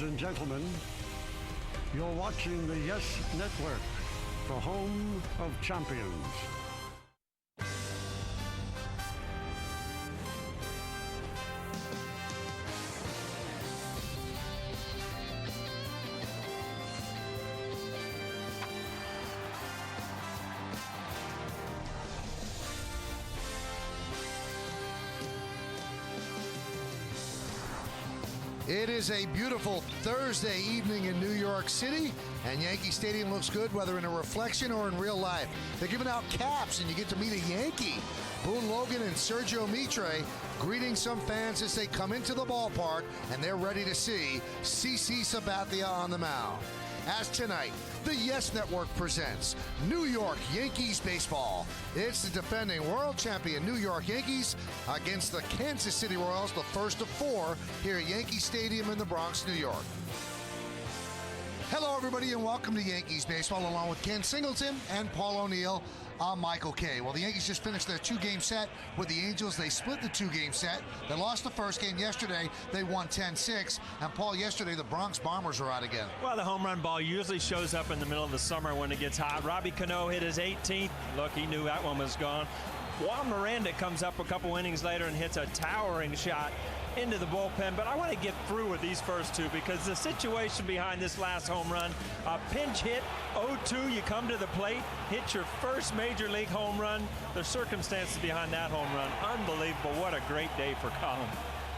Ladies and gentlemen, you're watching the Yes Network, the home of champions. It is a beautiful Thursday evening in New York City, and Yankee Stadium looks good whether in a reflection or in real life. They're giving out caps, and you get to meet a Yankee. Boone Logan and Sergio Mitre greeting some fans as they come into the ballpark, and they're ready to see CC Sabathia on the mound. As tonight, the Yes Network presents New York Yankees baseball. It's the defending world champion New York Yankees against the Kansas City Royals, the first of four here at Yankee Stadium in the Bronx, New York. Hello, everybody, and welcome to Yankees baseball, along with Ken Singleton and Paul O'Neill. I'm Michael Kay. Well, the Yankees just finished their two-game set with the Angels. They split the two-game set. They lost the first game yesterday. They won 10-6. And, Paul, yesterday the Bronx Bombers are out again. Well, the home run ball usually shows up in the middle of the summer when it gets hot. Robbie Cano hit his 18th. Look, he knew that one was gone. Juan Miranda comes up a couple innings later and hits a towering shot into the bullpen. But I want to get through with these first two because the situation behind this last home run, a pinch hit, 0-2, you come to the plate, hit your first major league home run. The circumstances behind that home run, unbelievable. What a great day for Colin.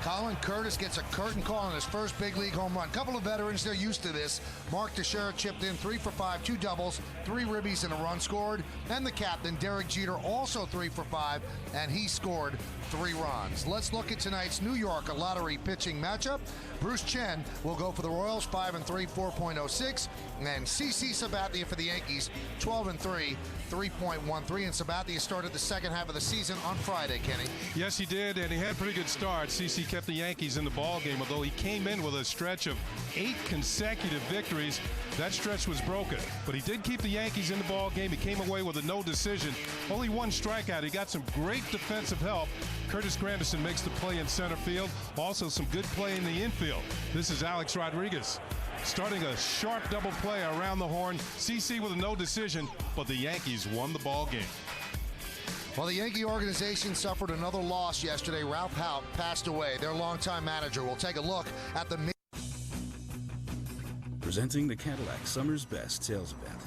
Colin Curtis gets a curtain call on his first big league home run. Couple of veterans, they're used to this. Mark Teixeira chipped in 3 for 5, 2 doubles, 3 ribbies, and a run scored. And the captain, Derek Jeter, also 3 for 5, and he scored 3 runs. Let's look at tonight's New York lottery pitching matchup. Bruce Chen will go for the Royals, 5-3, 4.06. And CC Sabathia for the Yankees, 12-3, 3.13. And Sabathia started the second half of the season on Friday, Kenny. Yes, he did, and he had a pretty good start. CC kept the Yankees in the ballgame, although he came in with a stretch of 8 consecutive victories. That stretch was broken, but he did keep the Yankees in the ballgame. He came away with a no decision, only 1 strikeout. He got some great defensive help. Curtis Granderson makes the play in center field. Also some good play in the infield. This is Alex Rodriguez starting a sharp double play around the horn. CC with a no decision, but the Yankees won the ball game. Well, the Yankee organization suffered another loss yesterday. Ralph Houk passed away, their longtime manager. We'll take a look at the... Presenting the Cadillac Summer's Best sales event.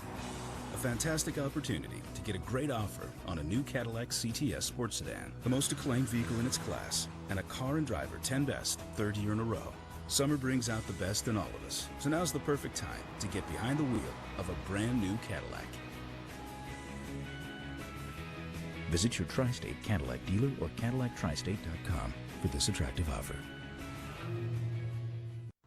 A fantastic opportunity to get a great offer on a new Cadillac CTS sports sedan, the most acclaimed vehicle in its class, and a Car and Driver 10 Best, 3rd year in a row. Summer brings out the best in all of us, so now's the perfect time to get behind the wheel of a brand new Cadillac. Visit your Tri-State Cadillac dealer or CadillacTriState.com for this attractive offer.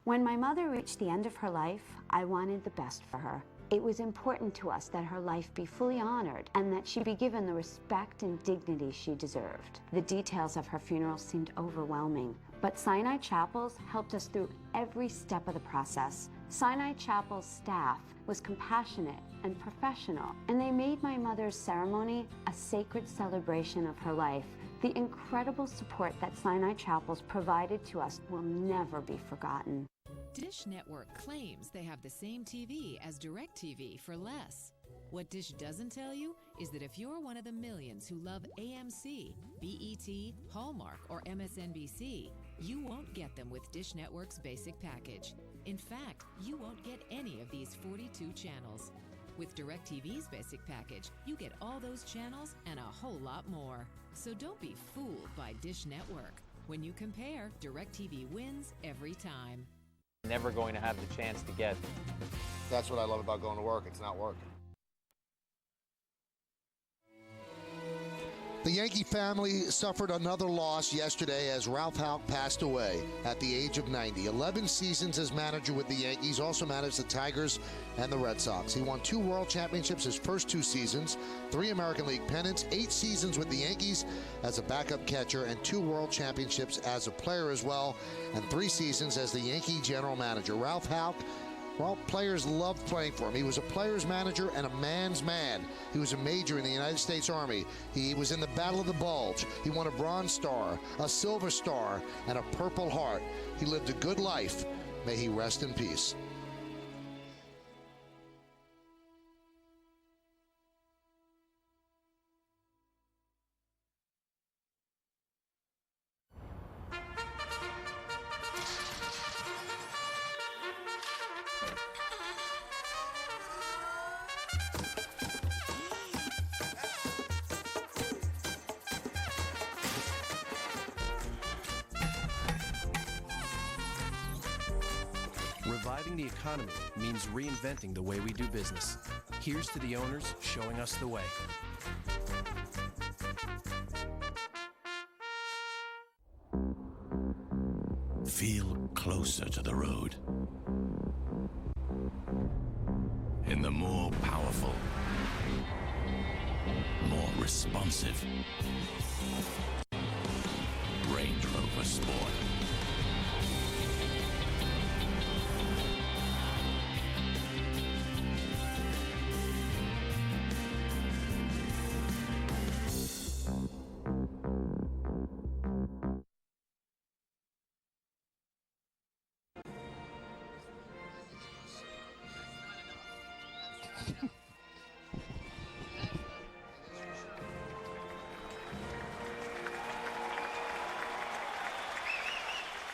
When my mother reached the end of her life, I wanted the best for her. It was important to us that her life be fully honored and that she be given the respect and dignity she deserved. The details of her funeral seemed overwhelming, but Sinai Chapels helped us through every step of the process. Sinai Chapel's staff was compassionate and professional, and they made my mother's ceremony a sacred celebration of her life. The incredible support that Sinai Chapels provided to us will never be forgotten. Dish Network claims they have the same TV as DirecTV for less. What Dish doesn't tell you is that if you're one of the millions who love AMC, BET, Hallmark, or MSNBC, you won't get them with Dish Network's basic package. In fact, you won't get any of these 42 channels. With DirecTV's basic package, you get all those channels and a whole lot more. So don't be fooled by Dish Network. When you compare, DirecTV wins every time. Never going to have the chance to get. That's what I love about going to work. It's not working. The Yankee family suffered another loss yesterday as Ralph Houk passed away at the age of 90. 11 seasons as manager with the Yankees, also managed the Tigers and the Red Sox. He won 2 World Championships his first 2 seasons, 3 American League pennants, 8 seasons with the Yankees as a backup catcher, and 2 World Championships as a player as well, and 3 seasons as the Yankee general manager. Ralph Houk, well, players loved playing for him. He was a player's manager and a man's man. He was a major in the United States Army. He was in the Battle of the Bulge. He won a Bronze Star, a Silver Star, and a Purple Heart. He lived a good life May he rest in peace. Reviving the economy means reinventing the way we do business. Here's to the owners showing us the way. Feel closer to the road. In the more powerful, more responsive Range Rover Sport.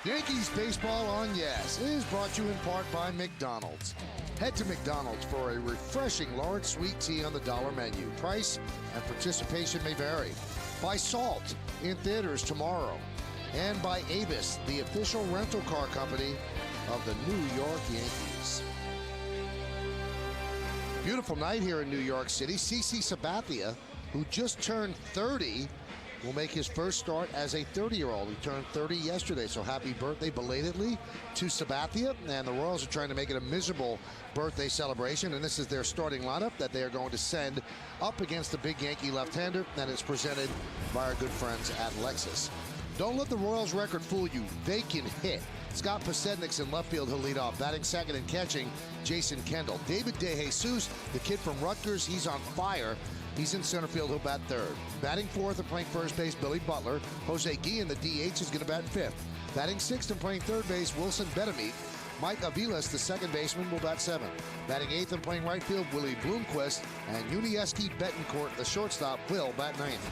Yankees baseball on Yes is brought to you in part by McDonald's. Head to McDonald's for a refreshing large sweet tea on the dollar menu. Price and participation may vary. By Salt in theaters tomorrow. And by Avis, the official rental car company of the New York Yankees. Beautiful night here in New York City. CC Sabathia, who just turned 30, will make his first start as a 30-year-old. He turned 30 yesterday, so happy birthday belatedly to Sabathia. And the Royals are trying to make it a miserable birthday celebration, and this is their starting lineup that they are going to send up against the big Yankee left-hander, and it's presented by our good friends at Lexus. Don't let the Royals record fool you. They can hit. Scott Pasednik's in left field, he'll lead off. Batting second and catching, Jason Kendall. David DeJesus, the kid from Rutgers, he's on fire. He's in center field, he'll bat third. Batting fourth and playing first base, Billy Butler. Jose Guillen, the DH, is going to bat fifth. Batting sixth and playing third base, Wilson Betemit. Mike Aviles, the second baseman, will bat seventh. Batting eighth and playing right field, Willie Bloomquist. And Yuniesky Betancourt, the shortstop, will bat ninth.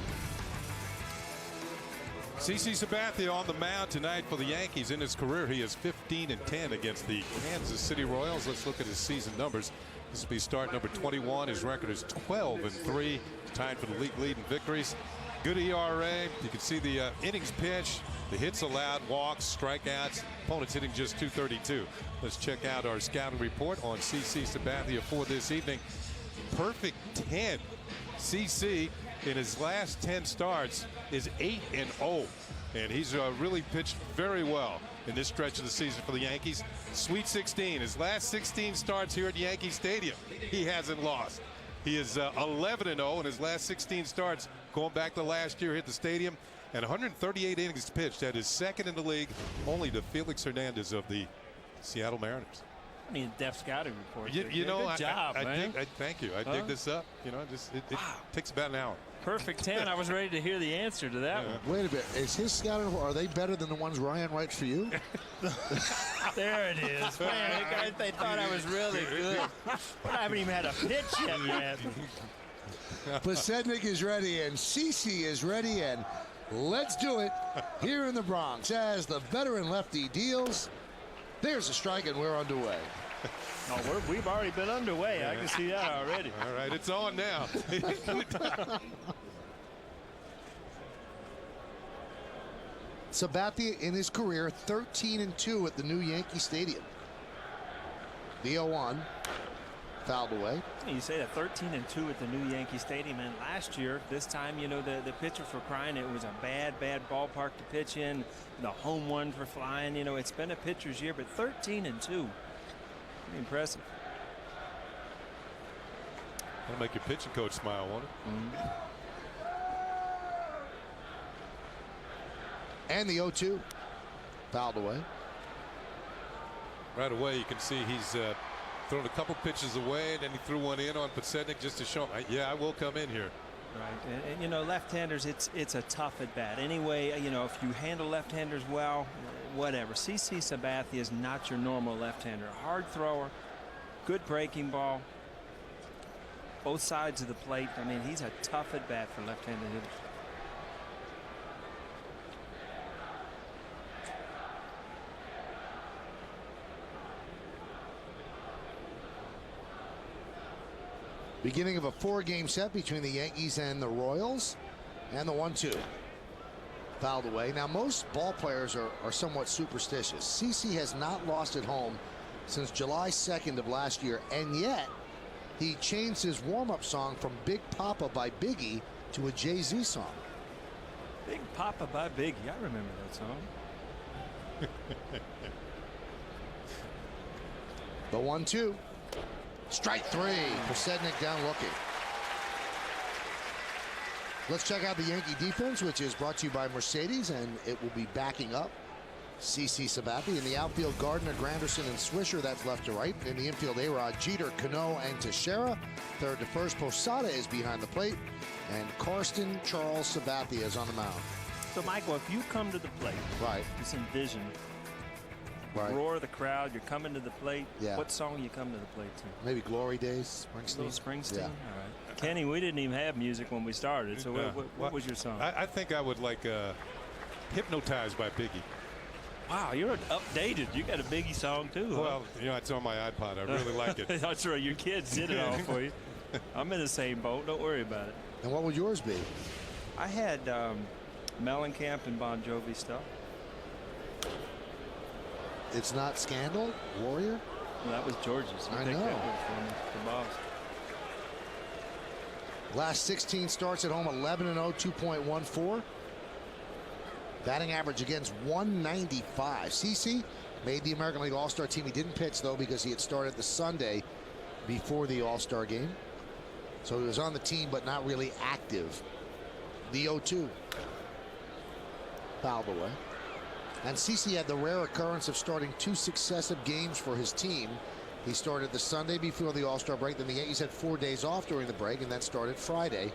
CC Sabathia on the mound tonight for the Yankees. In his career, he is 15-10 against the Kansas City Royals. Let's look at his season numbers. This will be start number 21. His record is 12-3, tied for the league lead in victories. Good ERA. You can see the innings pitched, the hits allowed, walks, strikeouts. Opponents hitting just .232. Let's check out our scouting report on CC Sabathia for this evening. Perfect 10. CC in his last 10 starts is 8-0, and he's really pitched very well in this stretch of the season for the Yankees. Sweet 16, his last 16 starts here at Yankee Stadium, he hasn't lost. He is 11-0 in his last 16 starts going back to last year at the stadium, and 138 innings pitched. That is second in the league, only to Felix Hernandez of the Seattle Mariners. I mean, depth scouting report. You know, good job, man. Thank you. I dig this up. You know, it takes about an hour. Perfect 10. I was ready to hear the answer to that one. Wait a bit. Is his scouting report, are they better than the ones Ryan writes for you? There it is. Man, they thought I was really good. I haven't even had a pitch yet, man. Pasednik is ready, and CC is ready, and let's do it here in the Bronx as the veteran lefty deals. There's a strike, and we're underway. Oh, we've already been underway. Yeah. I can see that already. All right, it's on now. Sabathia in his career 13-2 at the new Yankee Stadium. The 0-1 fouled away. You say that 13-2 at the new Yankee Stadium, and last year, this time, you know, the pitchers were crying. It was a bad ballpark to pitch in. The home ones were flying. You know, it's been a pitcher's year, but 13-2. Impressive. That'll make your pitching coach smile, won't it? Mm-hmm. And the 0-2 fouled away. Right away, you can see he's thrown a couple pitches away, and then he threw one in on Pasednik just to show him, yeah, I will come in here. Right, and you know, left-handers, it's a tough at bat. Anyway, you know, if you handle left-handers well, whatever. CC Sabathia is not your normal left-hander. Hard thrower, good breaking ball, both sides of the plate. I mean, he's a tough at bat for left-handed hitters. Beginning of a 4-game set between the Yankees and the Royals. And the 1-2. Fouled away. Now, most ball players are somewhat superstitious. CC has not lost at home since July 2nd of last year. And yet, he changed his warm-up song from Big Papa by Biggie to a Jay-Z song. Big Papa by Biggie. I remember that song. The 1-2. Strike 3. Posednik down looking. Let's check out the Yankee defense, which is brought to you by Mercedes, and it will be backing up CC Sabathia. In the outfield, Gardner, Granderson, and Swisher. That's left to right. In the infield, A-Rod, Jeter, Cano, and Teixeira. Third to first, Posada is behind the plate. And Karsten Charles Sabathia is on the mound. So, Michael, if you come to the plate, right, just envision roar of the crowd, you're coming to the plate. Yeah. What song you come to the plate to? Maybe Glory Days, Springsteen. Little Springsteen? Yeah. All right. Kenny, we didn't even have music when we started, so what was your song? I think I would like Hypnotized by Biggie. Wow, you're updated. You got a Biggie song, too. Well, you know, it's on my iPod. I really like it. That's right. Your kids did it all for you. I'm in the same boat. Don't worry about it. And what would yours be? I had Mellencamp and Bon Jovi stuff. It's not Scandal? Warrior? Well, that was George's. I think know. that was from the Bob's. Last 16 starts at home, 11-0, 2.14. Batting average against 195. CC made the American League All-Star team. He didn't pitch, though, because he had started the Sunday before the All-Star game. So he was on the team, but not really active. The 0-2. Fouled away. And CC had the rare occurrence of starting 2 successive games for his team. He started the Sunday before the All-Star break. Then the Yankees had 4 days off during the break, and that started Friday.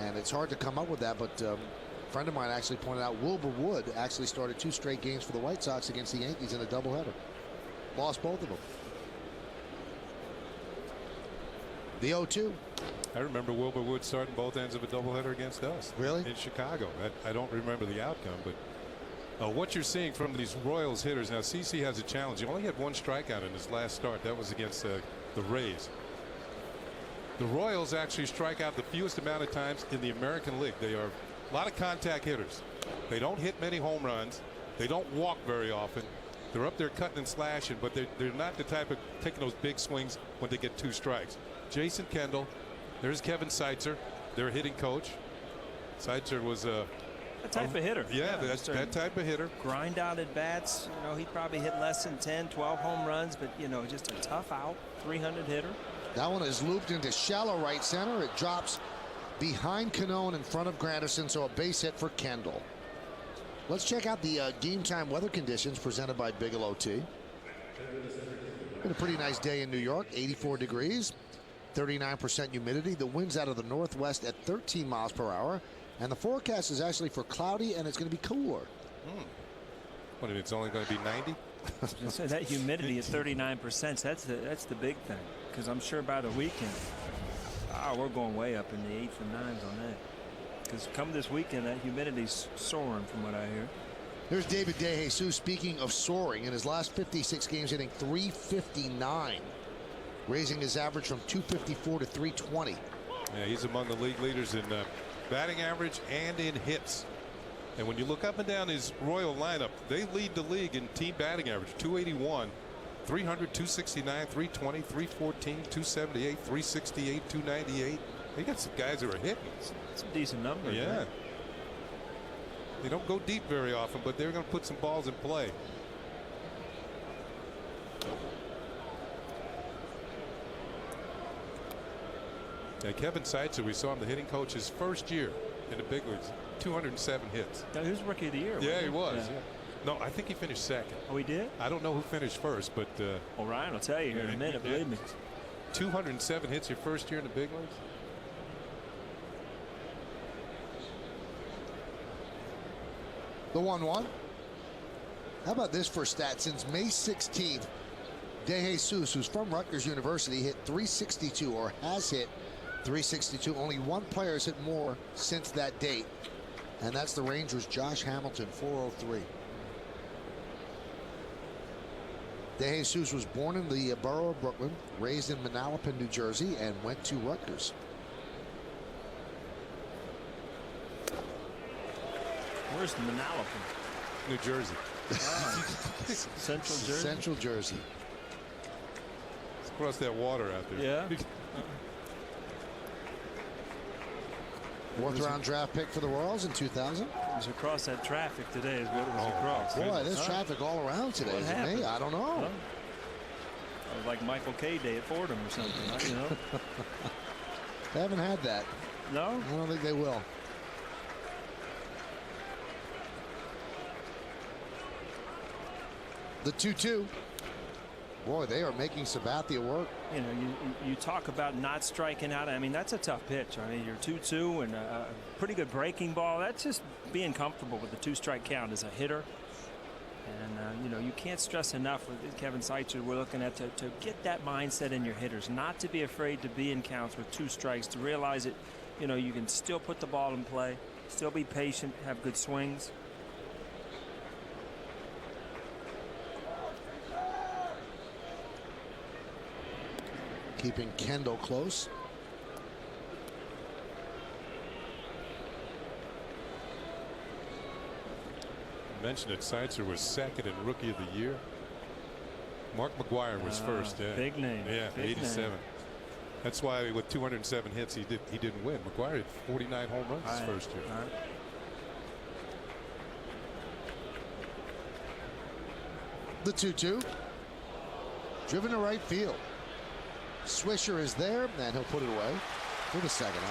And it's hard to come up with that, but a friend of mine actually pointed out Wilbur Wood actually started 2 straight games for the White Sox against the Yankees in a doubleheader. Lost both of them. The 0-2. I remember Wilbur Wood starting both ends of a doubleheader against us. Really? In Chicago. I don't remember the outcome, but what you're seeing from these Royals hitters now, CC has a challenge. He only had 1 strikeout in his last start. That was against the Rays. The Royals actually strike out the fewest amount of times in the American League. They are a lot of contact hitters. They don't hit many home runs. They don't walk very often. They're up there cutting and slashing, but they're not the type of taking those big swings when they get 2 strikes. Jason Kendall, there's Kevin Seitzer, their hitting coach. Seitzer was a type of hitter. Yeah, that's that type of hitter. Grind out at bats. You know, he probably hit less than 10, 12 home runs, but, you know, just a tough out 300 hitter. That one is looped into shallow right center. It drops behind Cano and in front of Granderson, so a base hit for Kendall. Let's check out the game time weather conditions presented by Bigelow Tea. Been a pretty nice day in New York, 84 degrees, 39% humidity. The wind's out of the northwest at 13 miles per hour. And the forecast is actually for cloudy, and it's going to be cooler. What, it's only going to be 90? So that humidity is 39%. That's the big thing, because I'm sure by the weekend, we're going way up in the 8s and 9s on that. Because come this weekend, that humidity's soaring from what I hear. There's David DeJesus, speaking of soaring. In his last 56 games, hitting .359, raising his average from .254 to .320. Yeah, he's among the league leaders in batting average and in hits. And when you look up and down his Royal lineup, they lead the league in team batting average. 281, 300, 269, 320, 314, 278, 368, 298. They got some guys who are hitting. Some decent numbers. Yeah. Right? They don't go deep very often, but they're going to put some balls in play. Yeah, Kevin Seitzer, we saw him, the hitting coach, his first year in the big leagues, 207 hits. Now, he was Rookie of the Year. Yeah, he was. Yeah. No, I think he finished second. Oh, he did? I don't know who finished first, but well, Ryan will tell you here in a minute, believe me. 207 hits your first year in the big leagues. The 1-1. How about this for a stat? Since May 16th, De Jesus, who's from Rutgers University, hit 362 or has hit 362. Only one player has hit more since that date, and that's the Rangers' Josh Hamilton, 403. De Jesus was born in the borough of Brooklyn, raised in Manalapan, New Jersey, and went to Rutgers. Where's Manalapan? New Jersey. Central Jersey? Central Jersey. It's across that water out there. Yeah. Fourth round draft pick for the Royals in 2000. It was across that traffic today is what it was across. Boy, there's traffic all around today, What isn't happened? it? I don't know. Well, it was like Michael K. Day at Fordham or something, you know? They haven't had that. No? I don't think they will. The 2-2. Boy, they are making Sabathia work. You know, you talk about not striking out. I mean, that's a tough pitch. I mean, you're 2-2 and a pretty good breaking ball. That's just being comfortable with the 2-strike count as a hitter. And, you know, you can't stress enough with Kevin Seitzer, we're looking at to get that mindset in your hitters, not to be afraid to be in counts with 2 strikes, to realize that, you know, you can still put the ball in play, still be patient, have good swings. Keeping Kendall close. You mentioned that Seitzer was second in Rookie of the Year. Mark McGwire was first. Yeah. Big name. Yeah, big 87. Name. That's why with 207 hits he didn't win. McGwire had 49 home runs his first year. The 2-2. Driven to right field. Swisher is there, and he'll put it away for the second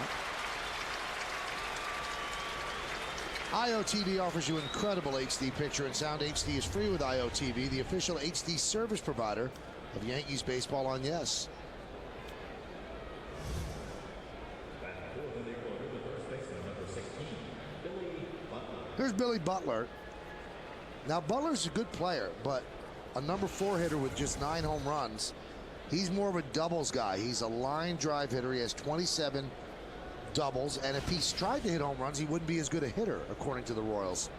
out. IOTV offers you incredible HD picture and sound. HD is free with IOTV, the official HD service provider of Yankees baseball on Yes. Here's Billy Butler. Now, Butler's a good player, but a number 4 hitter with just 9 home runs. He's more of a doubles guy. He's a line drive hitter. He has 27 doubles, and if he tried to hit home runs, he wouldn't be as good a hitter, according to the Royals.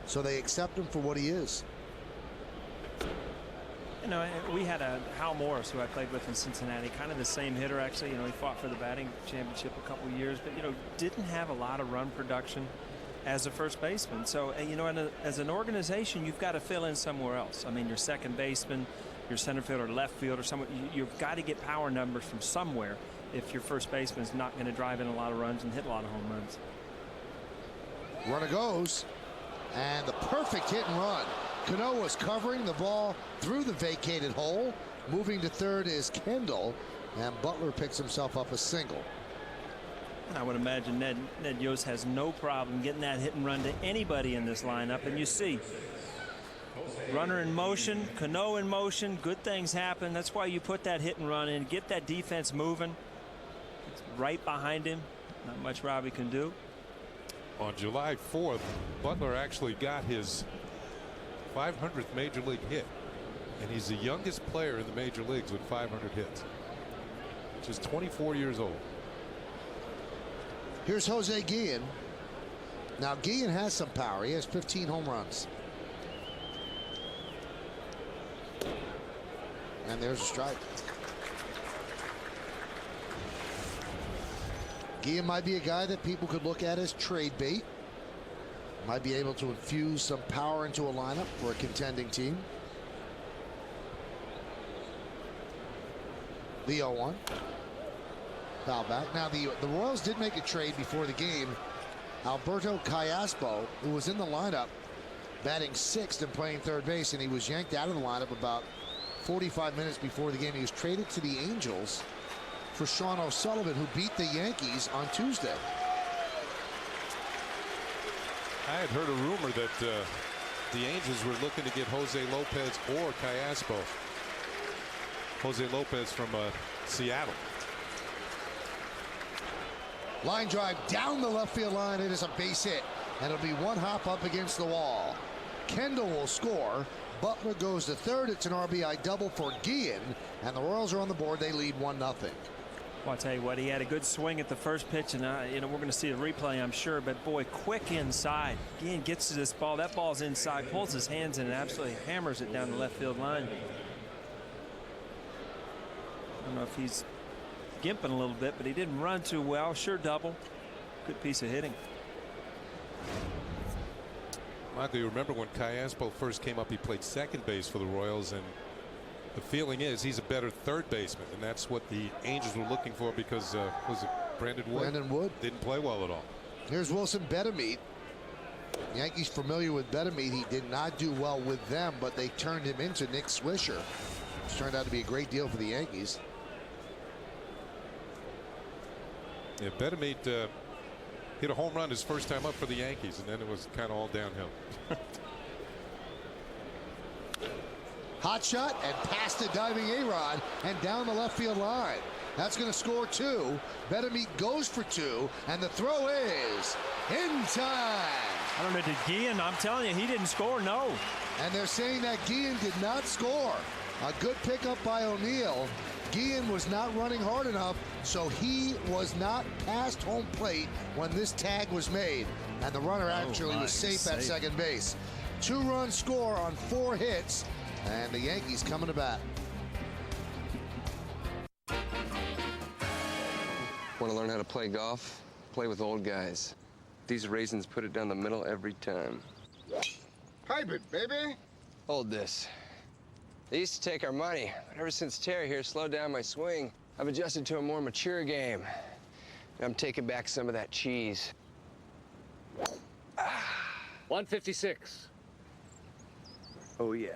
So they accept him for what he is. You know, we had a Hal Morris, who I played with in Cincinnati, kind of the same hitter, actually. You know, he fought for the batting championship a couple years, but, you know, didn't have a lot of run production as a first baseman. So, you know, as an organization, you've got to fill in somewhere else. I mean, your second baseman, your center fielder, left fielder, somewhere, you've got to get power numbers from somewhere if your first baseman is not going to drive in a lot of runs and hit a lot of home runs. Runner goes, and the perfect hit and run. Cano was covering the ball through the vacated hole. Moving to third is Kendall, and Butler picks himself up a single. I would imagine Ned Yost has no problem getting that hit and run to anybody in this lineup, and you see runner in motion, Cano in motion, good things happen. That's why you put that hit and run in, get that defense moving. It's right behind him. Not much Robbie can do. On July 4th, Butler actually got his 500th major league hit, and he's the youngest player in the major leagues with 500 hits. Just 24 years old. Here's Jose Guillen. Now, Guillen has some power. He has 15 home runs. And there's a strike. Guillen might be a guy that people could look at as trade bait. Might be able to infuse some power into a lineup for a contending team. The 0-1. Foul back. Now, the Royals did make a trade before the game. Alberto Callaspo, who was in the lineup, batting 6th and playing third base, and he was yanked out of the lineup about 45 minutes before the game. He was traded to the Angels for Sean O'Sullivan, who beat the Yankees on Tuesday. I had heard a rumor that the Angels were looking to get Jose Lopez or Callaspo. Jose Lopez from Seattle. Line drive down the left field line. It is a base hit, and it'll be one hop up against the wall. Kendall will score, Butler goes to third. It's an RBI double for Guillen, and the Royals are on the board. They lead 1-0. Well, I'll tell you what, he had a good swing at the first pitch, and we're going to see a replay, I'm sure. But boy, quick inside. Guillen gets to this ball. That ball's inside, pulls his hands in, and absolutely hammers it down the left field line. I don't know if he's gimping a little bit, but he didn't run too well. Sure double. Good piece of hitting. Michael, you remember when Callaspo first came up, he played second base for the Royals, and the feeling is he's a better third baseman, and that's what the Angels were looking for because was it Brandon Wood? Brandon Wood didn't play well at all. Here's Wilson Betemeet. Yankees familiar with Betemeet. He did not do well with them, but they turned him into Nick Swisher, which turned out to be a great deal for the Yankees. Yeah, Betemeet hit a home run his first time up for the Yankees, and then it was kind of all downhill. Hot shot and past the diving A-Rod and down the left field line. That's going to score 2. Betemeet goes for 2, and the throw is in time. I don't know, did Guillen? I'm telling you, he didn't score, no. And they're saying that Guillen did not score. A good pickup by O'Neill. Guillen was not running hard enough, so he was not past home plate when this tag was made. And the runner actually was safe at second base. 2-run score on 4 hits, and the Yankees coming to bat. Want to learn how to play golf? Play with old guys. These raisins put it down the middle every time. Hybrid, baby. Hold this. They used to take our money, but ever since Terry here slowed down my swing, I've adjusted to a more mature game. And I'm taking back some of that cheese. 156. Oh, yeah.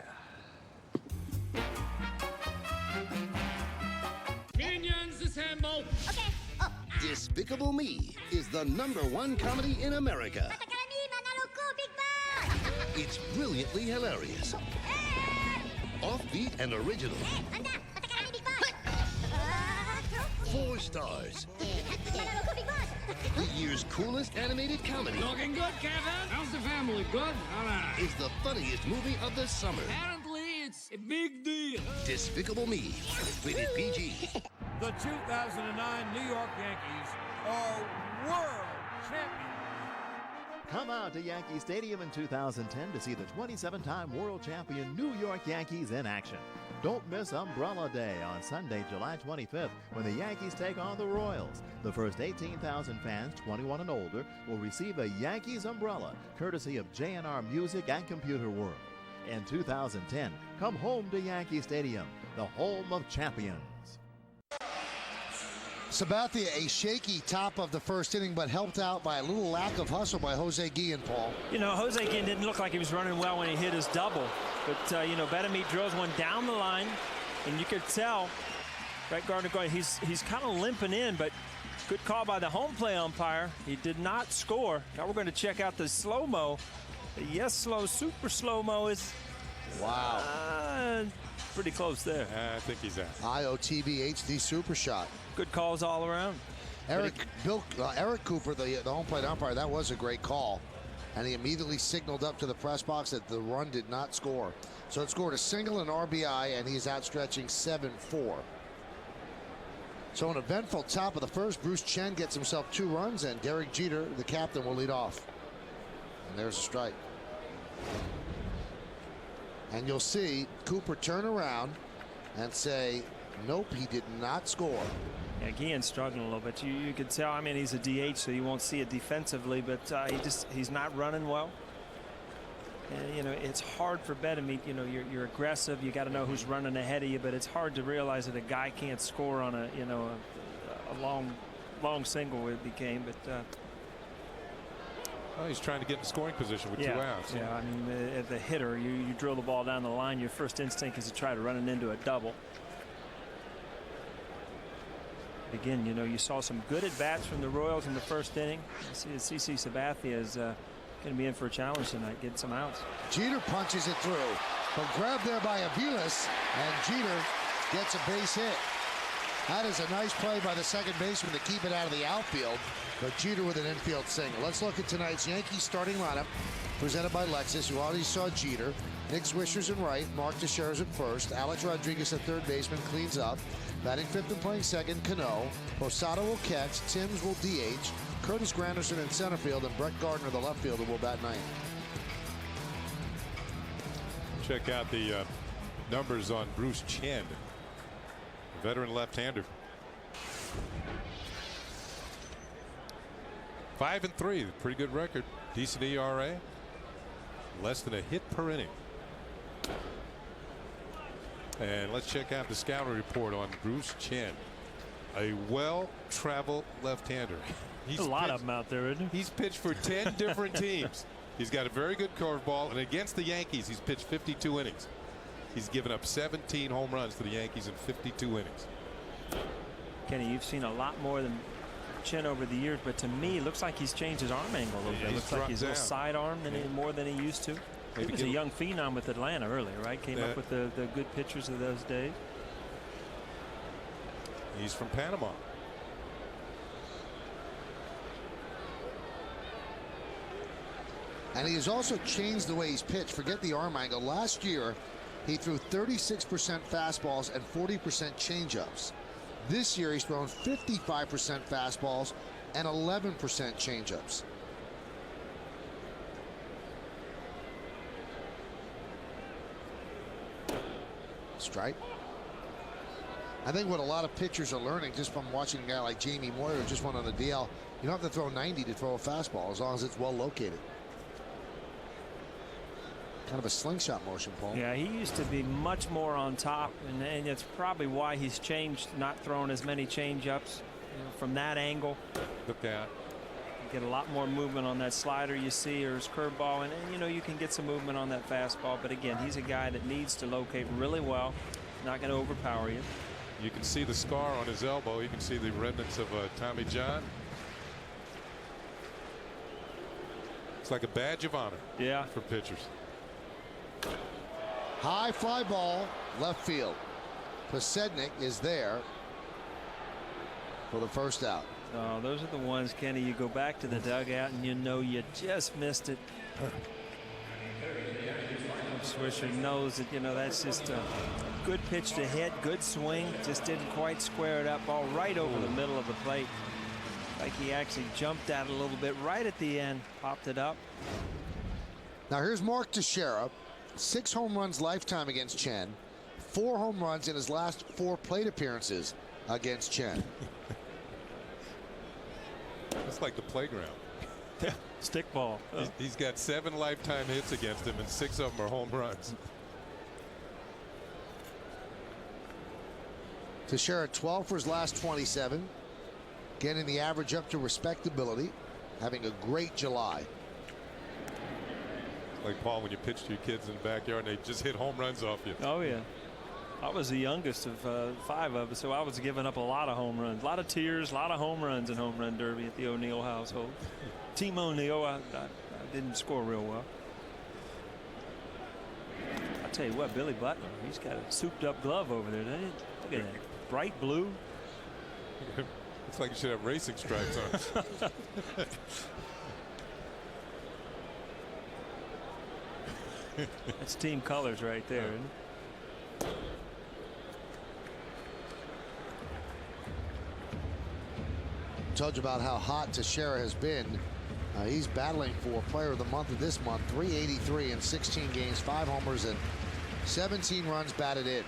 Minions assemble. Okay. Despicable Me is the #1 comedy in America. It's brilliantly hilarious, offbeat and original. 4 stars. The year's coolest animated comedy. Looking good, Kevin. How's the family? Good? All right. Is the funniest movie of the summer. Apparently, it's a big deal. Despicable Me. Rated PG. The 2009 New York Yankees are world champions. Come out to Yankee Stadium in 2010 to see the 27-time world champion New York Yankees in action. Don't miss Umbrella Day on Sunday, July 25th, when the Yankees take on the Royals. The first 18,000 fans, 21 and older, will receive a Yankees umbrella, courtesy of J&R Music and Computer World. In 2010, come home to Yankee Stadium, the home of champions. Sabathia, a shaky top of the first inning, but helped out by a little lack of hustle by Jose Guillen, Paul. You know, Jose Guillen didn't look like he was running well when he hit his double. But, you know, Betemeet drills one down the line, and you could tell Brett Gardner going, he's kind of limping in, but good call by the home play umpire. He did not score. Now we're going to check out the slow-mo. The yes slow, super slow-mo is pretty close there. I think he's out. IOTV HD super shot. Good calls all around. Eric Cooper, the home plate umpire, that was a great call. And he immediately signaled up to the press box that the run did not score. So it scored a single and RBI, and he's outstretching 7-4. So an eventful top of the first. Bruce Chen gets himself 2 runs, and Derek Jeter, the captain, will lead off. And there's a strike. And you'll see Cooper turn around and say, nope, he did not score. Yeah, Guillen's struggling a little bit. You can tell, I mean, he's a DH, so you won't see it defensively, but he's not running well. And, you know, it's hard for Betemeet. You know, you're aggressive. You got to know who's running ahead of you, but it's hard to realize that a guy can't score on a, you know, a long single it became, but well, he's trying to get in scoring position with 2 outs. Yeah, I mean, as a hitter, you drill the ball down the line, your first instinct is to try to run it into a double. Again, you know, you saw some good at-bats from the Royals in the first inning. CC Sabathia is going to be in for a challenge tonight, get some outs. Jeter punches it through, but grabbed there by Aviles, and Jeter gets a base hit. That is a nice play by the second baseman to keep it out of the outfield, but Jeter with an infield single. Let's look at tonight's Yankees starting lineup, presented by Lexus. You already saw Jeter. Nick Swisher's in right. Mark Teixeira's at first. Alex Rodriguez at third baseman cleans up. Batting fifth and playing second, Cano. Posada will catch. Timms will DH. Curtis Granderson in center field, and Brett Gardner, the left fielder, will bat ninth. Check out the numbers on Bruce Chen, veteran left-hander. 5-3, pretty good record. Decent ERA. Less than a hit per inning. And let's check out the scouting report on Bruce Chen. A well-traveled left-hander. He's a lot of them out there, isn't he? He's pitched for 10 different teams. He's got a very good curveball, and against the Yankees, he's pitched 52 innings. He's given up 17 home runs to the Yankees in 52 innings. Kenny, you've seen a lot more than Chen over the years, but to me, it looks like he's changed his arm angle a little bit. It looks like he's a little sidearm more than he used to. He was a young phenom with Atlanta earlier, right? Came up with the good pitchers of those days. He's from Panama. And he has also changed the way he's pitched. Forget the arm angle. Last year, he threw 36% fastballs and 40% changeups. This year, he's thrown 55% fastballs and 11% changeups. Strike. I think what a lot of pitchers are learning just from watching a guy like Jamie Moyer, who just went on the DL, you don't have to throw 90 to throw a fastball as long as it's well located. Kind of a slingshot motion, Paul. Yeah, he used to be much more on top, and it's probably why he's changed, not throwing as many change-ups from that angle. Look at. Get a lot more movement on that slider you see, or his curveball, and you can get some movement on that fastball. But again, he's a guy that needs to locate really well. Not going to overpower you. You can see the scar on his elbow. You can see the remnants of Tommy John. It's like a badge of honor. Yeah. For pitchers. High fly ball, left field. Posednik is there for the first out. Oh, those are the ones, Kenny, you go back to the dugout and you know you just missed it. Swisher knows that, that's just a good pitch to hit, good swing, just didn't quite square it up. Ball right over the middle of the plate. Like he actually jumped at it a little bit right at the end, popped it up. Now here's Mark Teixeira. 6 home runs lifetime against Chen. 4 home runs in his last 4 plate appearances against Chen. It's like the playground. Stickball. He's got 7 lifetime hits against him, and 6 of them are home runs. Teixeira 12 for his last 27. Getting the average up to respectability. Having a great July. Like, Paul, when you pitch to your kids in the backyard and they just hit home runs off you. Oh, yeah. I was the youngest of 5 of us, so I was giving up a lot of home runs. A lot of tears, a lot of home runs in home run derby at the O'Neill household. Team O'Neill, I didn't score real well. I'll tell you what, Billy Butler, he's got a souped up glove over there, doesn't he? Look at that. Bright blue. Looks like you should have racing stripes on. That's team colors right there, isn't it? Told you about how hot Teixeira has been. He's battling for player of the month of this month. 383 in 16 games, 5 homers and 17 runs batted in.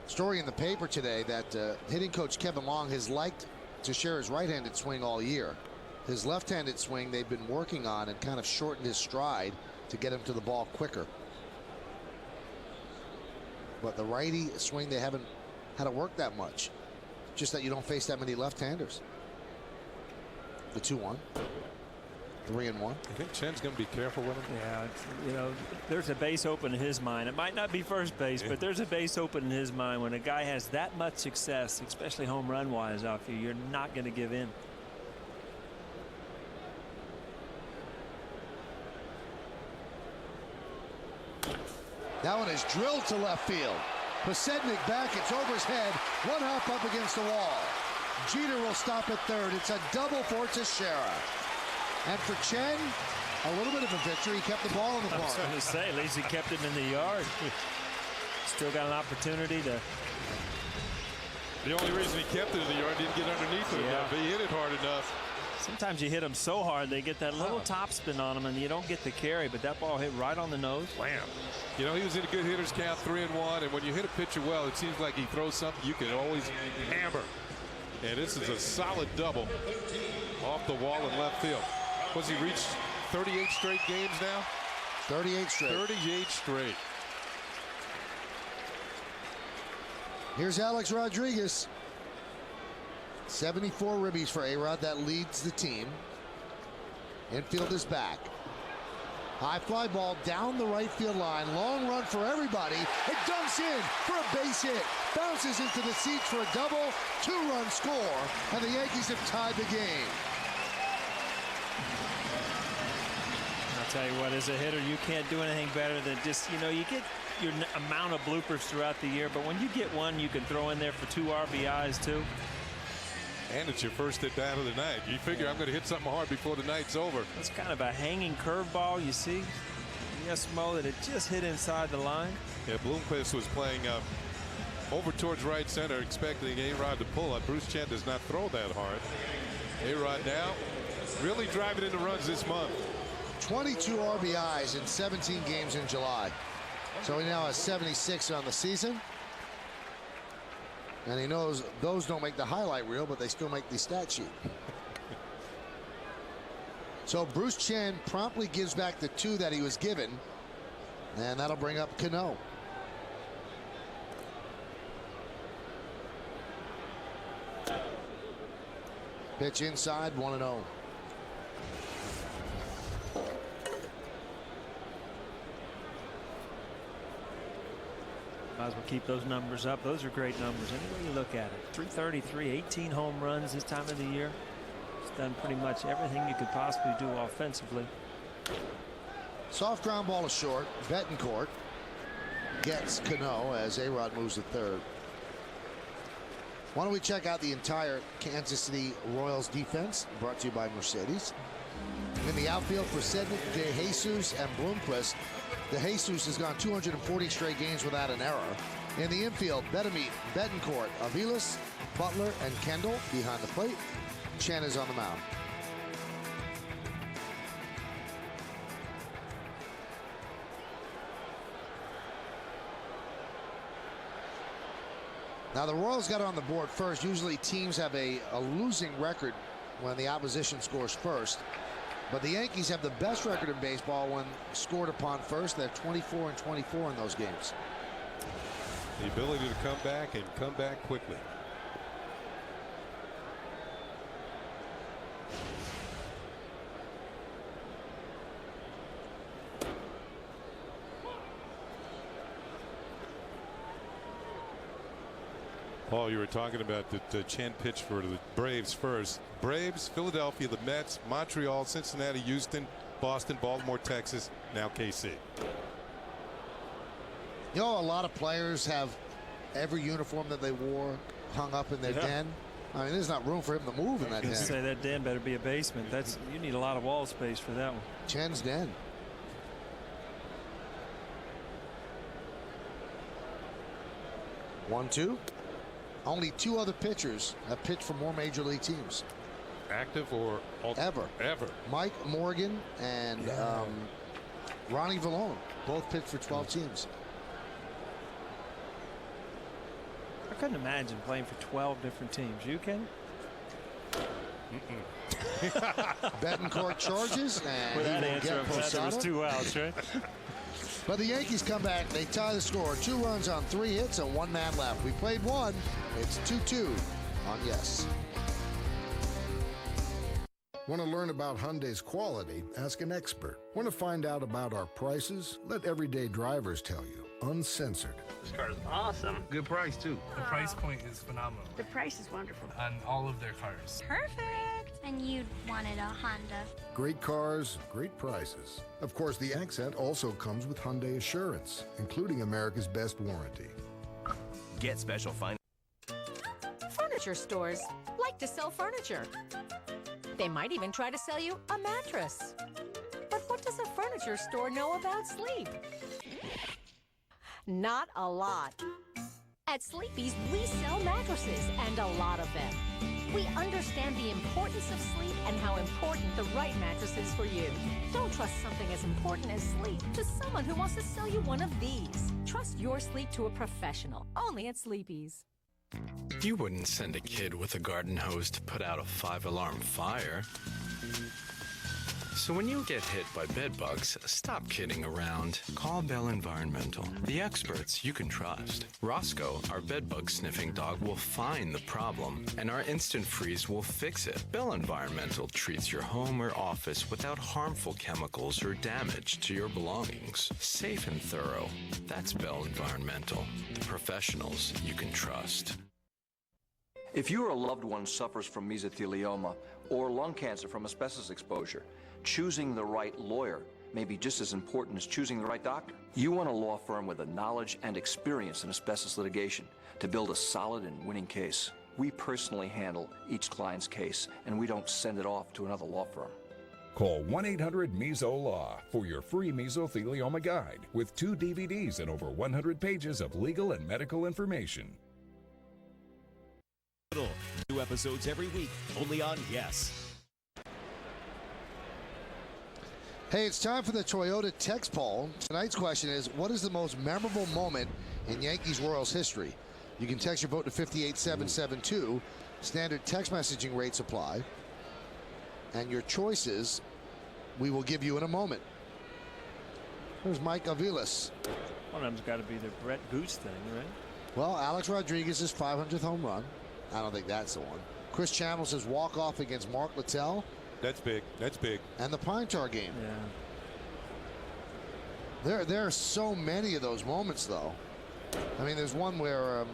Story in the paper today that hitting coach Kevin Long has liked Teixeira's right-handed swing all year. His left-handed swing they've been working on and kind of shortened his stride to get him to the ball quicker. But the righty swing, they haven't had to work that much. Just that you don't face that many left-handers. The 2-1. 3-1. I think Chen's going to be careful with him. Yeah, there's a base open in his mind. It might not be first base, but there's a base open in his mind. When a guy has that much success, especially home run wise off you, you're not going to give in. That one is drilled to left field. Posednik back, it's over his head. 1 hop up against the wall. Jeter will stop at third. It's a double for Teixeira. And for Chen, a little bit of a victory. He kept the ball in the park. I was going to say, at least he kept it in the yard. Still got an opportunity to... The only reason he kept it in the yard, didn't get underneath it enough. He hit it hard enough. Sometimes you hit them so hard, they get that little topspin on them, and you don't get the carry, but that ball hit right on the nose. Wham. You know, he was in a good hitter's count, 3-1, and when you hit a pitcher well, it seems like he throws something you can always hammer. And this is a solid double off the wall in left field. Was he reached 38 straight games now? 38 straight. 38 straight. Here's Alex Rodriguez. 74 ribbies for A-Rod. That leads the team. Infield is back. High fly ball down the right field line. Long run for everybody. It dumps in for a base hit. Bounces into the seats for a double. 2-run score. And the Yankees have tied the game. I'll tell you what, as a hitter, you can't do anything better than just, you know, you get your amount of bloopers throughout the year, but when you get one, you can throw in there for 2 RBIs too. And it's your first at bat of the night. You figure I'm going to hit something hard before the night's over. It's kind of a hanging curveball, you see. Yes, Mo, that it just hit inside the line. Yeah, Bloomquist was playing over towards right center, expecting A-Rod to pull it. Bruce Chen does not throw that hard. A-Rod now really driving into runs this month. 22 RBIs in 17 games in July. So he now has 76 on the season. And he knows those don't make the highlight reel, but they still make the stat sheet. So Bruce Chen promptly gives back the 2 that he was given. And that'll bring up Cano. Pitch inside, 1-0. Might as well keep those numbers up. Those are great numbers. Any way you look at it. 333, 18 home runs this time of the year. He's done pretty much everything you could possibly do offensively. Soft ground ball is short. Betancourt gets Cano as A-Rod moves to third. Why don't we check out the entire Kansas City Royals defense, brought to you by Mercedes. In the outfield for Sednick, De Jesus, and Bloomquist. De Jesus has gone 240 straight games without an error. In the infield, Betancourt, Aviles, Butler, and Kendall behind the plate. Chen is on the mound. Now the Royals got on the board first. Usually teams have a losing record when the opposition scores first. But the Yankees have the best record in baseball when scored upon first. They're 24-24 in those games. The ability to come back and come back quickly. Paul, you were talking about the Chen pitch for the Braves first. Braves, Philadelphia, the Mets, Montreal, Cincinnati, Houston, Boston, Baltimore, Texas, now KC. You know, a lot of players have every uniform that they wore hung up in their den. I mean, there's not room for him to move in that den. Say that den better be a basement. You need a lot of wall space for that one. Chen's den. One-two. Only 2 other pitchers have pitched for more major league teams. Active or ever? Mike Morgan and Ronnie Vallone both pitched for 12 teams. I couldn't imagine playing for 12 different teams. You can? Betancourt charges, and with that he will answer, get I'm glad there was 2 outs, right? But the Yankees come back. They tie the score. 2 runs on 3 hits and 1 man left. We played 1. It's 2-2 on Yes. Want to learn about Hyundai's quality? Ask an expert. Want to find out about our prices? Let everyday drivers tell you. Uncensored. This car is awesome. Good price, too. The price point is phenomenal. The price is wonderful. On all of their cars. Perfect. And you wanted a Honda. Great cars, great prices. Of course, the Accent also comes with Hyundai Assurance, including America's best warranty. Get special financing. furniture stores like to sell furniture. They might even try to sell you a mattress. But what does a furniture store know about sleep? Not a lot. At Sleepy's, we sell mattresses, and a lot of them. We understand the importance of sleep and how important the right mattress is for you. Don't trust something as important as sleep to someone who wants to sell you one of these. Trust your sleep to a professional, only at Sleepy's. You wouldn't send a kid with a garden hose to put out a 5-alarm fire. So when you get hit by bed bugs, stop kidding around. Call Bell Environmental, the experts you can trust. Roscoe, our bed bug sniffing dog, will find the problem, and our instant freeze will fix it. Bell Environmental treats your home or office without harmful chemicals or damage to your belongings. Safe and thorough. That's Bell Environmental, the professionals you can trust. If you or a loved one suffers from mesothelioma or lung cancer from asbestos exposure, choosing the right lawyer may be just as important as choosing the right doctor. You want a law firm with the knowledge and experience in asbestos litigation to build a solid and winning case. We personally handle each client's case, and we don't send it off to another law firm. Call 1-800-MESO-LAW for your free mesothelioma guide with 2 DVDs and over 100 pages of legal and medical information. New episodes every week, only on Yes. Hey, it's time for the Toyota text poll. Tonight's question is, what is the most memorable moment in Yankees-Royals history? You can text your vote to 58772. Standard text messaging rates apply. And your choices we will give you in a moment. Here's Mike Aviles. One of them's got to be the Brett Goose thing, right? Well, Alex Rodriguez's 500th home run. I don't think that's the one. Chris Chambliss' walk-off against Mark Littell. That's big. That's big. And the Pine Tar game. Yeah. There are so many of those moments, though. I mean, there's one where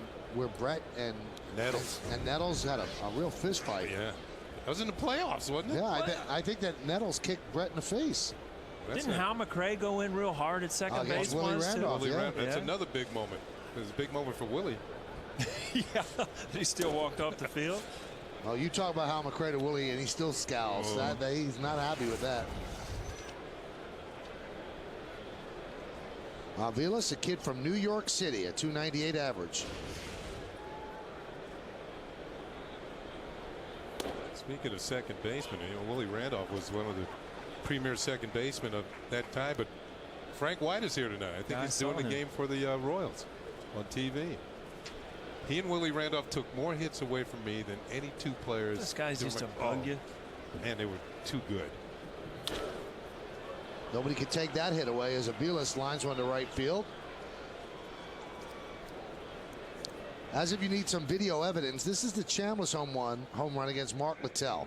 Brett and Nettles had a real fist fight. Yeah. That was in the playoffs, wasn't it? Yeah, I think that Nettles kicked Brett in the face. Didn't Hal McRae go in real hard at second base? Willie Randolph, That's another big moment. It was a big moment for Willie. Yeah, he still walked off the field. Oh, you talk about Hal McRae to Willie, and he still scowls. He's not happy with that. Aviles, a kid from New York City, a .298 average. Speaking of second baseman, Willie Randolph was one of the premier second basemen of that time, but Frank White is here tonight. I think he's doing the game for the Royals on TV. He and Willie Randolph took more hits away from me than any two players. This guy's just a bug you. Man, they were too good. Nobody could take that hit away as Aviles lines one to right field. As if you need some video evidence, this is the Chambliss home run against Mark Littell.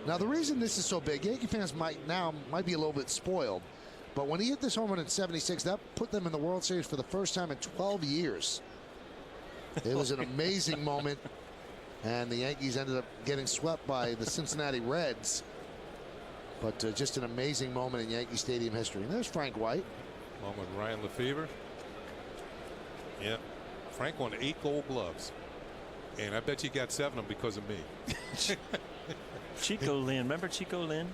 Now, the reason this is so big, Yankee fans might be a little bit spoiled, but when he hit this home run in '76, that put them in the World Series for the first time in 12 years. It was an amazing moment, and the Yankees ended up getting swept by the Cincinnati Reds. But just an amazing moment in Yankee Stadium history. And there's Frank White. Along with Ryan Lefevre. Yeah. Frank won 8 Gold Gloves. And I bet you got 7 of them because of me. Chico Lynn. Remember Chico Lynn?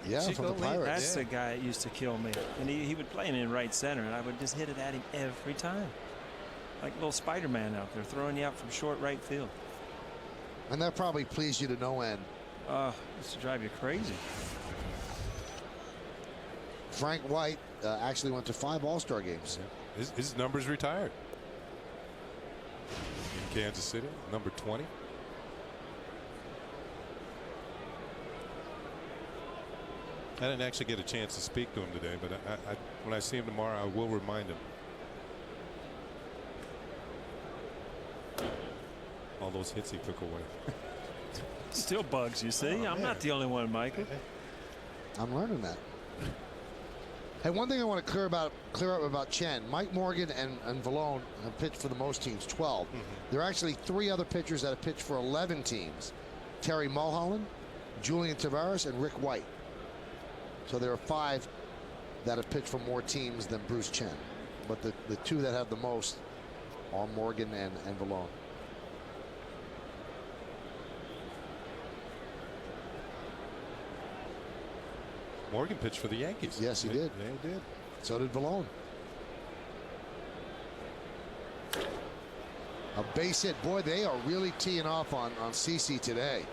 Yeah, Chico from the Pirates. That's the guy that used to kill me. And he would play me in right center, and I would just hit it at him every time. Like little Spider-Man out there throwing you out from short right field. And that probably pleased you to no end. Used to drive you crazy. Frank White actually went to 5 All-Star games. His number's retired. In Kansas City, number 20. I didn't actually get a chance to speak to him today, but when I see him tomorrow, I will remind him. All those hits he took away. Still bugs, you see. I'm not the only one, Michael. I'm learning that. Hey, one thing I want to clear up about Chen. Mike Morgan and Vallone have pitched for the most teams, 12. There are actually 3 other pitchers that have pitched for 11 teams. Terry Mulholland, Julian Tavares, and Rick White. So there are 5 that have pitched for more teams than Bruce Chen. But the 2 that have the most are Morgan and Vallone. Morgan pitched for the Yankees. Yes, he did. They did. So did Vallone. A base hit. Boy, they are really teeing off on CC today.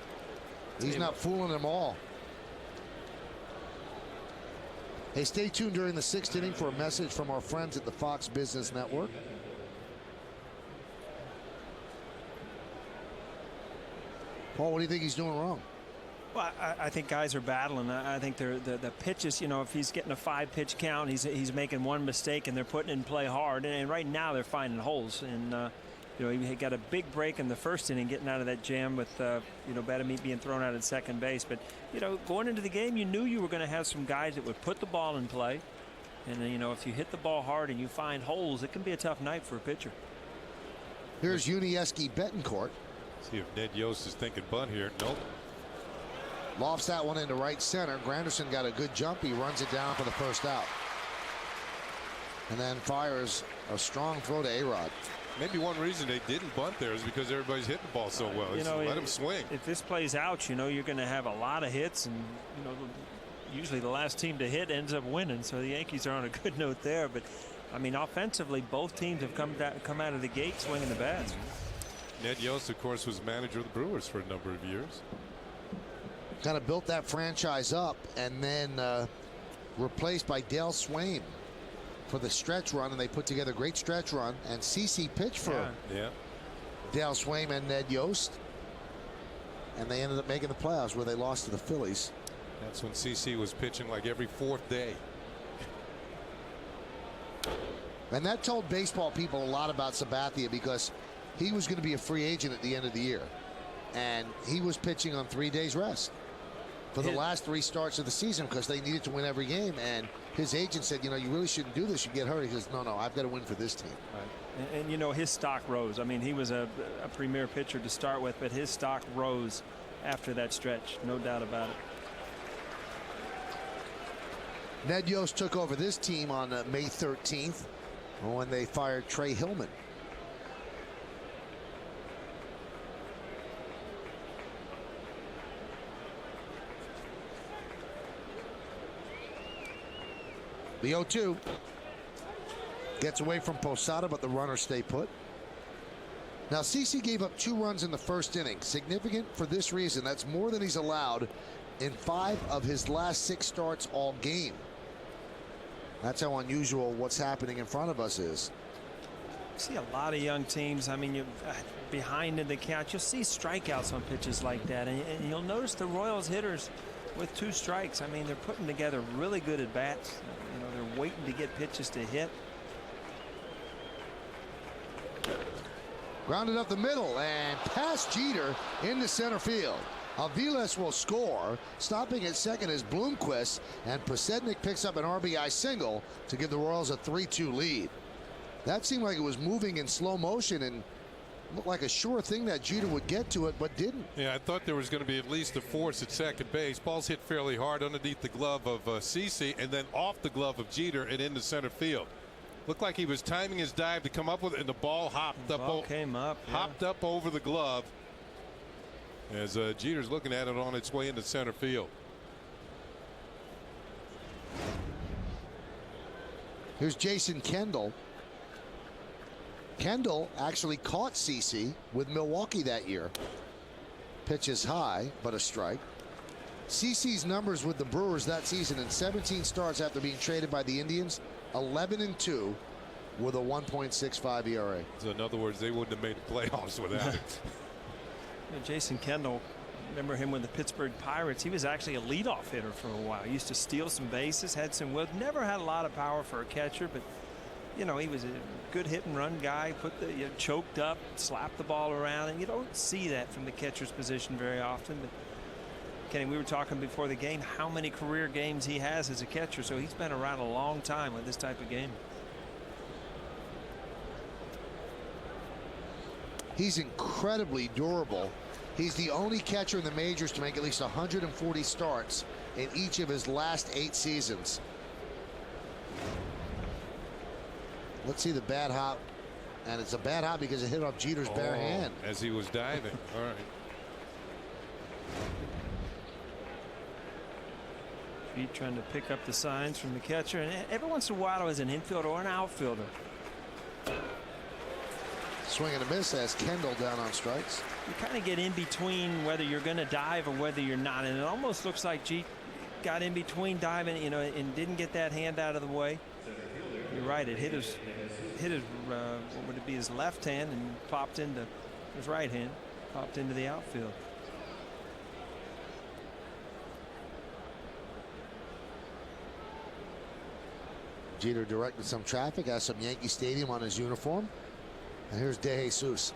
He's not fooling them all. Hey, stay tuned during the 6th inning for a message from our friends at the Fox Business Network. Paul, what do you think he's doing wrong? Well, I think guys are battling. I think the pitches, you know, if he's getting a 5-pitch count, he's making one mistake and they're putting in play hard. And right now they're finding holes. And, you know, he got a big break in the first inning getting out of that jam with, you know, Badamit being thrown out at second base. But, you know, going into the game, you knew you were going to have some guys that would put the ball in play. And, you know, if you hit the ball hard and you find holes, it can be a tough night for a pitcher. Here's Yuniesky Betancourt. See if Ned Yost is thinking bunt here. Nope. Lofts that one into right center. Granderson got a good jump. He runs it down for the first out. And then fires a strong throw to A-Rod. Maybe one reason they didn't bunt there is because everybody's hitting the ball so well. You know, let him swing. If this plays out, you know, you're going to have a lot of hits. And, you know, usually the last team to hit ends up winning. So the Yankees are on a good note there. But, I mean, offensively, both teams have come out of the gate swinging the bats. Ned Yost, of course, was manager of the Brewers for a number of years. Kind of built that franchise up and then replaced by Dale Swain for the stretch run, and they put together a great stretch run. And CC pitched for Dale Swain and Ned Yost, and they ended up making the playoffs where they lost to the Phillies. That's when CC was pitching like every 4th day. And that told baseball people a lot about Sabathia, because he was going to be a free agent at the end of the year, and he was pitching on 3 days rest for the last 3 starts of the season because they needed to win every game. And his agent said, you know, you really shouldn't do this. You get hurt. He says, no, I've got to win for this team. Right. And you know, his stock rose. I mean, he was a premier pitcher to start with, but his stock rose after that stretch. No doubt about it. Ned Yost took over this team on May 13th when they fired Trey Hillman. The 0-2 gets away from Posada, but the runners stay put. Now, CC gave up 2 runs in the first inning. Significant for this reason. That's more than he's allowed in 5 of his last 6 starts all game. That's how unusual what's happening in front of us is. See a lot of young teams. I mean, you're behind in the count. You'll see strikeouts on pitches like that, and you'll notice the Royals hitters with 2 strikes. I mean, they're putting together really good at bats. You know, they're waiting to get pitches to hit. Grounded up the middle and past Jeter into center field. Aviles will score. Stopping at second is Bloomquist, and Posednik picks up an RBI single to give the Royals a 3-2 lead. That seemed like it was moving in slow motion and looked like a sure thing that Jeter would get to it, but didn't. Yeah, I thought there was going to be at least a force at second base. Ball's hit fairly hard underneath the glove of CC and then off the glove of Jeter and into center field. Looked like he was timing his dive to come up with it, and the ball hopped up over the glove as Jeter's looking at it on its way into center field. Here's Jason Kendall. Kendall actually caught CC with Milwaukee that year. Pitches high, but a strike. CC's numbers with the Brewers that season in 17 starts after being traded by the Indians, 11-2 with a 1.65 ERA. So in other words, they wouldn't have made the playoffs without it. You know, Jason Kendall, remember him with the Pittsburgh Pirates. He was actually a leadoff hitter for a while. He used to steal some bases, had some will. Never had a lot of power for a catcher, but you know, he was a good hit and run guy. Choked up, slapped the ball around, and you don't see that from the catcher's position very often. But Kenny, we were talking before the game how many career games he has as a catcher, so he's been around a long time with this type of game. He's incredibly durable. He's the only catcher in the majors to make at least 140 starts in each of his last 8 seasons. Let's see the bad hop, and it's a bad hop because it hit off Jeter's bare hand as he was diving. All right. Jeet trying to pick up the signs from the catcher, and every once in a while as an infielder or an outfielder. Swing and a miss as Kendall down on strikes. You kind of get in between whether you're going to dive or whether you're not, and it almost looks like Jeet got in between diving, you know, and didn't get that hand out of the way. You're right, it hit his what would it be, his left hand, and popped into his right hand, popped into the outfield. Jeter directed some traffic, has some Yankee Stadium on his uniform. And here's De Jesus.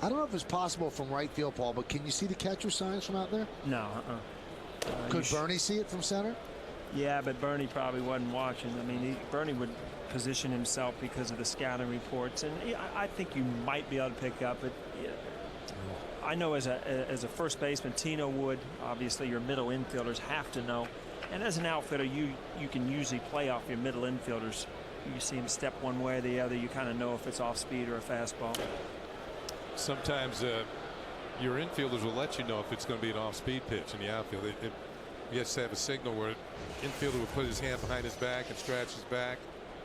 I don't know if it's possible from right field, Paul, but can you see the catcher signs from out there? No. Could Bernie see it from center? Yeah, but Bernie probably wasn't watching. I mean, Bernie would position himself because of the scouting reports, and I think you might be able to pick up. But I know as a first baseman, Tino would. Obviously, your middle infielders have to know. And as an outfielder, you can usually play off your middle infielders. You see him step one way or the other. You kind of know if it's off speed or a fastball. Sometimes your infielders will let you know if it's going to be an off-speed pitch in the outfield. You have to have a signal where infielder will put his hand behind his back and scratch his back,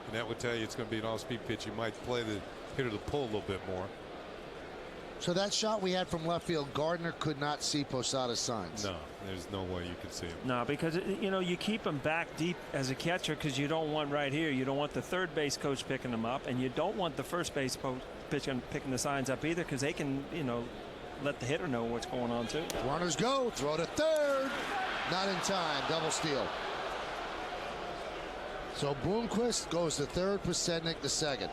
and that would tell you it's going to be an off-speed pitch. You might play the hitter to pull a little bit more. So that shot we had from left field, Gardner could not see Posada's signs. No, there's no way you could see him. No, because you know, you keep him back deep as a catcher because you don't want right here. You don't want the third base coach picking them up, and you don't want the first base coach picking the signs up either, because they can, you know, let the hitter know what's going on too. Runners go, throw to third, not in time, double steal. So Bloomquist goes to third, Pasednik to second.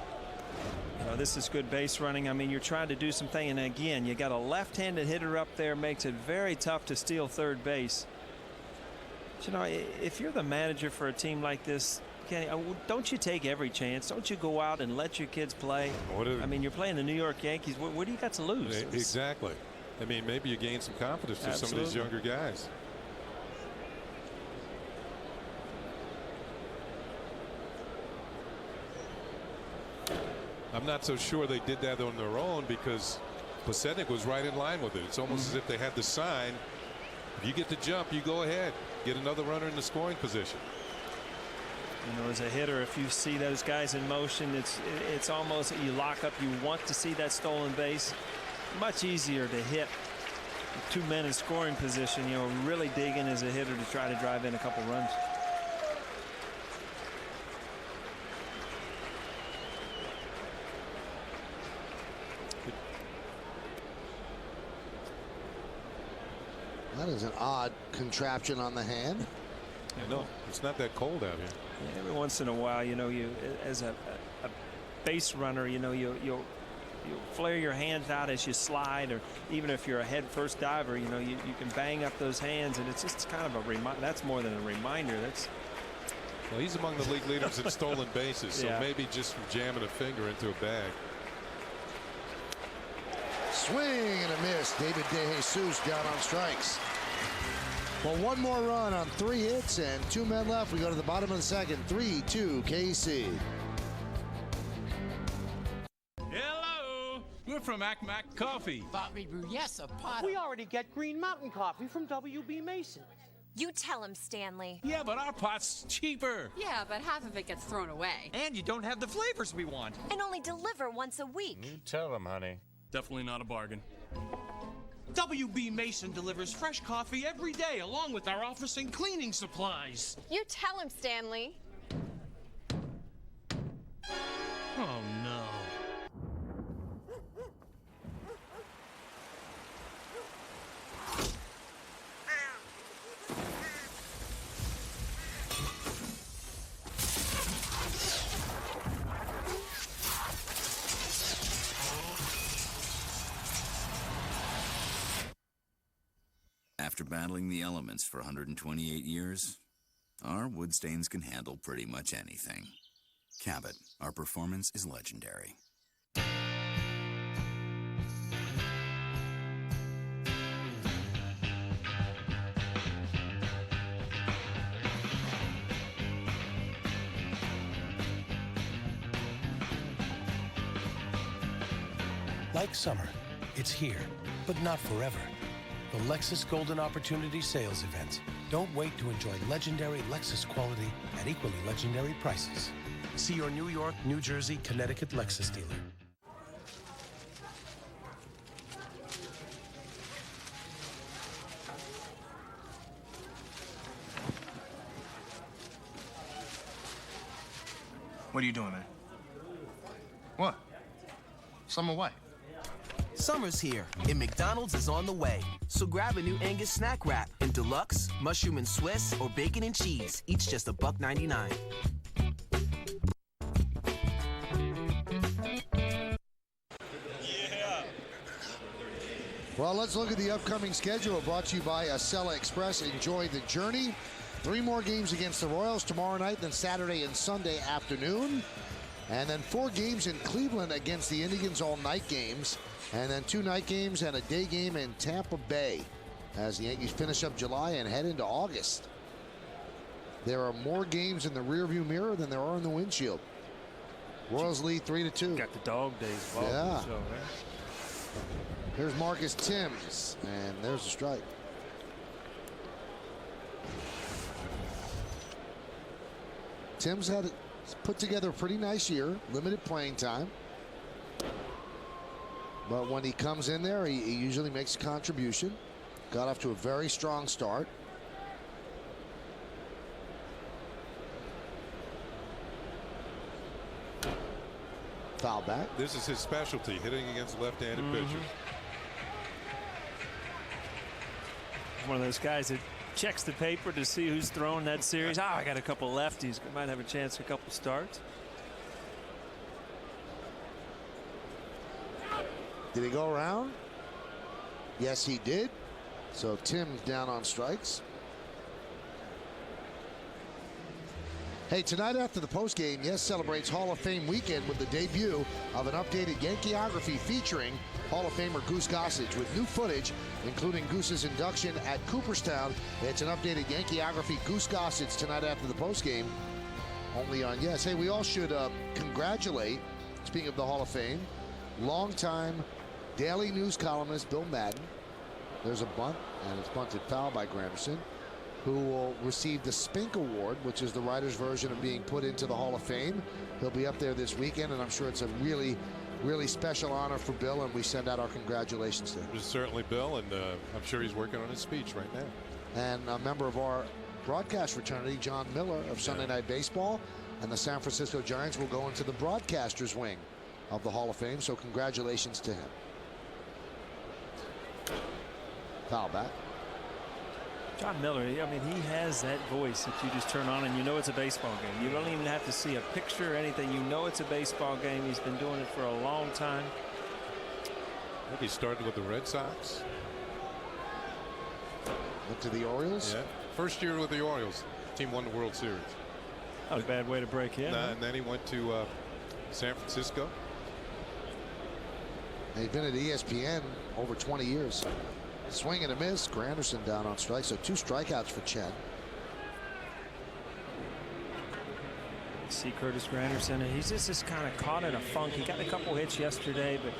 This is good base running. I mean, you're trying to do something, and again, you got a left-handed hitter up there, makes it very tough to steal third base. But, you know, if you're the manager for a team like this, Kenny, don't you take every chance? Don't you go out and let your kids play? I mean, you're playing the New York Yankees. What do you got to lose? Exactly. I mean, maybe you gain some confidence to some of these younger guys. I'm not so sure they did that on their own, because Pasednik was right in line with it. It's almost as if they had the sign. If you get the jump, you go ahead. Get another runner in the scoring position. You know, as a hitter, if you see those guys in motion, it's almost you lock up. You want to see that stolen base. Much easier to hit two men in scoring position. You know, really dig in as a hitter to try to drive in a couple runs. That is an odd contraption on the hand. Yeah, no, it's not that cold out here. Yeah, every once in a while, you know, you as a base runner, you know, you'll flare your hands out as you slide, or even if you're a head first diver, you know, you can bang up those hands, and it's just kind of a reminder. That's more than a reminder. That's. Well, he's among the league leaders in stolen bases, so maybe just from jamming a finger into a bag. Swing and a miss. David De Jesus down on strikes. Well, one more run on 3 hits and 2 men left. We go to the bottom of the second. 3-2 KC. Hello, we're from Mac Coffee. Bobby Yes, a pot. We already get Green Mountain coffee from WB Mason. You tell him, Stanley. Yeah, but our pot's cheaper. Yeah, but half of it gets thrown away. And you don't have the flavors we want. And only deliver once a week. You tell him, honey. Definitely not a bargain. WB Mason delivers fresh coffee every day, along with our office and cleaning supplies. You tell him, Stanley. Oh, no. After battling the elements for 128 years, our wood stains can handle pretty much anything. Cabot, our performance is legendary. Like summer, it's here, but not forever. the Lexus Golden Opportunity Sales Event. Don't wait to enjoy legendary Lexus quality at equally legendary prices. See your New York, New Jersey, Connecticut Lexus dealer. What are you doing, man? What? Summer what? Summer's here, and McDonald's is on the way. So grab a new Angus snack wrap in deluxe, mushroom and Swiss, or bacon and cheese, each just $1.99. Well, let's look at the upcoming schedule brought to you by Acela Express. Enjoy the journey. 3 more games against the Royals tomorrow night, then Saturday and Sunday afternoon. And then 4 games in Cleveland against the Indians, all night games. And then 2 night games and a day game in Tampa Bay as the Yankees finish up July and head into August. There are more games in the rearview mirror than there are in the windshield. Royals lead 3-2. Got the dog days. Well, yeah. So, Here's Marcus Thames, and there's a strike. Thames had put together a pretty nice year, limited playing time. But when he comes in there, he usually makes a contribution. Got off to a very strong start. Foul back. This is his specialty, hitting against left-handed pitchers. One of those guys that checks the paper to see who's thrown that series. I got a couple lefties. Might have a chance for a couple starts. Did he go around? Yes, he did. So Tim's down on strikes. Hey, tonight after the postgame, Yes celebrates Hall of Fame weekend with the debut of an updated Yankeeography featuring Hall of Famer Goose Gossage with new footage, including Goose's induction at Cooperstown. It's an updated Yankeeography Goose Gossage tonight after the postgame, only on Yes. Hey, we all should congratulate, speaking of the Hall of Fame, longtime Daily News columnist Bill Madden. There's a bunt, and it's bunted foul by Granderson, who will receive the Spink Award, which is the writer's version of being put into the Hall of Fame. He'll be up there this weekend, and I'm sure it's a really, really special honor for Bill, and we send out our congratulations to him. It was certainly Bill, and I'm sure he's working on his speech right now. And a member of our broadcast fraternity, John Miller of Sunday Night Baseball, and the San Francisco Giants will go into the broadcasters wing of the Hall of Fame, so congratulations to him. Foul back. John Miller, I mean, he has that voice that you just turn on and you know it's a baseball game. You don't even have to see a picture or anything. You know it's a baseball game. He's been doing it for a long time. I think he started with the Red Sox. Went to the Orioles? Yeah. First year with the Orioles. Team won the World Series. Not a bad way to break in. And then he went to San Francisco. He's been at ESPN over 20 years. Swing and a miss. Granderson down on strike, so 2 strikeouts for Chen. See Curtis Granderson, and he's just kind of caught in a funk. He got a couple hits yesterday, but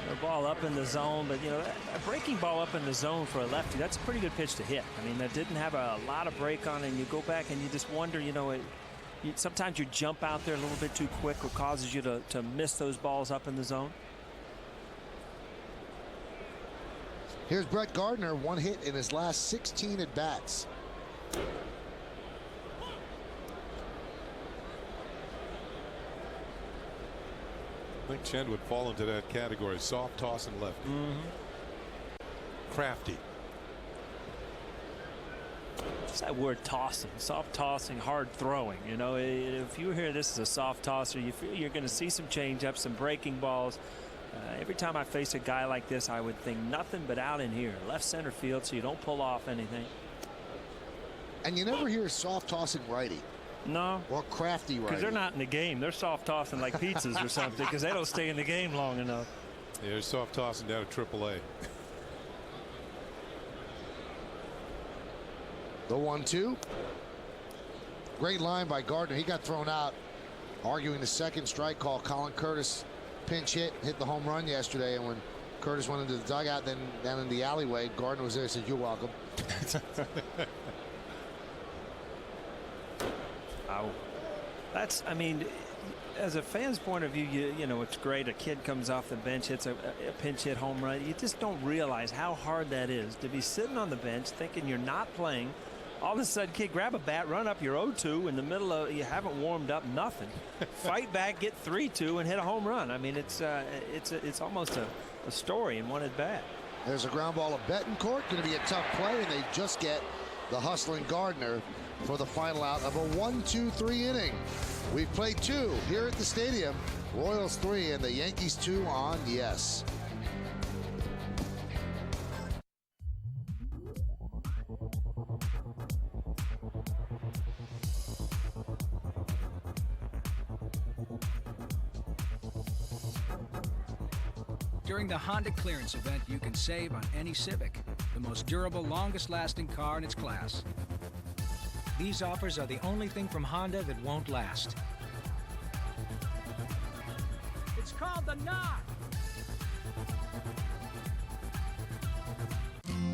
the ball up in the zone. But you know, a breaking ball up in the zone for a lefty, that's a pretty good pitch to hit. I mean, that didn't have a lot of break on it, and you go back and you just wonder, you know, sometimes you jump out there a little bit too quick, what causes you to miss those balls up in the zone. Here's Brett Gardner, 1 hit in his last 16 at bats. I think Chen would fall into that category. Soft tossing lefty. Crafty. It's that word tossing, soft tossing, hard throwing. You know, if you hear this is a soft tosser, you feel you're going to see some changeups, some breaking balls. Every time I face a guy like this, I would think nothing but out in here, left center field, so you don't pull off anything. And you never hear soft tossing righty. No. Or crafty righty. Because they're not in the game. They're soft tossing like pizzas or something because they don't stay in the game long enough. Yeah, they're soft tossing down to AAA. The 1-2. Great line by Gardner. He got thrown out arguing the second strike call. Colin Curtis pinch hit the home run yesterday, and when Curtis went into the dugout, then down in the alleyway. Gardner was there, said, "You're welcome." Wow. That's, I mean, as a fan's point of view, you know, it's great. A kid comes off the bench, hits a pinch hit home run. You just don't realize how hard that is to be sitting on the bench thinking you're not playing. All of a sudden, kid, grab a bat, run up your 0-2 in the middle of, you haven't warmed up, nothing. Fight back, get 3-2, and hit a home run. I mean, it's almost a story in one at bat. There's a ground ball of Betancourt. Going to be a tough play, and they just get the hustling Gardner for the final out of a 1-2-3 inning. We've played 2 here at the stadium. Royals 3 and the Yankees 2 on Yes. During the Honda clearance event, you can save on any Civic, the most durable, longest-lasting car in its class. These offers are the only thing from Honda that won't last. It's called the Knock.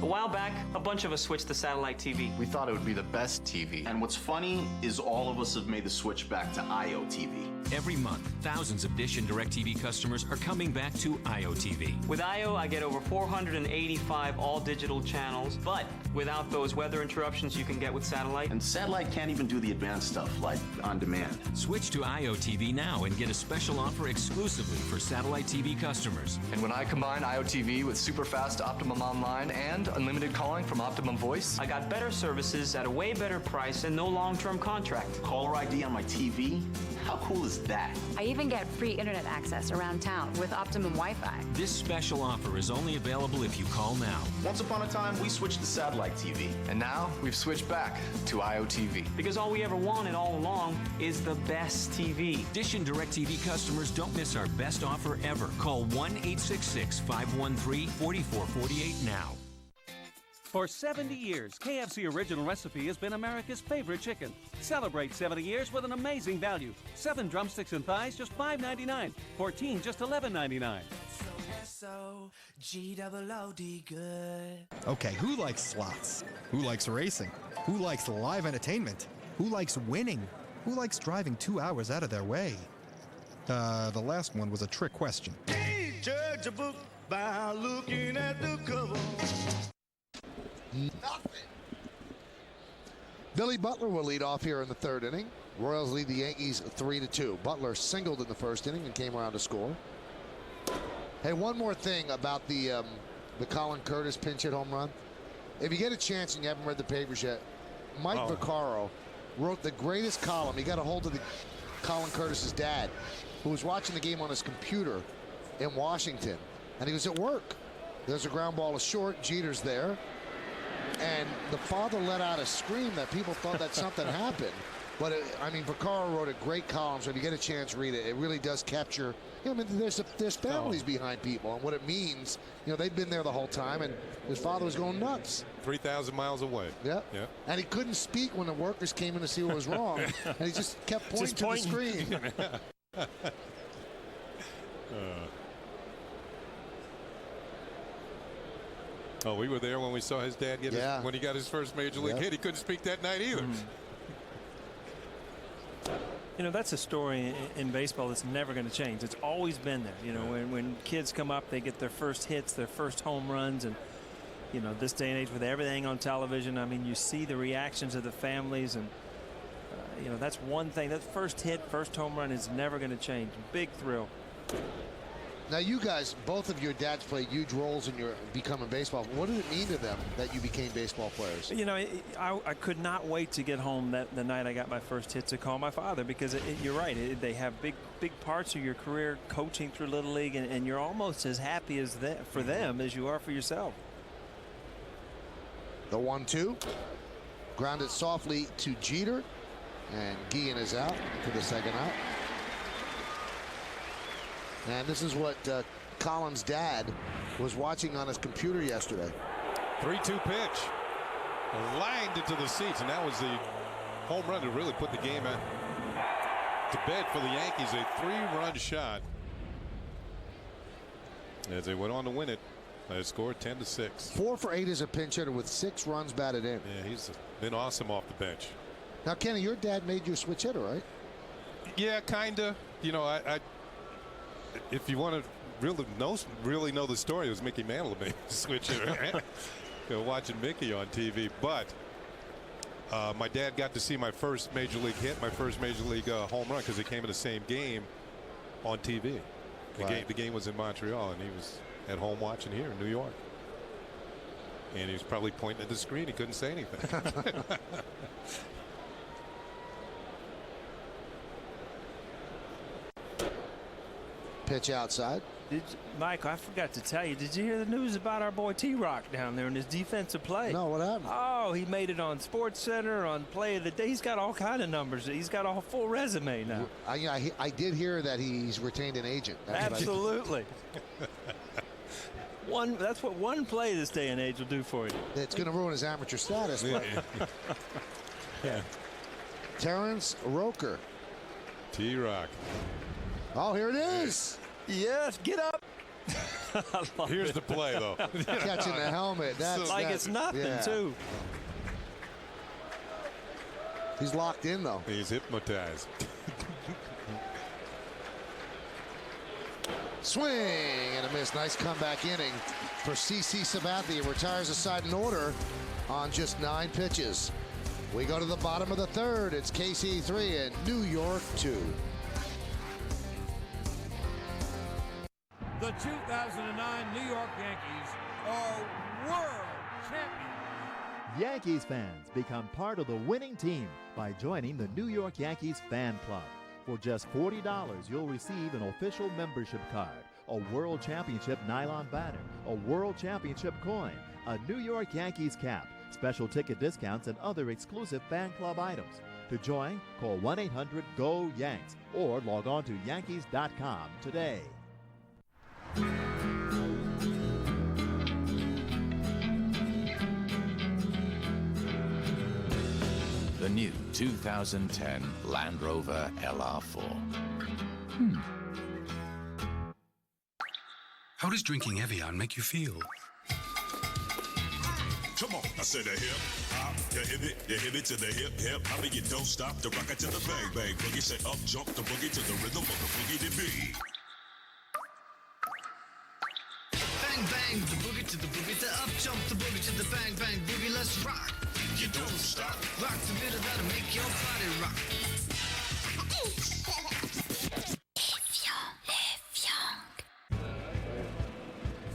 A while back, a bunch of us switched to satellite TV. We thought it would be the best TV. And what's funny is all of us have made the switch back to IOTV. Every month, thousands of Dish and DirecTV customers are coming back to IOTV. With IO, I get over 485 all-digital channels, but without those weather interruptions you can get with satellite. And satellite can't even do the advanced stuff, like on demand. Switch to IOTV now and get a special offer exclusively for satellite TV customers. And when I combine IOTV with super fast Optimum Online and unlimited calling from Optimum Voice, I got better services at a way better price and no long-term contract. Caller ID on my TV? How cool is that? I even get free internet access around town with Optimum Wi-Fi. This special offer is only available if you call now. Once upon a time, we switched to satellite TV. And now we've switched back to IOTV. Because all we ever wanted all along is the best TV. Dish and DirecTV customers, don't miss our best offer ever. Call 1-866-513-4448 now. For 70 years, KFC Original Recipe has been America's favorite chicken. Celebrate 70 years with an amazing value. 7 drumsticks and thighs, just $5.99. 14, just $11.99. G-double-O-D good. Okay, who likes slots? Who likes racing? Who likes live entertainment? Who likes winning? Who likes driving 2 hours out of their way? The last one was a trick question. Judge a book by looking at the cover. Nothing. Billy Butler will lead off here in the 3rd inning. Royals lead the Yankees 3-2. Butler singled in the 1st inning and came around to score. Hey, one more thing about the Colin Curtis pinch hit home run. If you get a chance and you haven't read the papers yet, Mike Vaccaro wrote the greatest column. He got a hold of Colin Curtis's dad, who was watching the game on his computer in Washington, and he was at work. There's a ground ball to short. Jeter's there. And the father let out a scream that people thought that something happened. But, I mean, Vaccaro wrote a great column, so if you get a chance, read it. It really does capture, I mean, there's families behind people and what it means. You know, they've been there the whole time, and his father was going nuts. 3,000 miles away. Yeah. And he couldn't speak when the workers came in to see what was wrong. And he just kept pointing to the screen. Oh, we were there when we saw his dad get when he got his first major league hit. He couldn't speak that night either. You know, that's a story in baseball that's never going to change. It's always been there. You know, when kids come up, they get their first hits, their first home runs, and you know, this day and age with everything on television, I mean, you see the reactions of the families, and you know, that's one thing. That first hit, first home run is never going to change. Big thrill. Now, you guys, both of your dads played huge roles in your becoming baseball. What did it mean to them that you became baseball players? You know, I could not wait to get home the night I got my first hit to call my father, because you're right. They have big parts of your career coaching through Little League, and you're almost as happy as for them as you are for yourself. The 1-2. Grounded softly to Jeter, and Guillen is out for the second out. And this is what Colin's dad was watching on his computer yesterday. 3-2 pitch. Lined into the seats, and that was the home run to really put the game to bed for the Yankees. A 3-run shot. as they went on to win it. They scored 10-6. 4 for 8 as a pinch hitter with 6 runs batted in. Yeah, he's been awesome off the bench. Now, Kenny, your dad made you a switch hitter, right? Yeah, kind of. You know, I if you want to really know the story, it was Mickey Mantle who made the switch hitter. You know, watching Mickey on TV. But my dad got to see my first major league hit, my first major league home run, because it came in the same game on TV. The game was in Montreal, and he was at home watching here in New York. And he was probably pointing at the screen. He couldn't say anything. Pitch outside. Mike, I forgot to tell you, did you hear the news about our boy T-Rock down there in his defensive play? No, what happened? Oh, he made it on Sports Center, on Play of the Day. He's got all kind of numbers. He's got a full resume now. I did hear that he's retained an agent. Absolutely. That's what one play this day and age will do for you. It's going to ruin his amateur status. Yeah. Terrence Roker. T-Rock. Oh, here it is. Yes, get up. Here's the play, though. Catching the helmet. That's like it's nothing, too. He's locked in, though. He's hypnotized. Swing and a miss. Nice comeback inning for CC Sabathia. Retires the side in order on just 9 pitches. We go to the bottom of the third. It's KC 3 and New York 2. The 2009 New York Yankees are world champions. Yankees fans become part of the winning team by joining the New York Yankees Fan Club. For just $40, you'll receive an official membership card, a World Championship nylon banner, a World Championship coin, a New York Yankees cap, special ticket discounts, and other exclusive fan club items. To join, call 1-800-GO-YANKS or log on to Yankees.com today. The new 2010 Land Rover LR4. How does drinking Evian make you feel? Come on, I said the hip hop, the hip it to the hip hip. How you don't stop the rocket to the bang bang boogie. Say up jump the boogie to the rhythm of the boogie to beat. Bang bang the boogie to the boogie, the up jump the boogie to the bang bang boogie. Let's rock. You don't stop. Rock the bit that'll make your body rock.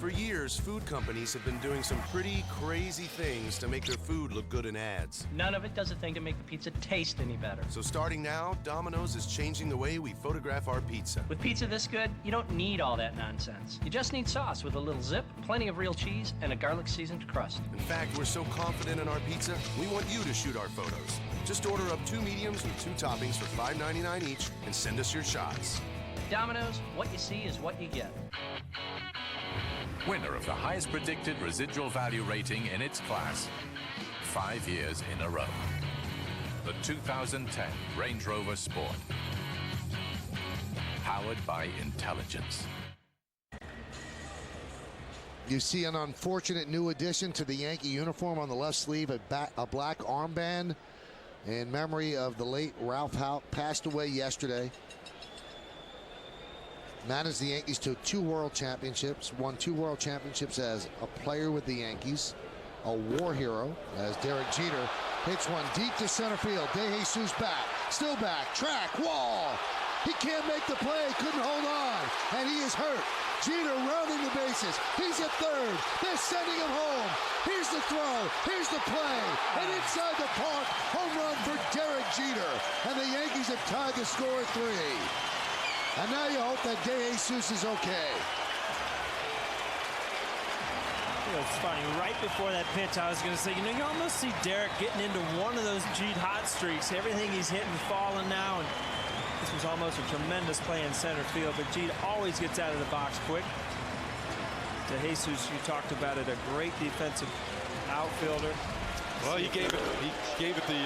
For years, food companies have been doing some pretty crazy things to make their food look good in ads. None of it does a thing to make the pizza taste any better. So starting now, Domino's is changing the way we photograph our pizza. With pizza this good, you don't need all that nonsense. You just need sauce with a little zip, plenty of real cheese, and a garlic-seasoned crust. In fact, we're so confident in our pizza, we want you to shoot our photos. Just order up 2 mediums and 2 toppings for $5.99 each and send us your shots. Domino's, what you see is what you get. Winner of the highest predicted residual value rating in its class, 5 years in a row. The 2010 Range Rover Sport. Powered by intelligence. You see an unfortunate new addition to the Yankee uniform on the left sleeve, a black armband in memory of the late Ralph Houck, passed away yesterday. Managed the Yankees to 2 World Championships, won 2 World Championships as a player with the Yankees, a war hero as Derek Jeter hits one deep to center field. De Jesus back, still back, track, wall. He can't make the play, couldn't hold on, and he is hurt. Jeter rounding the bases. He's at third. They're sending him home. Here's the throw. Here's the play. And inside the park, home run for Derek Jeter. And the Yankees have tied the score at 3. And now you hope that De Jesus is okay. You know, it's funny. Right before that pitch, I was going to say, you know, you almost see Derek getting into one of those Jeet hot streaks. Everything he's hitting is falling now. And this was almost a tremendous play in center field. But Jeet always gets out of the box quick. De Jesus, you talked about it, a great defensive outfielder. Well, he gave it the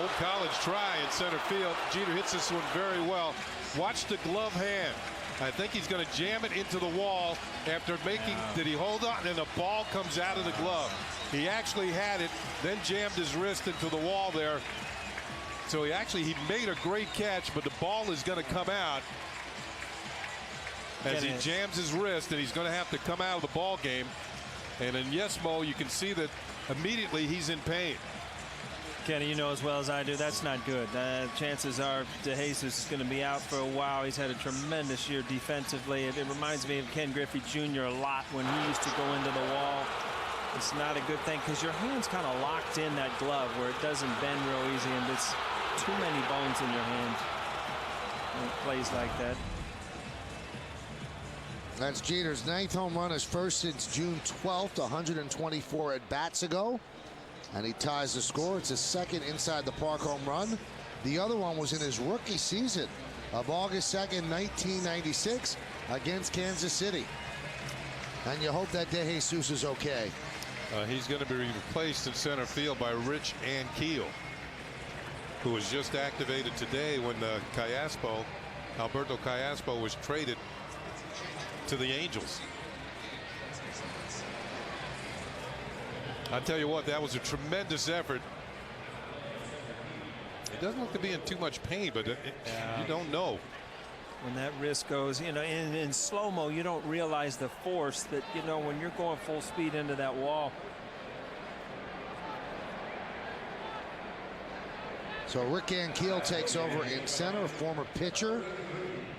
old college try in center field. Jeter hits this one very well. Watch the glove hand. I think he's going to jam it into the wall after making. Did he hold on? And the ball comes out of the glove. He actually had it, then jammed his wrist into the wall there. So he made a great catch, but the ball is going to come out as he jams his wrist, and he's going to have to come out of the ball game. And in Mo, you can see that immediately he's in pain. Kenny, you know as well as I do, that's not good. Chances are DeJesus is going to be out for a while. He's had a tremendous year defensively. It reminds me of Ken Griffey Jr. a lot when he used to go into the wall. It's not a good thing because your hand's kind of locked in that glove where it doesn't bend real easy, and it's too many bones in your hand when it plays like that. That's Jeter's 9th home run, his first since June 12th, 124 at-bats ago. And he ties the score. It's his second inside the park home run. The other one was in his rookie season of August 2nd, 1996 against Kansas City. And you hope that DeJesus is okay. He's going to be replaced in center field by Rich Ankiel, who was just activated today when Alberto Callaspo was traded to the Angels. I'll tell you what, that was a tremendous effort. He doesn't look to be in too much pain, but you don't know. When that wrist goes, you know, in slow-mo, you don't realize the force that, you know, when you're going full speed into that wall. So Rick Ankiel takes over in center, a former pitcher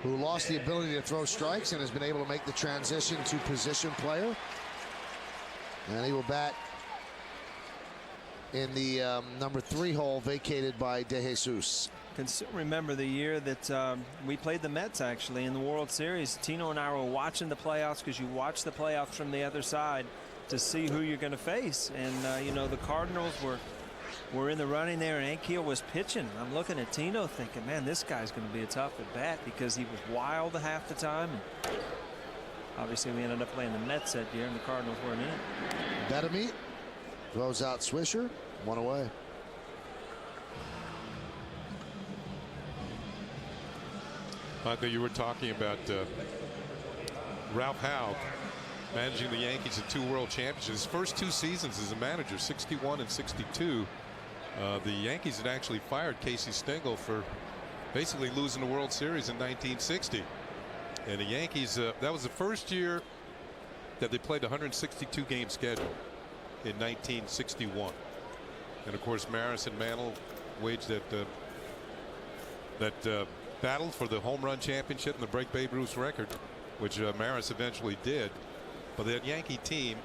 who lost the ability to throw strikes and has been able to make the transition to position player. And he will bat in the number 3 hole vacated by DeJesus. Remember the year that we played the Mets actually in the World Series. Tino and I were watching the playoffs because you watch the playoffs from the other side to see who you're going to face. And, you know, the Cardinals were in the running there, and Ankiel was pitching. I'm looking at Tino thinking, man, this guy's going to be a tough at bat because he was wild half the time. And obviously, we ended up playing the Mets that year, and the Cardinals weren't in it. Bettamy throws out Swisher, 1 away. Michael, you were talking about Ralph Howe managing the Yankees in 2 World Championships. His first 2 seasons as a manager, 61 and 62, the Yankees had actually fired Casey Stengel for basically losing the World Series in 1960. And the Yankees, that was the first year that they played a 162-game schedule in 1961. And of course, Maris and Mantle waged that battle for the home run championship and the break Babe Ruth's record, which Maris eventually did. But that Yankee team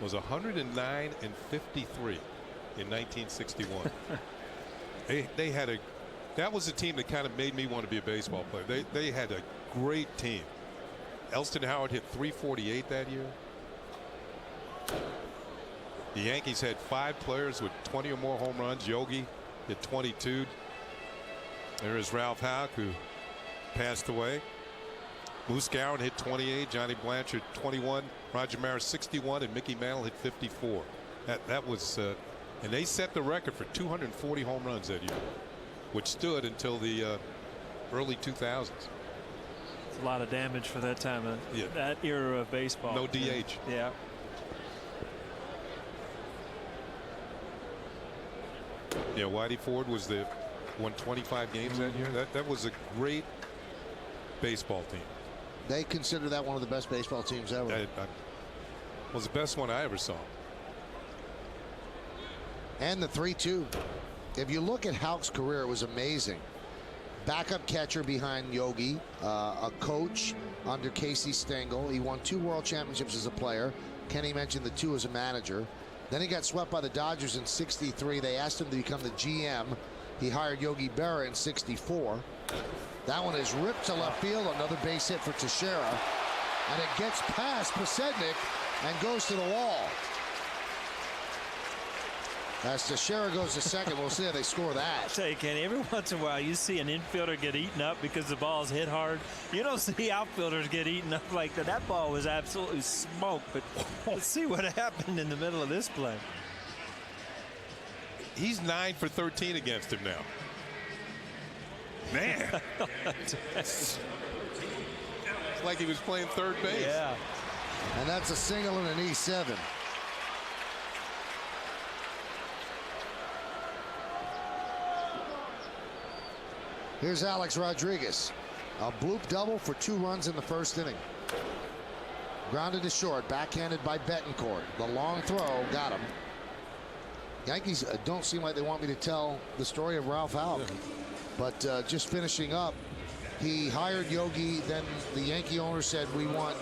was 109 and 53 in 1961. They had that was a team that kind of made me want to be a baseball player. They had a great team. Elston Howard hit 348 that year. The Yankees had 5 players with 20 or more home runs. Yogi hit 22. There is Ralph Houk, who passed away. Moose Gowan hit 28. Johnny Blanchard 21. Roger Maris 61, and Mickey Mantle hit 54. That was and they set the record for 240 home runs that year, which stood until the early 2000s. It's a lot of damage for that time, that era of baseball. No DH. Yeah. Yeah, Whitey Ford won 25 games that year. That was a great baseball team. They consider that one of the best baseball teams ever. That was the best one I ever saw. And the 3-2. If you look at Houck's career, it was amazing. Backup catcher behind Yogi, a coach under Casey Stengel. He won 2 World Championships as a player. Kenny mentioned the 2 as a manager. Then he got swept by the Dodgers in '63. They asked him to become the GM. He hired Yogi Berra in '64. That one is ripped to left field. Another base hit for Teixeira. And it gets past Pasednik and goes to the wall. As Teixeira goes to second, we'll see how they score that. I'll tell you, Kenny, every once in a while you see an infielder get eaten up because the ball's hit hard. You don't see outfielders get eaten up like that. That ball was absolutely smoked, but let's see what happened in the middle of this play. He's 9 for 13 against him now. Man. like he was playing third base. Yeah. And that's a single and an E7. Here's Alex Rodriguez. A bloop double for 2 runs in the first inning. Grounded to short, backhanded by Betancourt. The long throw got him. Yankees don't seem like they want me to tell the story of Ralph Houck. But just finishing up, he hired Yogi. Then the Yankee owner said, we want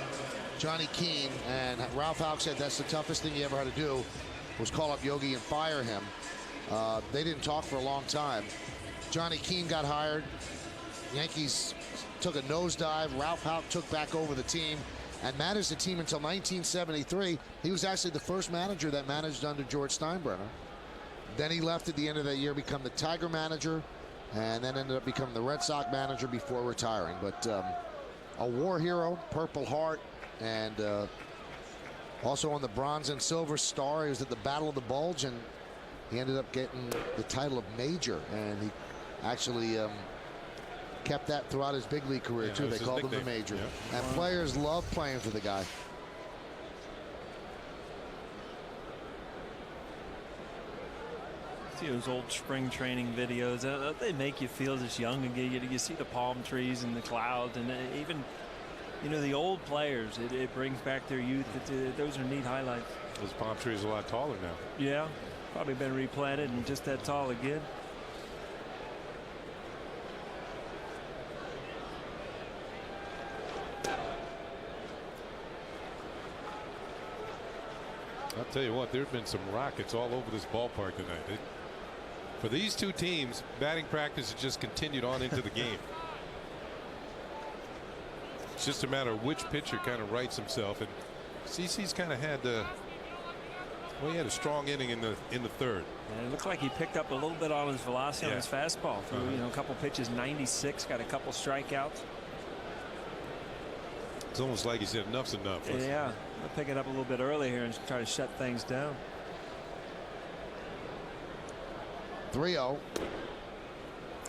Johnny Keane. And Ralph Houck said that's the toughest thing he ever had to do, was call up Yogi and fire him. They didn't talk for a long time. Johnny Keane got hired. Yankees took a nosedive. Ralph Houck took back over the team and managed the team until 1973. He was actually the first manager that managed under George Steinbrenner. Then he left at the end of that year, become the Tiger manager, and then ended up becoming the Red Sox manager before retiring. But a war hero, Purple Heart, and also on the Bronze and Silver Star. He was at the Battle of the Bulge, and he ended up getting the title of Major, and he actually kept that throughout his big league career, too. They called him the Major. Yeah. And players love playing for the guy. See those old spring training videos. They make you feel just young again. You see the palm trees and the clouds, and even, you know, the old players. It brings back their youth. Those are neat highlights. Those palm trees are a lot taller now. Yeah, probably been replanted and just that tall again. I'll tell you what, there have been some rockets all over this ballpark tonight. For these two teams, batting practice has just continued on into the game. It's just a matter of which pitcher kind of rights himself, and CC's kind of had well, he had a strong inning in the third. And it looked like he picked up a little bit on his velocity on his fastball. Through a couple pitches, 96, got a couple strikeouts. It's almost like he said enough's enough. Yeah, I'll pick it up a little bit early here and try to shut things down. 3-0.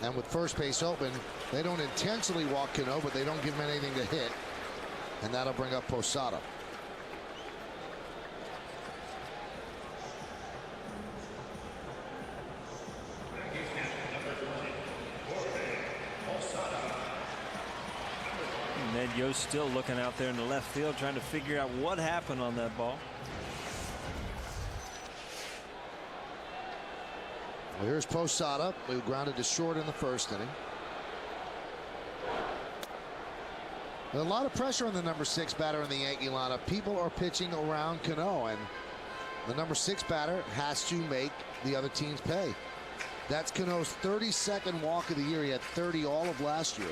And with first base open, they don't intentionally walk Cano, but they don't give him anything to hit. And that'll bring up Posada. Ned Yost still looking out there in the left field, trying to figure out what happened on that ball. Well, here's Posada, who grounded to short in the first inning. A lot of pressure on the number 6 batter in the Yankee lineup. People are pitching around Cano, and the number 6 batter has to make the other teams pay. That's Cano's 32nd walk of the year. He had 30 all of last year.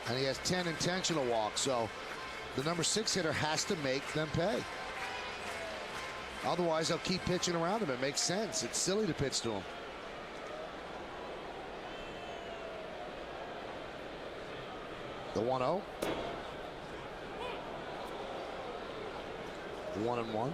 And he has 10 intentional walks, so the number 6 hitter has to make them pay. Otherwise, they'll keep pitching around him. It makes sense. It's silly to pitch to him. The 1-0. 1-1.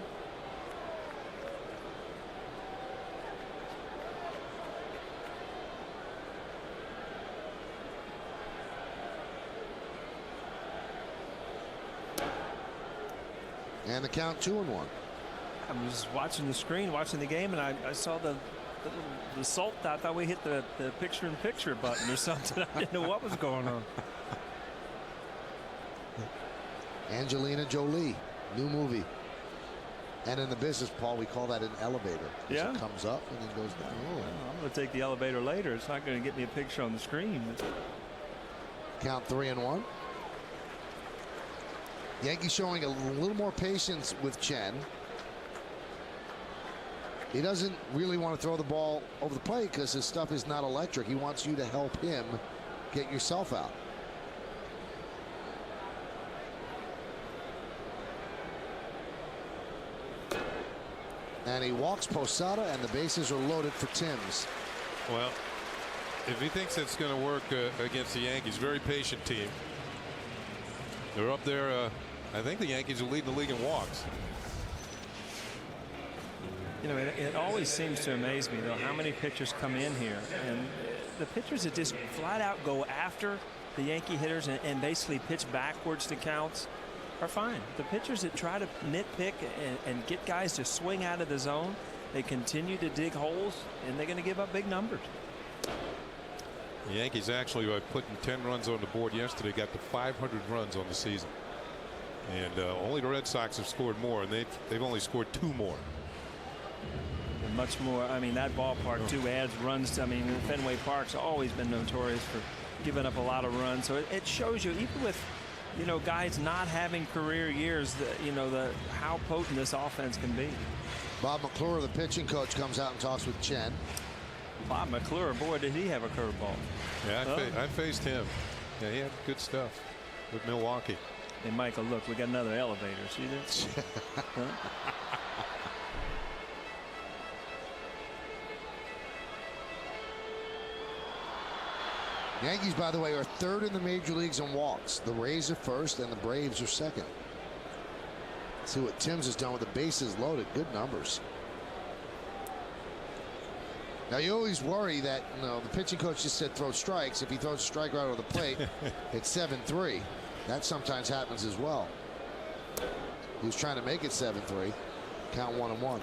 And the count 2-1. I was watching the screen, watching the game, and I saw the salt. I thought we hit the picture-in-picture button or something. I didn't know what was going on. Angelina Jolie, new movie. And in the business, Paul, we call that an elevator. Yeah. It comes up and then goes down. Oh. I'm going to take the elevator later. It's not going to get me a picture on the screen. Count 3-1. Yankees showing a little more patience with Chen. He doesn't really want to throw the ball over the plate because his stuff is not electric. He wants you to help him get yourself out. And he walks Posada, and the bases are loaded for Timms. Well, if he thinks it's going to work against the Yankees, very patient team. They're up there. I think the Yankees will lead the league in walks. You know, it always seems to amaze me, though, how many pitchers come in here. And the pitchers that just flat out go after the Yankee hitters and basically pitch backwards to counts are fine. The pitchers that try to nitpick and get guys to swing out of the zone, they continue to dig holes, and they're going to give up big numbers. The Yankees actually, by putting 10 runs on the board yesterday, got to 500 runs on the season. And only the Red Sox have scored more, and they've only scored 2 more. And much more. I mean, that ballpark too adds runs. I mean, Fenway Park's always been notorious for giving up a lot of runs. So it shows you, even with, you know, guys not having career years, how potent this offense can be. Bob McClure, the pitching coach, comes out and talks with Chen. Bob McClure, boy, did he have a curveball. Yeah, I faced him. Yeah, he had good stuff with Milwaukee. Hey, Michael, look, we got another elevator. See this? Huh? Yankees, by the way, are 3rd in the major leagues in walks. The Rays are 1st, and the Braves are 2nd. See what Timms has done with the bases loaded. Good numbers. Now, you always worry that, you know, the pitching coach just said throw strikes. If he throws a strike right over the plate, it's 7-3. That sometimes happens as well. He was trying to make it 7-3. Count 1-1.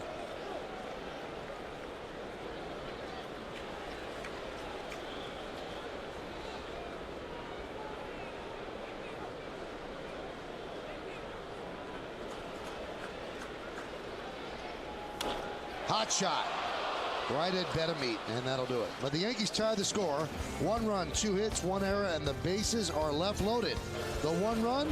Hot shot. Right at Betamete, and that'll do it. But the Yankees tie the score. 1 run, 2 hits, 1 error, and the bases are left loaded. The 1 run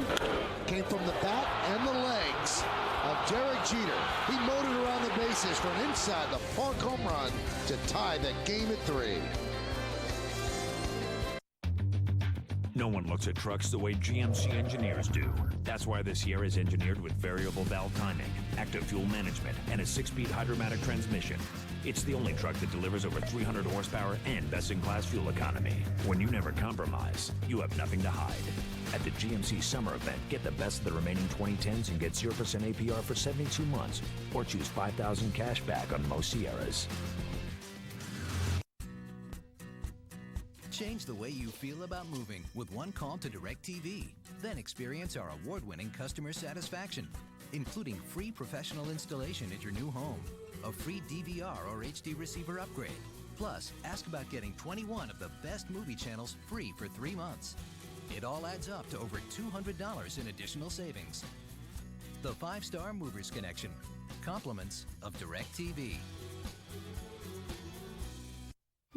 came from the bat and the legs of Derek Jeter. He mowed it around the bases for an inside the park home run to tie the game at 3. No one looks at trucks the way GMC engineers do. That's why this year is engineered with variable valve timing, active fuel management, and a 6-speed Hydromatic transmission. It's the only truck that delivers over 300 horsepower and best-in-class fuel economy. When you never compromise, you have nothing to hide. At the GMC Summer Event, get the best of the remaining 2010s and get 0% APR for 72 months, or choose $5,000 cash back on most Sierras. Change the way you feel about moving with one call to DirecTV. Then experience our award-winning customer satisfaction, including free professional installation at your new home, a free DVR or HD receiver upgrade. Plus, ask about getting 21 of the best movie channels free for 3 months. It all adds up to over $200 in additional savings. The 5-Star Movers Connection. Compliments of DirecTV.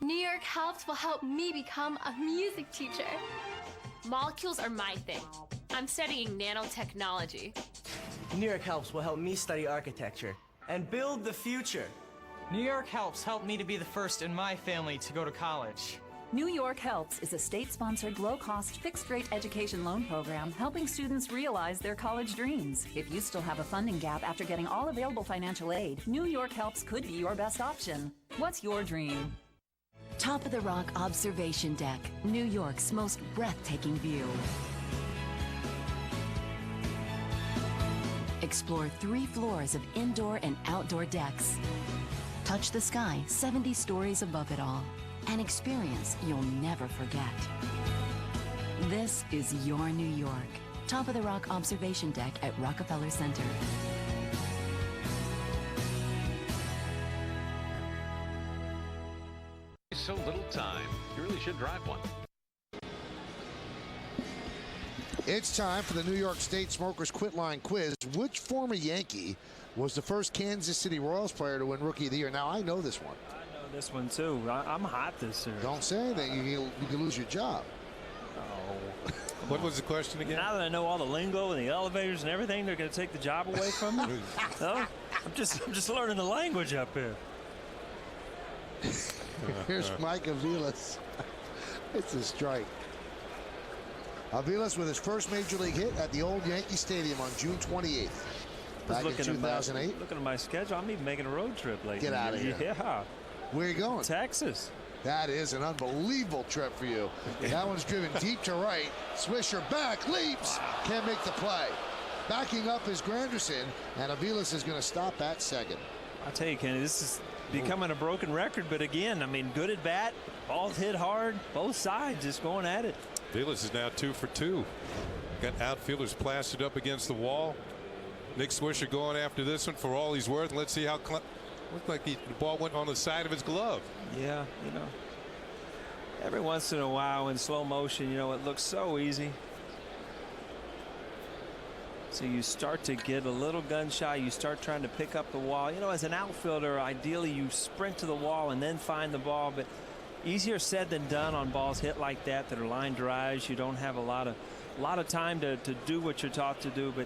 New York Helps will help me become a music teacher. Molecules are my thing. I'm studying nanotechnology. New York Helps will help me study architecture and build the future. New York Helps helped me to be the first in my family to go to college. New York Helps is a state-sponsored, low-cost, fixed-rate education loan program helping students realize their college dreams. If you still have a funding gap after getting all available financial aid, New York Helps could be your best option. What's your dream? Top of the Rock Observation Deck, New York's most breathtaking view. Explore 3 floors of indoor and outdoor decks. Touch the sky 70 stories above it all. An experience you'll never forget. This is your New York. Top of the Rock Observation Deck at Rockefeller Center. So little time. You really should drive one. It's time for the New York State Smokers Quit Line Quiz. Which former Yankee was the first Kansas City Royals player to win Rookie of the Year? Now, I know this one. I know this one, too. I'm hot this year. Don't say anything. You can lose your job. Oh. What was the question again? Now that I know all the lingo and the elevators and everything, they're going to take the job away from me? No? I'm just learning the language up here. Here's Mike Aviles. It's a strike. Aviles with his first major league hit at the old Yankee Stadium on June 28th. Back in 2008. Looking at my schedule, I'm even making a road trip lately. Get out of here. Yeah. Where are you going? Texas. That is an unbelievable trip for you. That one's driven deep to right. Swisher back, leaps. Can't make the play. Backing up is Granderson, and Aviles is going to stop at second. I'll tell you, Kenny, this is becoming a broken record, but again, I mean, good at bat, balls hit hard, both sides just going at it. Vilas is now 2 for 2. Got outfielders plastered up against the wall. Nick Swisher going after this one for all he's worth. Let's see how looked like the ball went on the side of his glove. Yeah, you know, every once in a while in slow motion, you know, it looks so easy. So you start to get a little gun shy. You start trying to pick up the wall. You know, as an outfielder, ideally you sprint to the wall and then find the ball. But easier said than done on balls hit like that are line drives. You don't have a lot of time to do what you're taught to do. But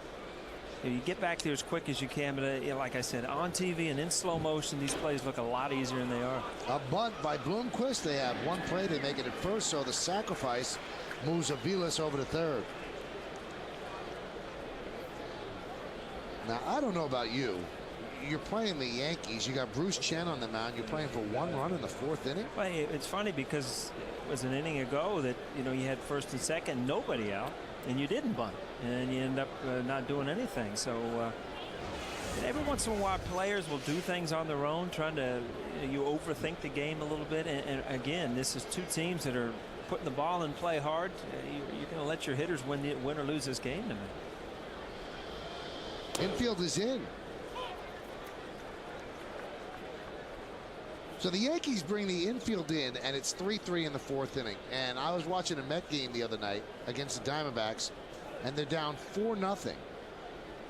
you get back there as quick as you can. But like I said, on TV and in slow motion, these plays look a lot easier than they are. A bunt by Bloomquist. They have one play. They make it at first. So the sacrifice moves Aviles over to third. Now, I don't know about you. You're playing the Yankees. You got Bruce Chen on the mound. You're playing for 1 run in the 4th inning. Well, it's funny because it was an inning ago that, you know, you had first and second, nobody out, and you didn't bunt, and you end up not doing anything. So every once in a while, players will do things on their own, trying to you overthink the game a little bit. And again, this is 2 teams that are putting the ball in play hard. You're going to let your hitters win or lose this game tonight. Infield is in. So the Yankees bring the infield in, and it's 3-3 in the 4th inning. And I was watching a Met game the other night against the Diamondbacks, and they're down 4-0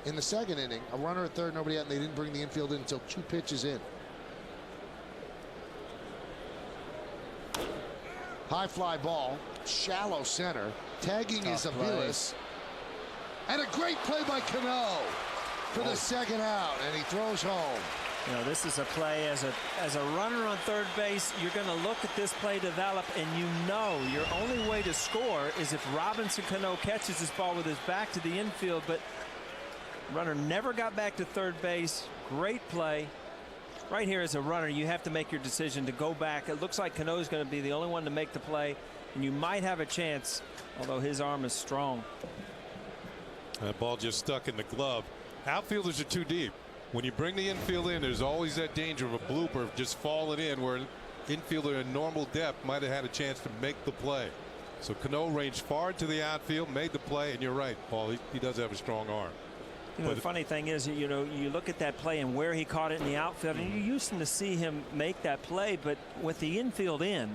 in the 2nd inning. A runner at third, nobody out, and they didn't bring the infield in until 2 pitches in. High fly ball, shallow center. Tagging is Aviles. And a great play by Cano for the 2nd out, and he throws home. You know, this is a play as a runner on third base. You're going to look at this play develop, and you know your only way to score is if Robinson Cano catches this ball with his back to the infield. But runner never got back to third base. Great play. Right here as a runner, you have to make your decision to go back. It looks like Cano is going to be the only one to make the play, and you might have a chance, although his arm is strong. That ball just stuck in the glove. Outfielders are too deep. When you bring the infield in, there's always that danger of a blooper just falling in, where an infielder in normal depth might have had a chance to make the play. So Cano ranged far to the outfield, made the play, and you're right, Paul. He does have a strong arm. You know, the funny thing is, you know, you look at that play and where he caught it in the outfield, and you're used to see him make that play, but with the infield in,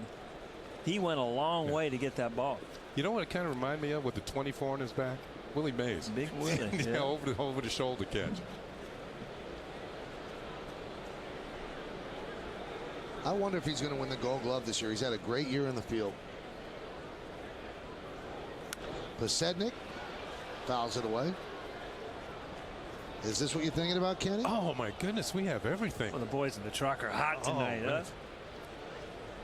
he went a long way to get that ball. You know what it kind of reminded me of with the 24 on his back? Willie Mays. Big Willie. Yeah, over the shoulder catch. I wonder if he's going to win the Gold Glove this year. He's had a great year in the field. Posednik fouls it away. Is this what you're thinking about, Kenny? Oh my goodness, we have everything. Well, the boys in the truck are hot tonight, huh?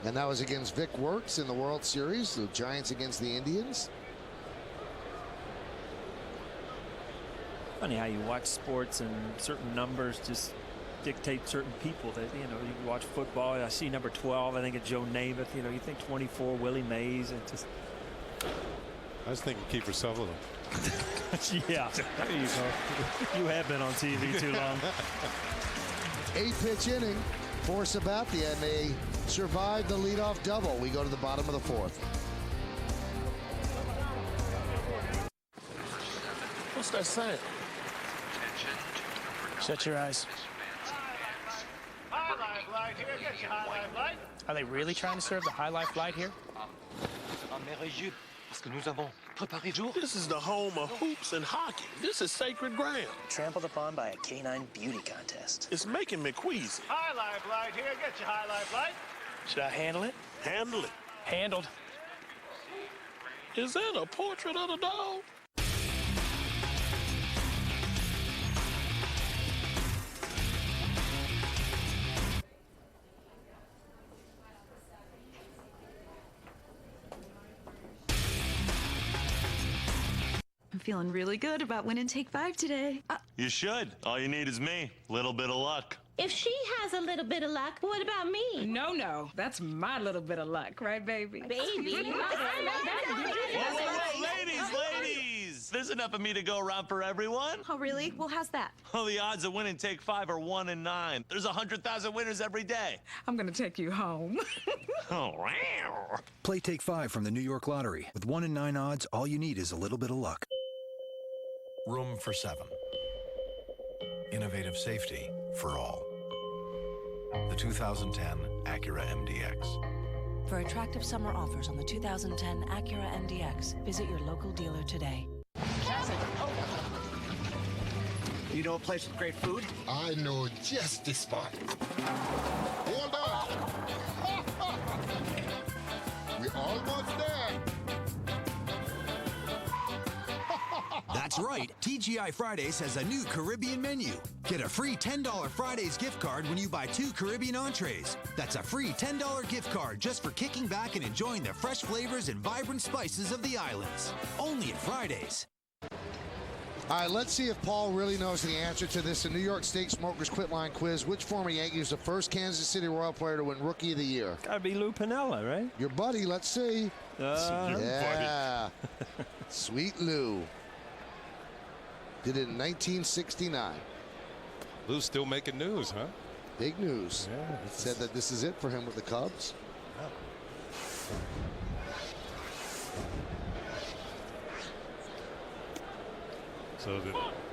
And that was against Vic Wertz in the World Series. The Giants against the Indians. Funny how you watch sports and certain numbers just dictate certain people. That, you know, you watch football. I see number 12. I think of Joe Namath. You know, you think 24, Willie Mays. It just. I was thinking Kiefer Sutherland. Yeah, there you go. You have been on TV too long. 8-pitch inning for Sabathia, and they survive the leadoff double. We go to the bottom of the 4th. What's that saying? Shut your eyes. High life light here. Get your high life light. Are they really trying to serve the high life light here? This is the home of hoops and hockey. This is sacred ground. Trampled upon by a canine beauty contest. It's making me queasy. High life light here. Get your high life light. Should I handle it? Handle it. Handled. Is that a portrait of the dog? I'm feeling really good about winning Take 5 today. You should. All you need is me. Little bit of luck. If she has a little bit of luck, what about me? No. That's my little bit of luck, right, baby? Baby. Whoa, ladies. There's enough of me to go around for everyone. Oh, really? Well, how's that? Well, the odds of winning Take 5 are 1 in 9. There's 100,000 winners every day. I'm gonna take you home. Oh, wow. Play Take 5 from the New York Lottery. With 1 in 9 odds, all you need is a little bit of luck. Room for 7. Innovative safety for all. The 2010 Acura MDX. For attractive summer offers on the 2010 Acura MDX, visit your local dealer today. You know a place with great food? I know just the spot. Hold on. We're almost there. That's right. TGI Fridays has a new Caribbean menu. Get a free $10 Fridays gift card when you buy 2 Caribbean entrees. That's a free $10 gift card just for kicking back and enjoying the fresh flavors and vibrant spices of the islands. Only at Fridays. All right, let's see if Paul really knows the answer to this. The New York State Smokers Quit Line Quiz. Which former Yankee was the first Kansas City Royal player to win Rookie of the Year? Gotta be Lou Piniella, right? Your buddy, let's see. Yeah. Sweet Lou. Did it in 1969. Lou's still making news, huh? Big news. Yeah, said that this is it for him with the Cubs. So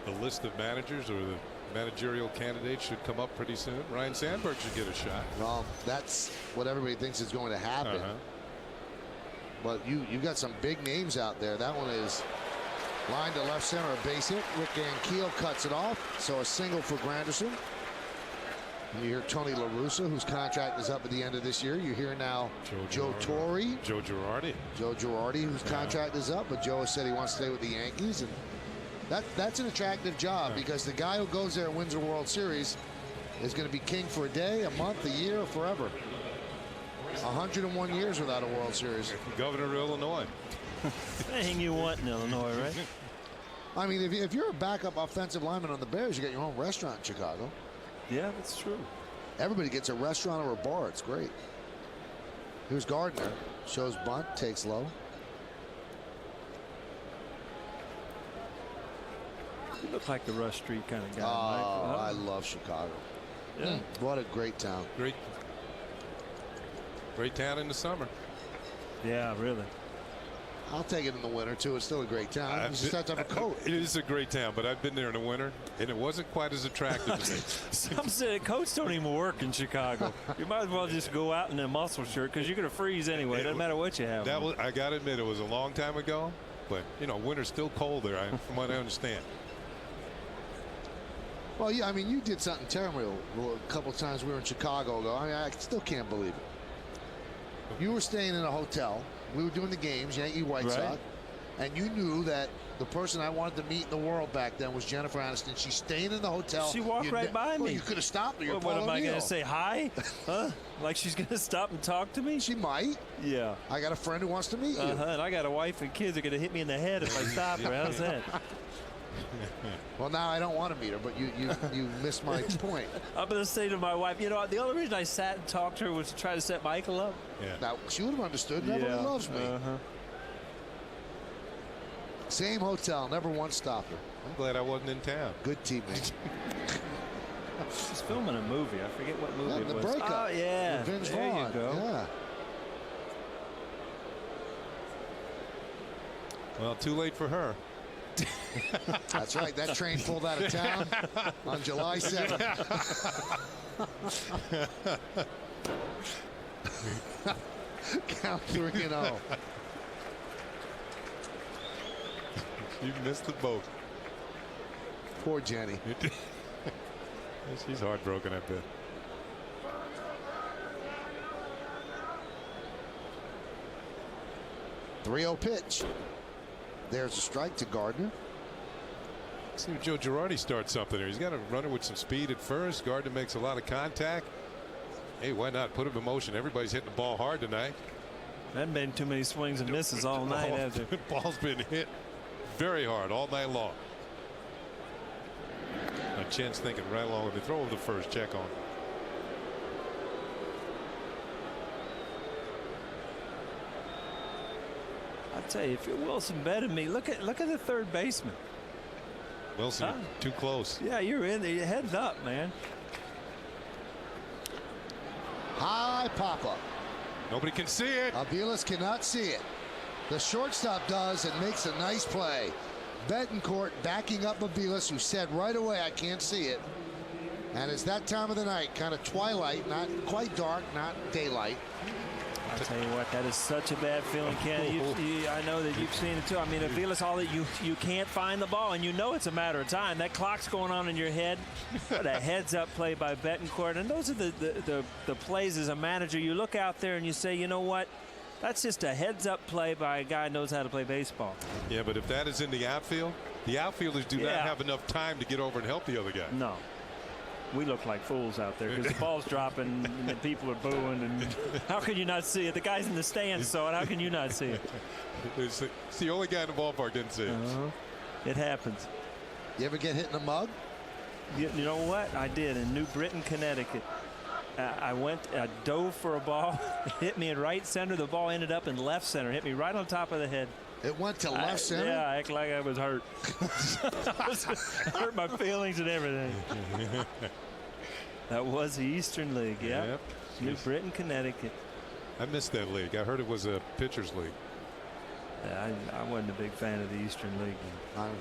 the list of managers or the managerial candidates should come up pretty soon. Ryan Sandberg should get a shot. Well, that's what everybody thinks is going to happen. But you got some big names out there. That one is line to left center, a base hit. Rick Ankiel cuts it off, so a single for Granderson. And you hear Tony La Russa, whose contract is up at the end of this year. You hear now Joe Torre. Joe Girardi. Joe Girardi, whose contract is up, but Joe has said he wants to stay with the Yankees. And that's an attractive job because the guy who goes there and wins a World Series is going to be king for a day, a month, a year, or forever. 101 years without a World Series. Governor of Illinois. Anything you want in Illinois, right? I mean, if you're a backup offensive lineman on the Bears, you got your own restaurant in Chicago. Yeah, that's true. Everybody gets a restaurant or a bar. It's great. Here's Gardner. Shows bunt, takes low. You look like the Rush Street kind of guy. Oh, I love Chicago. Yeah. What a great town. Great town in the summer. Yeah, really. I'll take it in the winter, too. It's still a great town. You just have to have a coat. It is a great town, but I've been there in the winter, and it wasn't quite as attractive as Some say coats don't even work in Chicago. You might as well just go out in a muscle shirt because you're going to freeze anyway. It doesn't matter what you have. I got to admit, it was a long time ago, but, you know, winter's still cold there, from what I understand. Well, yeah, I mean, you did something terrible a couple of times we were in Chicago ago. I mean, I still can't believe it. You were staying in a hotel. We were doing the games, Yankee White Sox, and you knew that the person I wanted to meet in the world back then was Jennifer Aniston. She's staying in the hotel. She walked right by me. Well, you could have stopped her. What am I going to say? Hi? Huh? Like she's going to stop and talk to me? She might. Yeah. I got a friend who wants to meet you. And I got a wife and kids that are going to hit me in the head if I stop her. How's that? Well, now I don't want to meet her, but you missed my point. I'm going to say to my wife, you know, the only reason I sat and talked to her was to try to set Michael up. Yeah. Now, she would have understood. Everyone loves me. Same hotel, never once stopped her. I'm glad I wasn't in town. Good teammate. She's filming a movie. I forget what movie it The was. Breakup. Oh, yeah. With Vince there Vaughn. you go. Yeah. Well, too late for her. That's right. That train pulled out of town on July 7th. Count 3-0. You missed the boat. Poor Jenny. She's heartbroken, I bet. .30 pitch. There's a strike to Gardner. Let's see if Joe Girardi starts something here. He's got a runner with some speed at first. Gardner makes a lot of contact. Hey, why not put him in motion? Everybody's hitting the ball hard tonight. Haven't been too many swings and misses all night, has there? Ball's been hit very hard all night long. Now Chen's thinking right along with the throw of the first. Check on. I tell you, if you're Wilson betting me, look at the third baseman. Wilson, too close. Yeah, you're in there. Your head's up, man. High pop-up. Nobody can see it. Aviles cannot see it. The shortstop does and makes a nice play. Betancourt backing up Aviles, who said right away, I can't see it. And it's that time of the night, kind of twilight, not quite dark, not daylight. I'll tell you what, that is such a bad feeling, Ken. I know that you've seen it too. I mean, Aviles, all that you can't find the ball, and you know it's a matter of time. That clock's going on in your head. What a heads-up play by Betancourt. And those are the plays as a manager. You look out there and you say, you know what? That's just a heads-up play by a guy who knows how to play baseball. Yeah, but if that is in the outfield, the outfielders do not have enough time to get over and help the other guy. No. We look like fools out there because the ball's dropping and the people are booing. And how can you not see it? The guys in the stands saw it. How can you not see it? It's the only guy in the ballpark didn't see it. It happens. You ever get hit in the mug? You know what? I did in New Britain, Connecticut. I dove for a ball. It hit me in right center. The ball ended up in left center. Hit me right on top of the head. It went to left center? Yeah, I act like I was hurt. Hurt my feelings and everything. That was the Eastern League, yeah. Yep. New Britain, Connecticut. I missed that league. I heard it was a pitcher's league. Yeah, I wasn't a big fan of the Eastern League.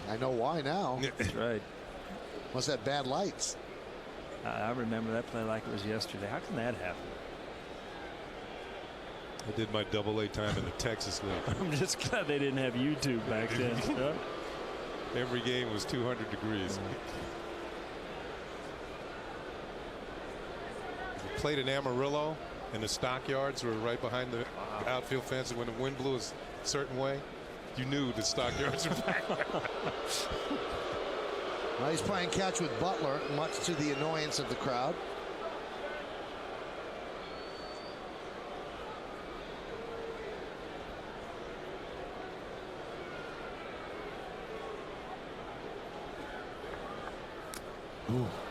I know why now. That's right. Must have bad lights. I remember that play like it was yesterday. How can that happen? I did my AA time in the Texas League. I'm just glad they didn't have YouTube back then. Every game was 200 degrees. We played in Amarillo, and the stockyards were right behind the outfield fence. And when the wind blew a certain way, you knew the stockyards were back there. Well, he's playing catch with Butler, much to the annoyance of the crowd.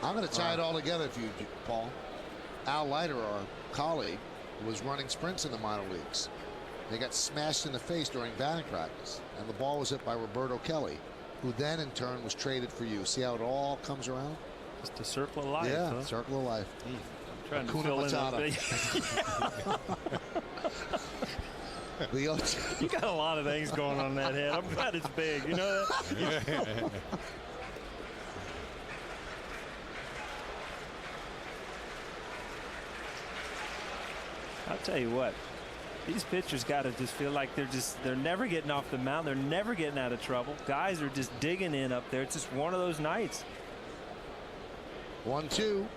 I'm going to tie it all together for you, Paul. Al Leiter, our colleague, was running sprints in the minor leagues. They got smashed in the face during batting practice, and the ball was hit by Roberto Kelly, who then in turn was traded for you. See how it all comes around? It's the circle of life. Yeah, huh? circle of life. I'm trying to Hakuna fill in You got a lot of things going on in that head. I'm glad it's big. You know that? I'll tell you what, these pitchers got to just feel like they're never getting off the mound. They're never getting out of trouble. Guys are just digging in up there. It's just one of those nights. 1-2.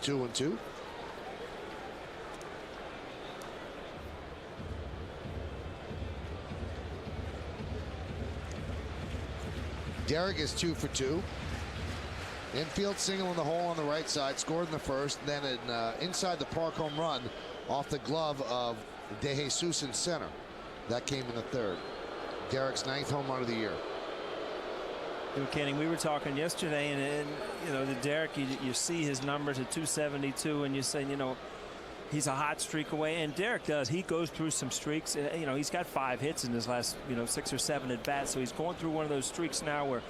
2-2. Derek is 2 for 2. Infield single in the hole on the right side, scored in the first, then an inside the park home run off the glove of De Jesus in center. That came in the third. Derek's 9th home run of the year. Kenny, we were talking yesterday, and you know, the Derek, you see his numbers at 272, and you're saying, you know, he's a hot streak away, and Derek does. He goes through some streaks. You know, he's got 5 hits in his last, 6 or 7 at bats, so he's going through one of those streaks now where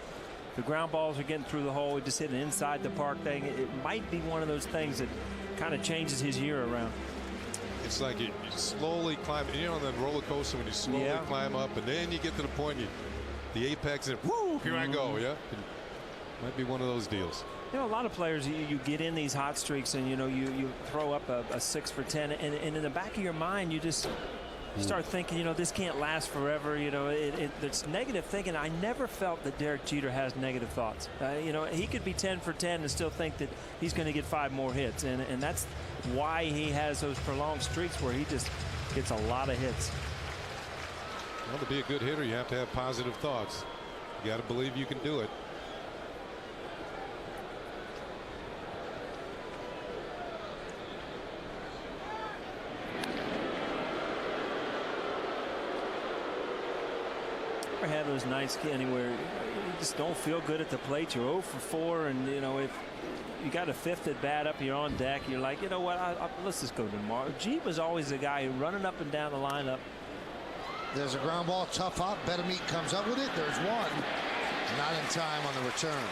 the ground balls are getting through the hole. He just hit an inside the park thing. It might be one of those things that kind of changes his year around. It's like you slowly climb, on that roller coaster when you slowly climb up, and then you get to the point, the apex, and whoo, here I go. Yeah, it might be one of those deals. You know, a lot of players, you get in these hot streaks, and you throw up a 6 for 10, and in the back of your mind, you start thinking, this can't last forever. It's negative thinking. I never felt that Derek Jeter has negative thoughts. He could be 10 for 10 and still think that he's going to get 5 more hits, and that's why he has those prolonged streaks where he just gets a lot of hits. Well, to be a good hitter, you have to have positive thoughts. You got to believe you can do it. Have those nights anywhere you just don't feel good at the plate. You're 0 for 4, and if you got a 5th at bat up, you're on deck, you're like, you know what, let's just go tomorrow. G was always the guy running up and down the lineup, There's a ground ball, tough hop. Betamit comes up with it. There's one. Not in time on the return.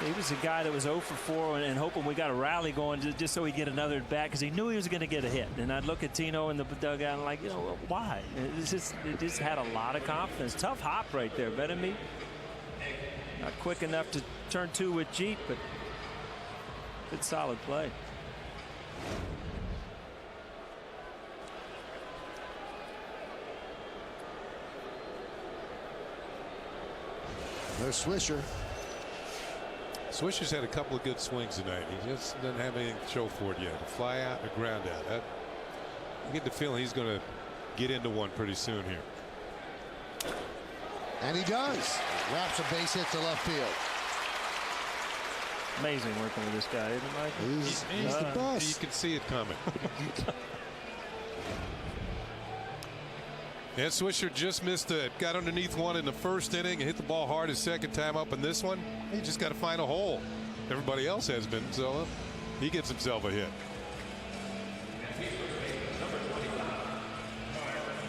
He was a guy that was 0 for 4 and hoping we got a rally going just so he'd get another at bat because he knew he was going to get a hit. And I'd look at Tino in the dugout and like, you know, why? It just had a lot of confidence. Tough hop right there, Betamit. Not quick enough to turn 2 with Jeet, but good solid play. There's Swisher. Swisher's had a couple of good swings tonight. He just doesn't have anything to show for it yet. A fly out and a ground out. I get the feeling he's going to get into one pretty soon here. And he does. Wraps a base hit to left field. Amazing working with this guy, isn't it, Mike? He's the best. You can see it coming. And Swisher just missed it. Got underneath one in the first inning and hit the ball hard his second time up in this one. He just got to find a hole. Everybody else has been, so he gets himself a hit.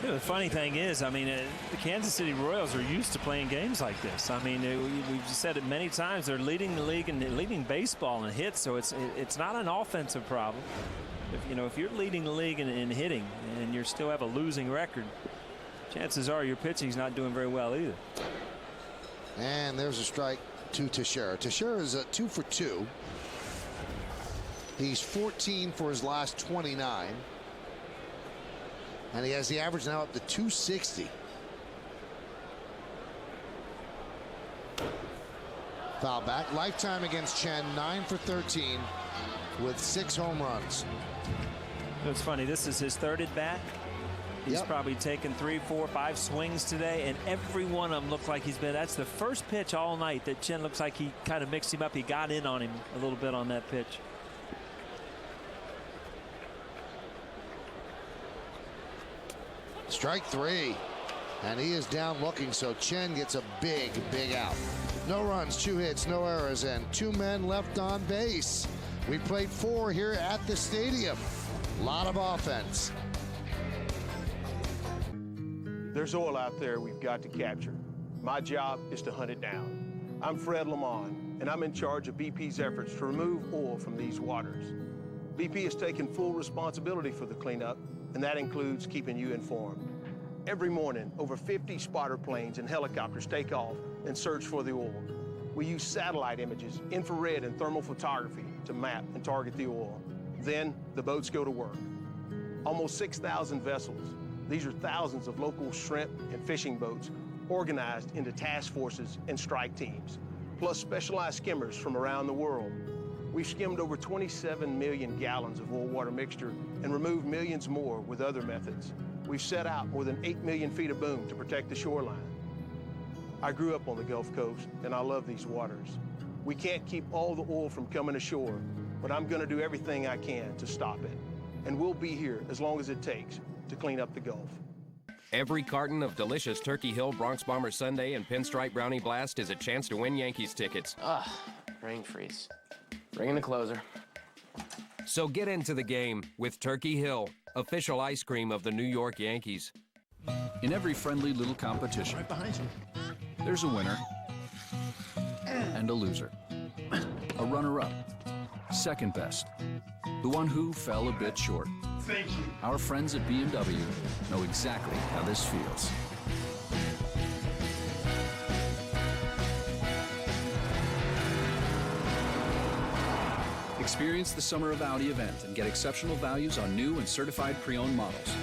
You know, the funny thing is, I mean, the Kansas City Royals are used to playing games like this. I mean, we've said it many times. They're leading the league and leading baseball in hits, so it's not an offensive problem. If you're leading the league in hitting and you still have a losing record, chances are your pitching's not doing very well either. And there's a strike to Teixeira. Teixeira is 2 for 2. He's 14 for his last 29. And he has the average now up to 260. Foul back. Lifetime against Chen, 9 for 13 with 6 home runs. It's funny, this is his third at bat. He's probably taken 3, 4, 5 swings today, and every one of them looked like he's been. That's the first pitch all night that Chen looks like he kind of mixed him up. He got in on him a little bit on that pitch. Strike 3. And he is down looking, so Chen gets a big out. No runs, 2 hits, no errors, and 2 men left on base. We played 4 here at the stadium. A lot of offense. There's oil out there we've got to capture. My job is to hunt it down. I'm Fred Lamont, and I'm in charge of BP's efforts to remove oil from these waters. BP has taken full responsibility for the cleanup, and that includes keeping you informed. Every morning, over 50 spotter planes and helicopters take off and search for the oil. We use satellite images, infrared and thermal photography to map and target the oil. Then the boats go to work. Almost 6,000 vessels. These are thousands of local shrimp and fishing boats organized into task forces and strike teams, plus specialized skimmers from around the world. We've skimmed over 27 million gallons of oil water mixture and removed millions more with other methods. We've set out more than 8 million feet of boom to protect the shoreline. I grew up on the Gulf Coast, and I love these waters. We can't keep all the oil from coming ashore, but I'm going to do everything I can to stop it. And we'll be here as long as it takes to clean up the Gulf. Every carton of delicious Turkey Hill Bronx Bomber Sundae and Pinstripe Brownie Blast is a chance to win Yankees tickets. Brain freeze. Bring in the closer. So get into the game with Turkey Hill, official ice cream of the New York Yankees. In every friendly little competition, Right behind you. there's a winner and a loser. A runner-up, second best, the one who fell a bit short. Thank you. Our friends at BMW know exactly how this feels. Experience the Summer of Audi event and get exceptional values on new and certified pre-owned models.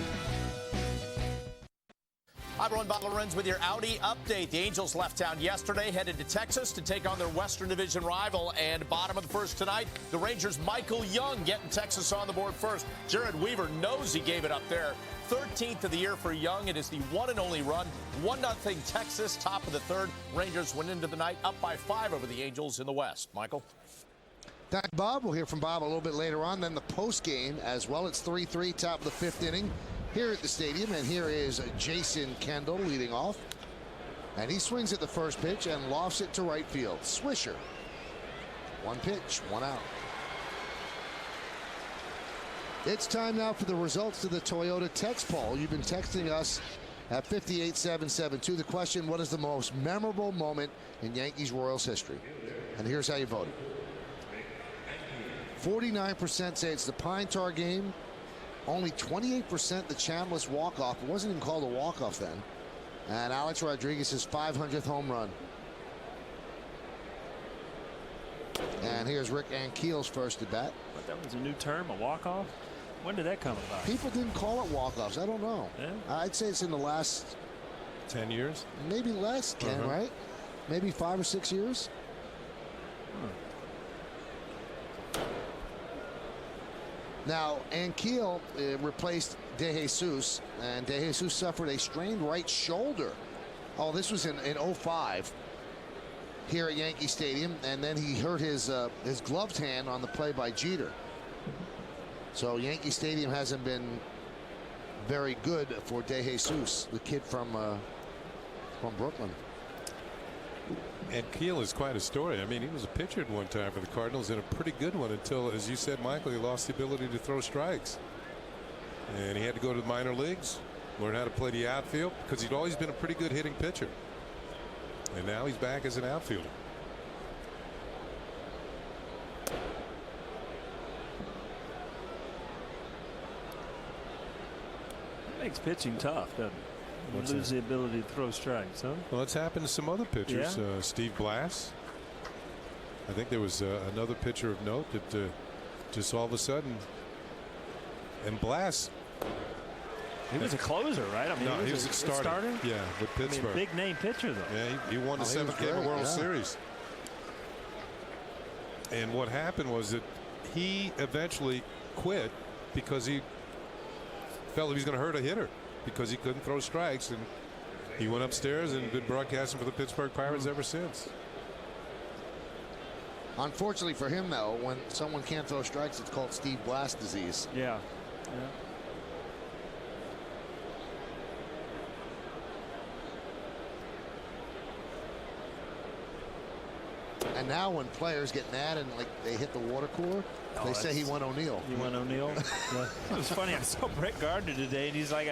I'm Ron Butler-Renz with your Audi update. The Angels left town yesterday, headed to Texas to take on their Western Division rival. And bottom of the first tonight, the Rangers' Michael Young getting Texas on the board first. Jared Weaver knows he gave it up there. 13th of the year for Young. It is the one and only run. 1-0 Texas, top of the third. Rangers went into the night up by 5 over the Angels in the West. Michael? Thank you, Bob. We'll hear from Bob a little bit later on. Then the post game as well. It's 3-3, top of the 5th inning here at the stadium. And here is Jason Kendall leading off. And he swings at the first pitch and lofts it to right field. Swisher. 1 pitch, 1 out. It's time now for the results to the Toyota text poll. You've been texting us at 58772. The question, what is the most memorable moment in Yankees-Royals history? And here's how you voted. 49% say it's the Pine Tar game. Only 28% the Chambliss walk-off. It wasn't even called a walk-off then. And Alex Rodriguez's 500th home run. And here's Rick Ankiel's first at bat. But that was a new term, a walk-off? When did that come about? People didn't call it walk-offs. I don't know. Yeah. I'd say it's in the last 10 years? Maybe less, Ken, right? Maybe 5 or 6 years. Now, Ankiel replaced De Jesus, and De Jesus suffered a strained right shoulder. Oh, this was in 05 here at Yankee Stadium, and then he hurt his gloved hand on the play by Jeter. So Yankee Stadium hasn't been very good for De Jesus, the kid from Brooklyn. And Keel is quite a story. I mean, he was a pitcher at one time for the Cardinals, and a pretty good one until, as you said, Michael, he lost the ability to throw strikes. And he had to go to the minor leagues, learn how to play the outfield, because he'd always been a pretty good hitting pitcher. And now he's back as an outfielder. Makes pitching tough, doesn't it? You lose the ability to throw strikes, huh? Well, that's happened to some other pitchers. Yeah. Steve Blass. I think there was another pitcher of note that just all of a sudden. And Blass. He was a closer, right? I mean, no, he was a starter. Yeah, with Pittsburgh. I mean, big name pitcher, though. Yeah, he won the 7th game of World Series. And what happened was that he eventually quit because he felt he was going to hurt a hitter because he couldn't throw strikes, and he went upstairs and been broadcasting for the Pittsburgh Pirates ever since. Unfortunately for him, though, when someone can't throw strikes, it's called Steve Blass disease. Yeah. And now when players get mad and like they hit the water cooler, they say he went O'Neill. He went O'Neill. Yeah. It was funny. I saw Brett Gardner today, and he's like,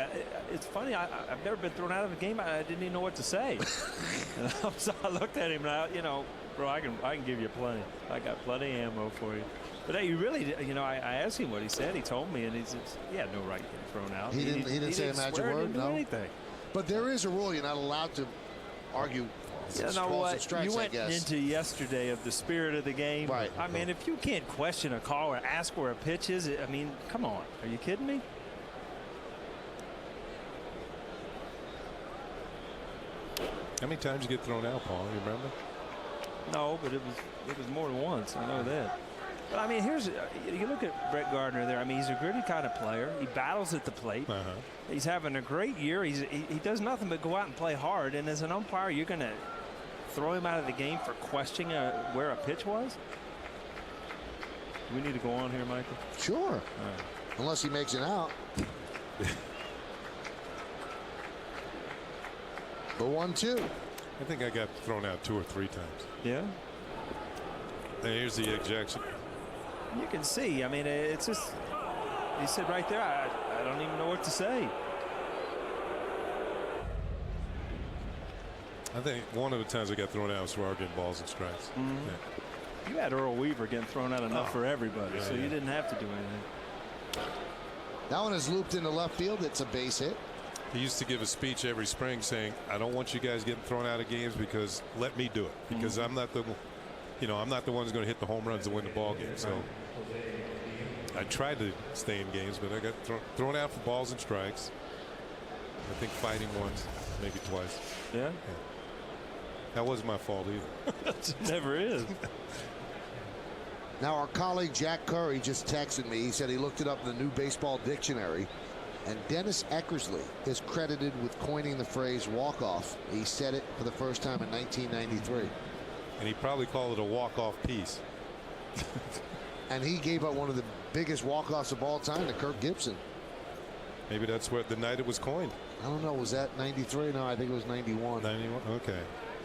"It's funny. I've never been thrown out of a game. I didn't even know what to say." And so I looked at him, and bro, I can give you plenty. I got plenty of ammo for you. But hey, you really, I asked him what he said. He told me, and he had no right to get thrown out. He didn't say a magic word. No. Anything. But there is a rule. You're not allowed to argue. You know what? Strikes, you went into yesterday of the spirit of the game. Right. I mean, if you can't question a call or ask where a pitch is, I mean, come on. Are you kidding me? How many times you get thrown out, Paul? You remember? No, but it was more than once. I know that. But I mean, you look at Brett Gardner there. I mean, he's a gritty kind of player. He battles at the plate. He's having a great year. He does nothing but go out and play hard. And as an umpire, you're going to throw him out of the game for questioning where a pitch was? We need to go on here, Michael? Sure. Right. Unless he makes it out. The 1-2. I think I got thrown out 2 or 3 times. Yeah. And here's the ejection. You can see. I mean, it's just. He said right there, I don't even know what to say. I think one of the times I got thrown out was for arguing balls and strikes. Yeah. You had Earl Weaver getting thrown out enough for everybody, so you didn't have to do anything. That one is looped into left field. It's a base hit. He used to give a speech every spring saying, I don't want you guys getting thrown out of games because let me do it. Because I'm not the I'm not the one who's going to hit the home runs to win the ball game. So I tried to stay in games, but I got thrown out for balls and strikes. I think fighting once, maybe twice. Yeah. That wasn't my fault either. It never is. Now our colleague Jack Curry just texted me. He said he looked it up in the new baseball dictionary, and Dennis Eckersley is credited with coining the phrase walk-off. He said it for the first time in 1993. And he probably called it a walk-off piece. And he gave up one of the biggest walk-offs of all time to Kirk Gibson. Maybe that's what the night it was coined. I don't know. Was that 93? No, I think it was 91. 91? Okay.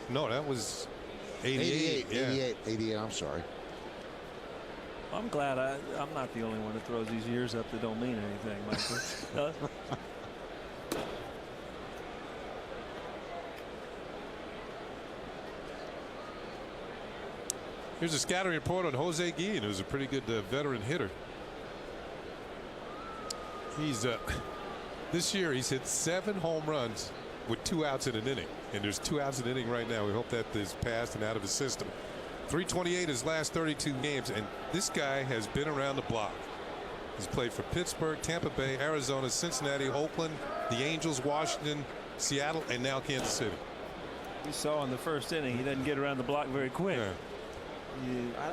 No, that was 88. 88. I'm sorry. I'm glad I'm not the only one that throws these years up that don't mean anything, Michael. Here's a scouting report on Jose Guillen, who's a pretty good veteran hitter. He's this year he's hit 7 home runs with 2 outs in an inning, and there's 2 outs in an inning right now. We hope that is passed and out of his system. 328 his last 32 games, and this guy has been around the block. He's played for Pittsburgh, Tampa Bay, Arizona, Cincinnati, Oakland, the Angels, Washington, Seattle, and now Kansas City. We saw in the first inning he doesn't get around the block very quick. Yeah.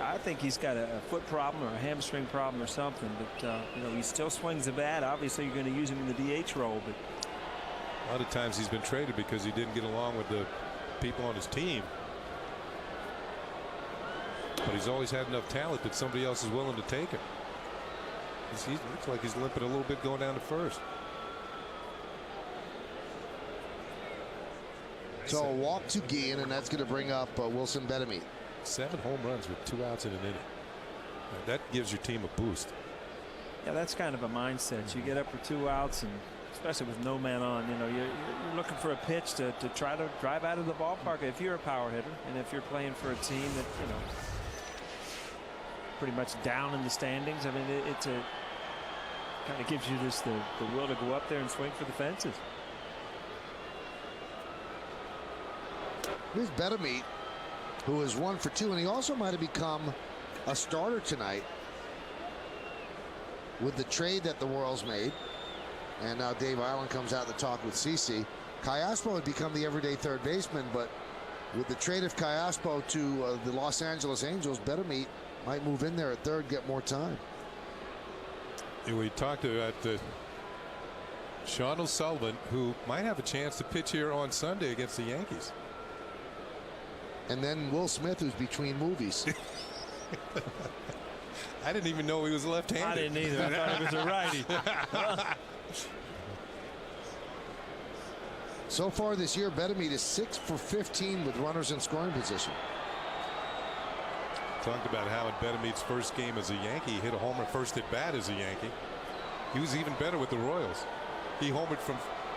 I think he's got a foot problem or a hamstring problem or something, but you know, he still swings the bat. Obviously, you're going to use him in the DH role, but a lot of times he's been traded because he didn't get along with the people on his team. But he's always had enough talent that somebody else is willing to take him. He looks like he's limping a little bit going down to first. So a walk to Guillen, and that's going to bring up Wilson Betemit. 7 home runs with 2 outs in an inning. That gives your team a boost. yeah, that's kind of a mindset. You get up for 2 outs, and especially with no man on, you know, you're looking for a pitch to try to drive out of the ballpark if you're a power hitter, and if you're playing for a team that, you know, pretty much down in the standings. I mean, it's a kind of gives you this the will to go up there and swing for the fences. Here's Betemit, who is 1 for 2, and he also might have become a starter tonight with the trade that the Royals made. And now Dave Island comes out to talk with CC. Callaspo had become the everyday third baseman, but with the trade of Callaspo to the Los Angeles Angels, Betemit might move in there at third, get more time. And we talked about Sean O'Sullivan, who might have a chance to pitch here on Sunday against the Yankees. And then Will Smith, who's between movies. I didn't even know he was left-handed. I didn't either. I thought he was a righty. So far this year, Betemit is 6 for 15 with runners in scoring position. Talked about how in Betemit's first game as a Yankee, he hit a homer first at bat as a Yankee. He was even better with the Royals. He homered from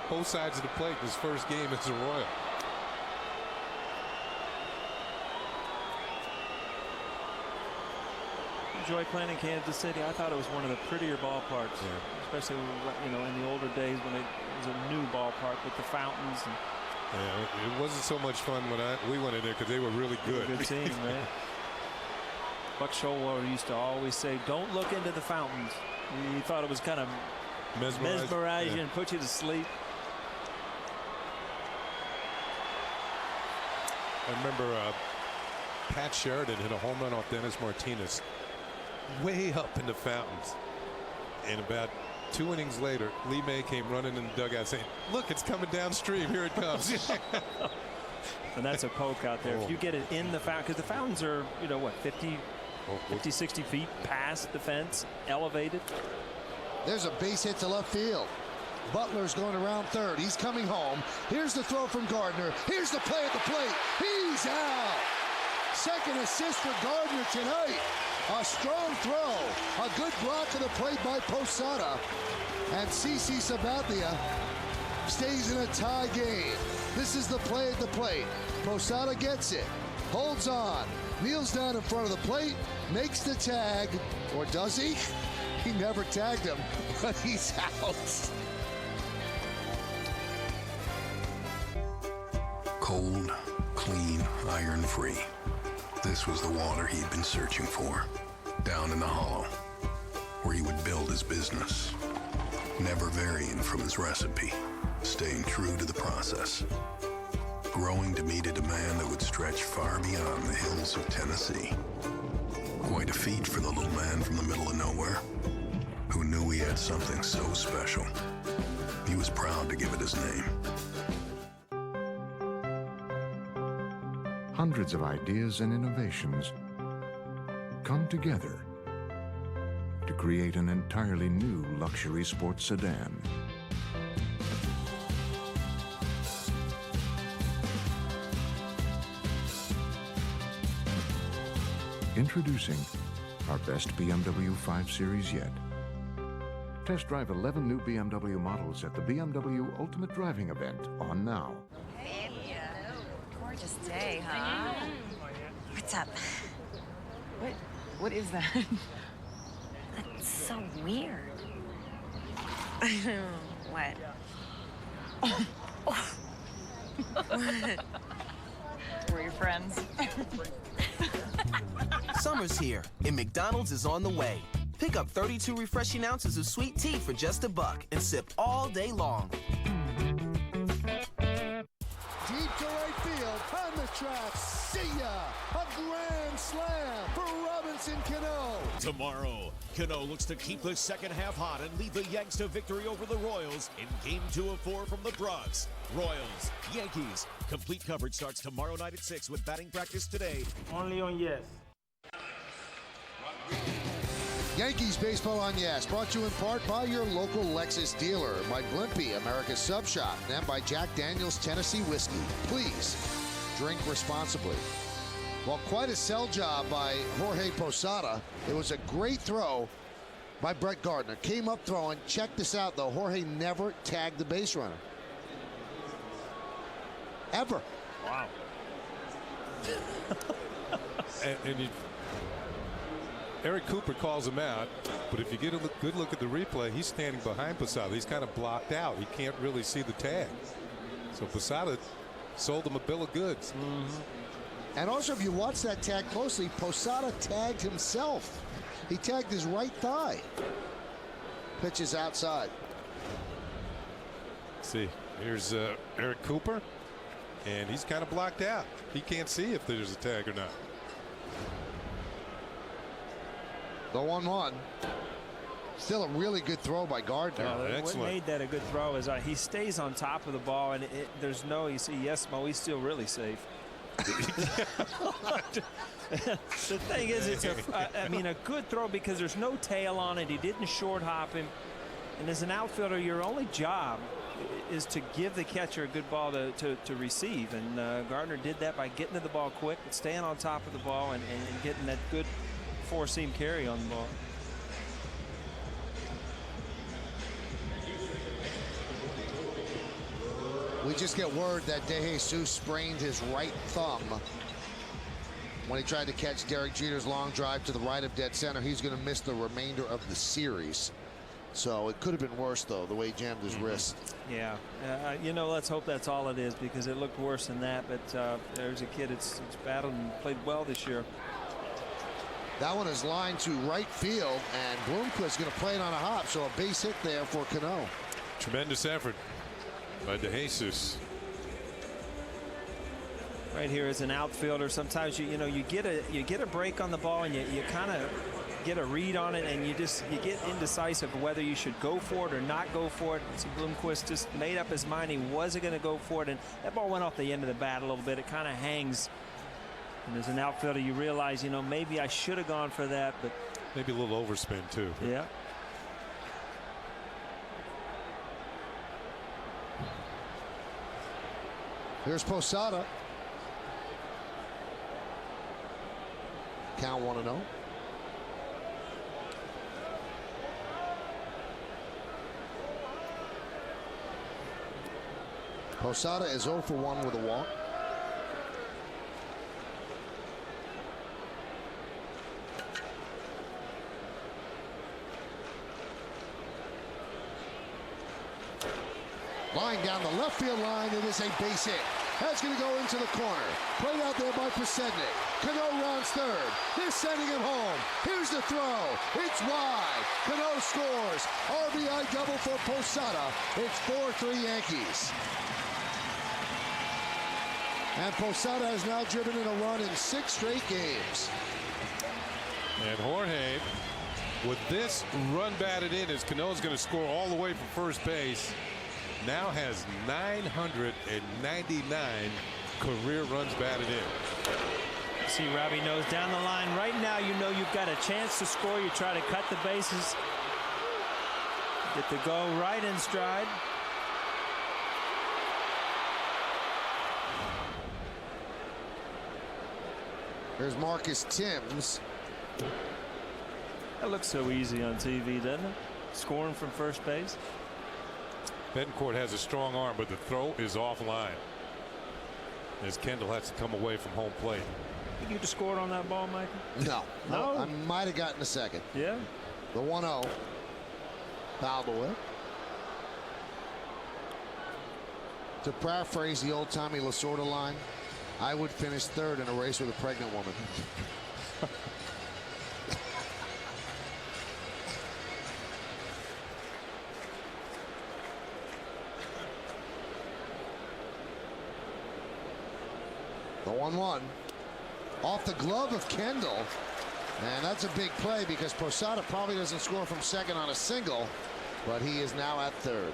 both sides of the plate in his first game as a Royal. Enjoy playing in Kansas City. I thought it was one of the prettier ballparks, especially, you know, in the older days when it was a new ballpark with the fountains. And yeah, it wasn't so much fun when we went in there because they were really good. Good team, man. Buck Showalter used to always say, "Don't look into the fountains." He thought it was kind of mesmerizing and put you to sleep. I remember Pat Sheridan hit a home run off Dennis Martinez way up in the fountains, and about 2 innings later, Lee May came running in the dugout saying, "Look, it's coming downstream. Here it comes." And that's a poke out there. If you get it in the fountain, because the fountains are, you know, what, 50, 60 feet past the fence, elevated. There's a base hit to left field. Butler's going around third. He's coming home. Here's the throw from Gardner. Here's the play at the plate. He's out. Second assist for Gardner tonight. A strong throw. A good block of the plate by Posada. And CC Sabathia stays in a tie game. This is the play at the plate. Posada gets it. Holds on. Kneels down in front of the plate. Makes the tag. Or does he? He never tagged him, but he's out. Cold, clean, iron-free. This was the water he'd been searching for, down in the hollow, where he would build his business, never varying from his recipe, staying true to the process, growing to meet a demand that would stretch far beyond the hills of Tennessee. Quite a feat for the little man from the middle of nowhere, who knew he had something so special. He was proud to give it his name. Hundreds of ideas and innovations come together to create an entirely new luxury sports sedan. Introducing our best BMW 5 Series yet. Test drive 11 new BMW models at the BMW Ultimate Driving event on now. Hey, gorgeous day, huh? What's up? What is that? That's so weird. What? We're your friends. Summer's here, and McDonald's is on the way. Pick up 32 refreshing ounces of sweet tea for just $1 and sip all day long. Deep to right field, on the track, see ya! A grand slam for Robinson Cano. Tomorrow, Cano looks to keep the second half hot and lead the Yanks to victory over the Royals in Game 2 of 4 from the Bronx. Royals, Yankees. Complete coverage starts tomorrow night at 6 with batting practice today. Only on Yes. Yankees Baseball on Yes, brought to you in part by your local Lexus dealer, by Blimpie, America's Sub Shop, and by Jack Daniel's Tennessee Whiskey. Please, drink responsibly. Well, quite a sell job by Jorge Posada. It was a great throw by Brett Gardner. Came up throwing. Check this out, though. Jorge never tagged the base runner. Ever. Wow. Eric Cooper calls him out, but if you get a good look at the replay, he's standing behind Posada. He's kind of blocked out. He can't really see the tag. So Posada sold him a bill of goods. And also, if you watch that tag closely, Posada tagged himself. He tagged his right thigh. Pitch is outside. See, here's Eric Cooper, and he's kind of blocked out. He can't see if there's a tag or not. The 1-1. Still a really good throw by Gardner. What made that a good throw is he stays on top of the ball, and there's no, you see, yes, Mo, he's still really safe. The thing is, it's a good throw because there's no tail on it. He didn't short hop him. And as an outfielder, your only job is to give the catcher a good ball to receive. And Gardner did that by getting to the ball quick, staying on top of the ball, and getting that good four-seam carry on the ball. We just get word that De Jesus sprained his right thumb when he tried to catch Derek Jeter's long drive to the right of dead center. He's going to miss the remainder of the series. So it could have been worse, though, the way he jammed his wrist. Yeah. Let's hope that's all it is, because it looked worse than that. But there's a kid that's battled and played well this year. That one is lined to right field, and Bloomquist's going to play it on a hop, so a base hit there for Cano. Tremendous effort by De Jesus. Right here as an outfielder, sometimes you get a break on the ball, and you kind of get a read on it, and you get indecisive of whether you should go for it or not go for it. So Bloomquist just made up his mind he wasn't going to go for it, and that ball went off the end of the bat a little bit. It kind of hangs. And as an outfielder, you realize, maybe I should have gone for that, but maybe a little overspin too. Yeah. Here's Posada. Count 1-0. Posada is 0 for 1 with a walk. Line down the left field line. It is a base hit. That's going to go into the corner. Played out there by Pesednik. Cano rounds third. They're sending him home. Here's the throw. It's wide. Cano scores. RBI double for Posada. It's 4-3 Yankees. And Posada has now driven in a run in 6 straight games. And Jorge, with this run batted in, as Cano's going to score all the way from first base, now has 999 career runs batted in. See, Robbie knows down the line right now, you've got a chance to score. You try to cut the bases, get the go right in stride. There's Marcus Timms. That looks so easy on TV, doesn't it? Scoring from first base. Betancourt has a strong arm, but the throw is offline as Kendall has to come away from home plate. Did you just score on that ball, Michael? No. No? I might have gotten a second. Yeah. The 1-0. Fouled away. To paraphrase the old-timey Lasorda line, I would finish third in a race with a pregnant woman. The 1-1 off the glove of Kendall, and that's a big play because Posada probably doesn't score from second on a single, but he is now at third.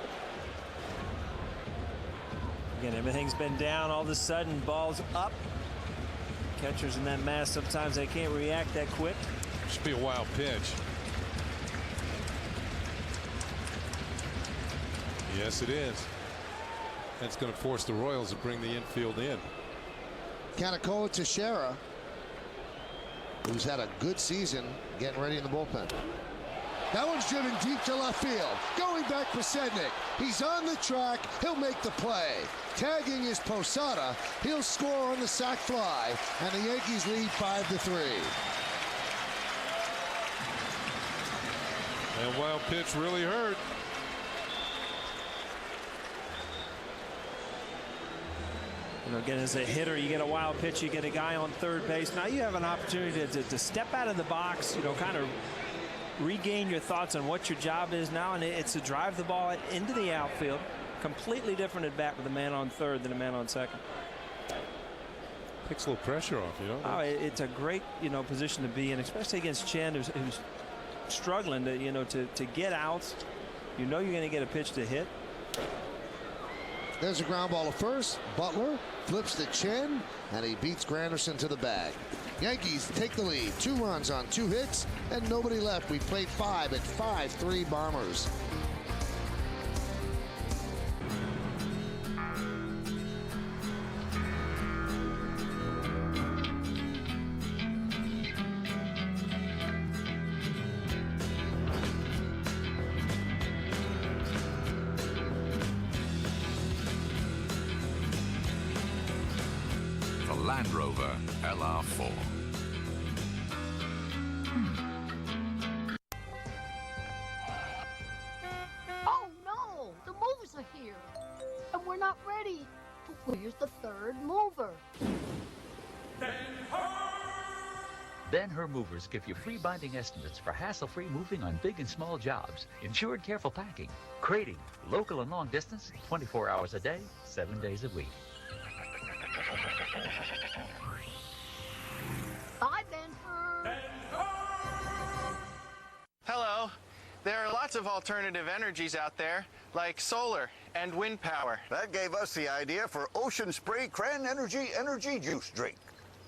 Again, everything's been down. All of a sudden, ball's up. Catchers in that mass, sometimes they can't react that quick. Should be a wild pitch. Yes, it is. That's going to force the Royals to bring the infield in. Kanakoa Teixeira, who's had a good season, getting ready in the bullpen. That one's driven deep to left field. Going back Pasednik. He's on the track. He'll make the play. Tagging is Posada. He'll score on the sac fly, and the Yankees lead 5-3. And wild pitch really hurt. You know, again, as a hitter, you get a wild pitch, you get a guy on third base. Now you have an opportunity to step out of the box, you know, kind of regain your thoughts on what your job is now, and it's to drive the ball into the outfield. Completely different at bat with a man on third than a man on second. Takes a little pressure off, you know. Oh, it's a great, you know, position to be in, especially against Chen, who's struggling to, you know, to get outs. You know you're going to get a pitch to hit. There's a ground ball to first. Butler flips to Chen, and he beats Granderson to the bag. Yankees take the lead. 2 runs on 2 hits, and nobody left. We played 5 at 5-3 Bombers. Land Rover LR4. Oh no! The movers are here! And we're not ready! Where's the third mover? Ben-Hur Movers give you free binding estimates for hassle-free moving on big and small jobs. Insured careful packing. Crating. Local and long distance. 24 hours a day, 7 days a week. Bye, Ben-Hur! Hello. There are lots of alternative energies out there, like solar and wind power. That gave us the idea for Ocean Spray Cran Energy Juice Drink.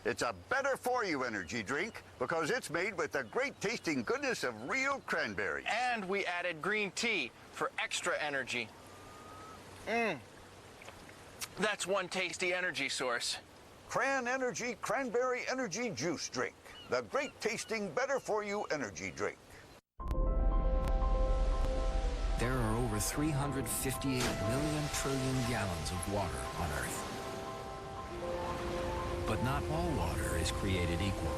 It's a better-for-you energy drink because it's made with the great-tasting goodness of real cranberry. And we added green tea for extra energy. That's one tasty energy source. Cran Energy Cranberry Energy Juice Drink. The great-tasting, better-for-you energy drink. There are over 358 million trillion gallons of water on Earth. But not all water is created equal.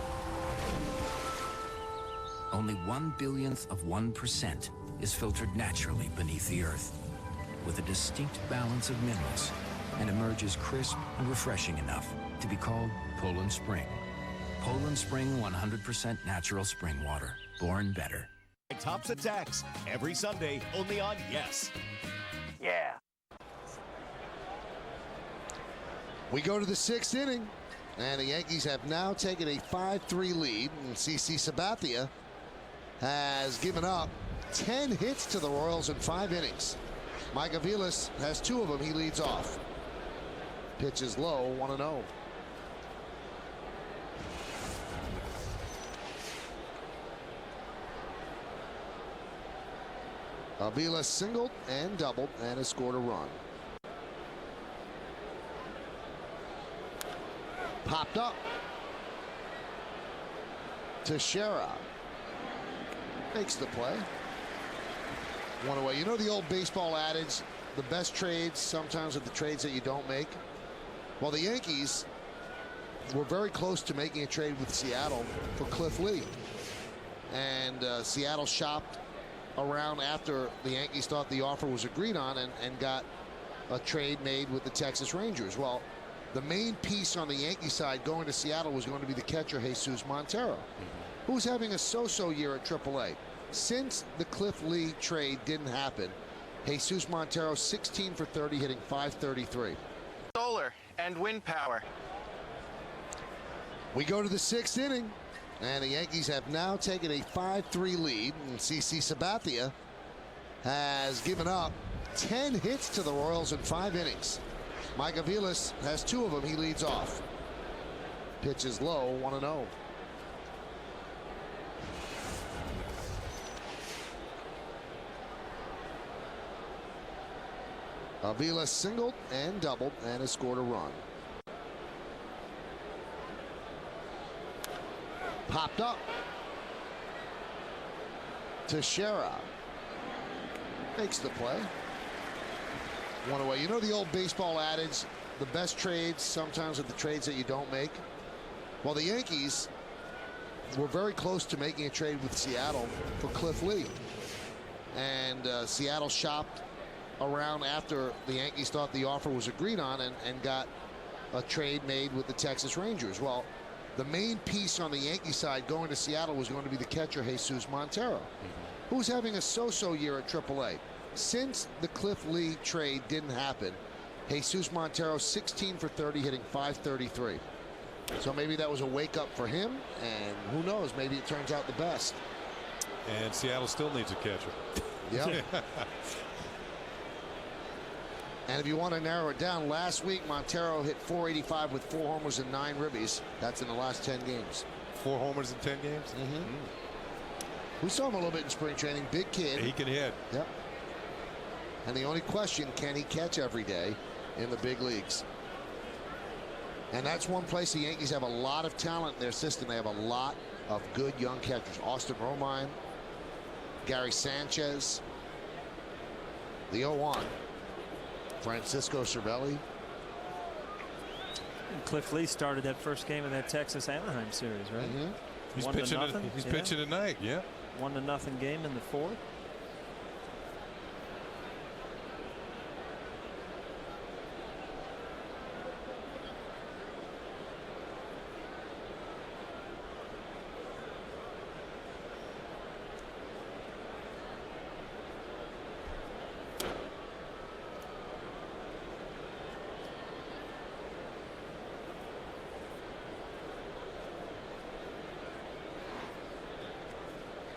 Only 1/1000,000,000% is filtered naturally beneath the Earth, with a distinct balance of minerals, and emerges crisp and refreshing enough to be called Poland Spring. Poland Spring 100% natural spring water, born better. Tops Attacks every Sunday only on Yes. Yeah. We go to the 6th inning, and the Yankees have now taken a 5-3 lead, and CC Sabathia has given up 10 hits to the Royals in 5 innings. Mike Aviles has 2 of them. He leads off. Pitch is low, 1-0. Aviles singled and doubled and has scored a run. Popped up. Teixeira. Makes the play. One away. You know the old baseball adage, the best trades sometimes are the trades that you don't make? Well, the Yankees were very close to making a trade with Seattle for Cliff Lee. And Seattle shopped around after the Yankees thought the offer was agreed on and got a trade made with the Texas Rangers. Well, the main piece on the Yankee side going to Seattle was going to be the catcher Jesus Montero, who's having a so-so year at AAA. Since the Cliff Lee trade didn't happen, Jesus Montero 16 for 30, hitting .533. Solar and wind power. We go to the 6th inning, and the Yankees have now taken a 5-3 lead, and CC Sabathia has given up 10 hits to the Royals in 5 innings. Mike Aviles has 2 of them. He leads off. Pitch is low, 1-0. Aviles singled and doubled and has scored a run. Popped up. Teixeira makes the play. One away. You know the old baseball adage, the best trades sometimes are the trades that you don't make? Well, the Yankees were very close to making a trade with Seattle for Cliff Lee. And Seattle shopped around after the Yankees thought the offer was agreed on and got a trade made with the Texas Rangers. Well, the main piece on the Yankee side going to Seattle was going to be the catcher Jesus Montero, who's having a so-so year at AAA. Since the Cliff Lee trade didn't happen, Jesus Montero 16 for 30, hitting .533. So maybe that was a wake-up for him, and who knows, maybe it turns out the best. And Seattle still needs a catcher. Yeah. And if you want to narrow it down, last week Montero hit .485 with 4 homers and 9 ribbies. That's in the last 10 games. 4 homers in 10 games? We saw him a little bit in spring training. Big kid. He can hit. Yep. And the only question, can he catch every day in the big leagues? And that's one place the Yankees have a lot of talent in their system. They have a lot of good young catchers. Austin Romine, Gary Sanchez, the 0-1. Francisco Cervelli. And Cliff Lee started that first game of that Texas Anaheim series, right? He's pitching tonight, yeah. 1-0 game in the 4th.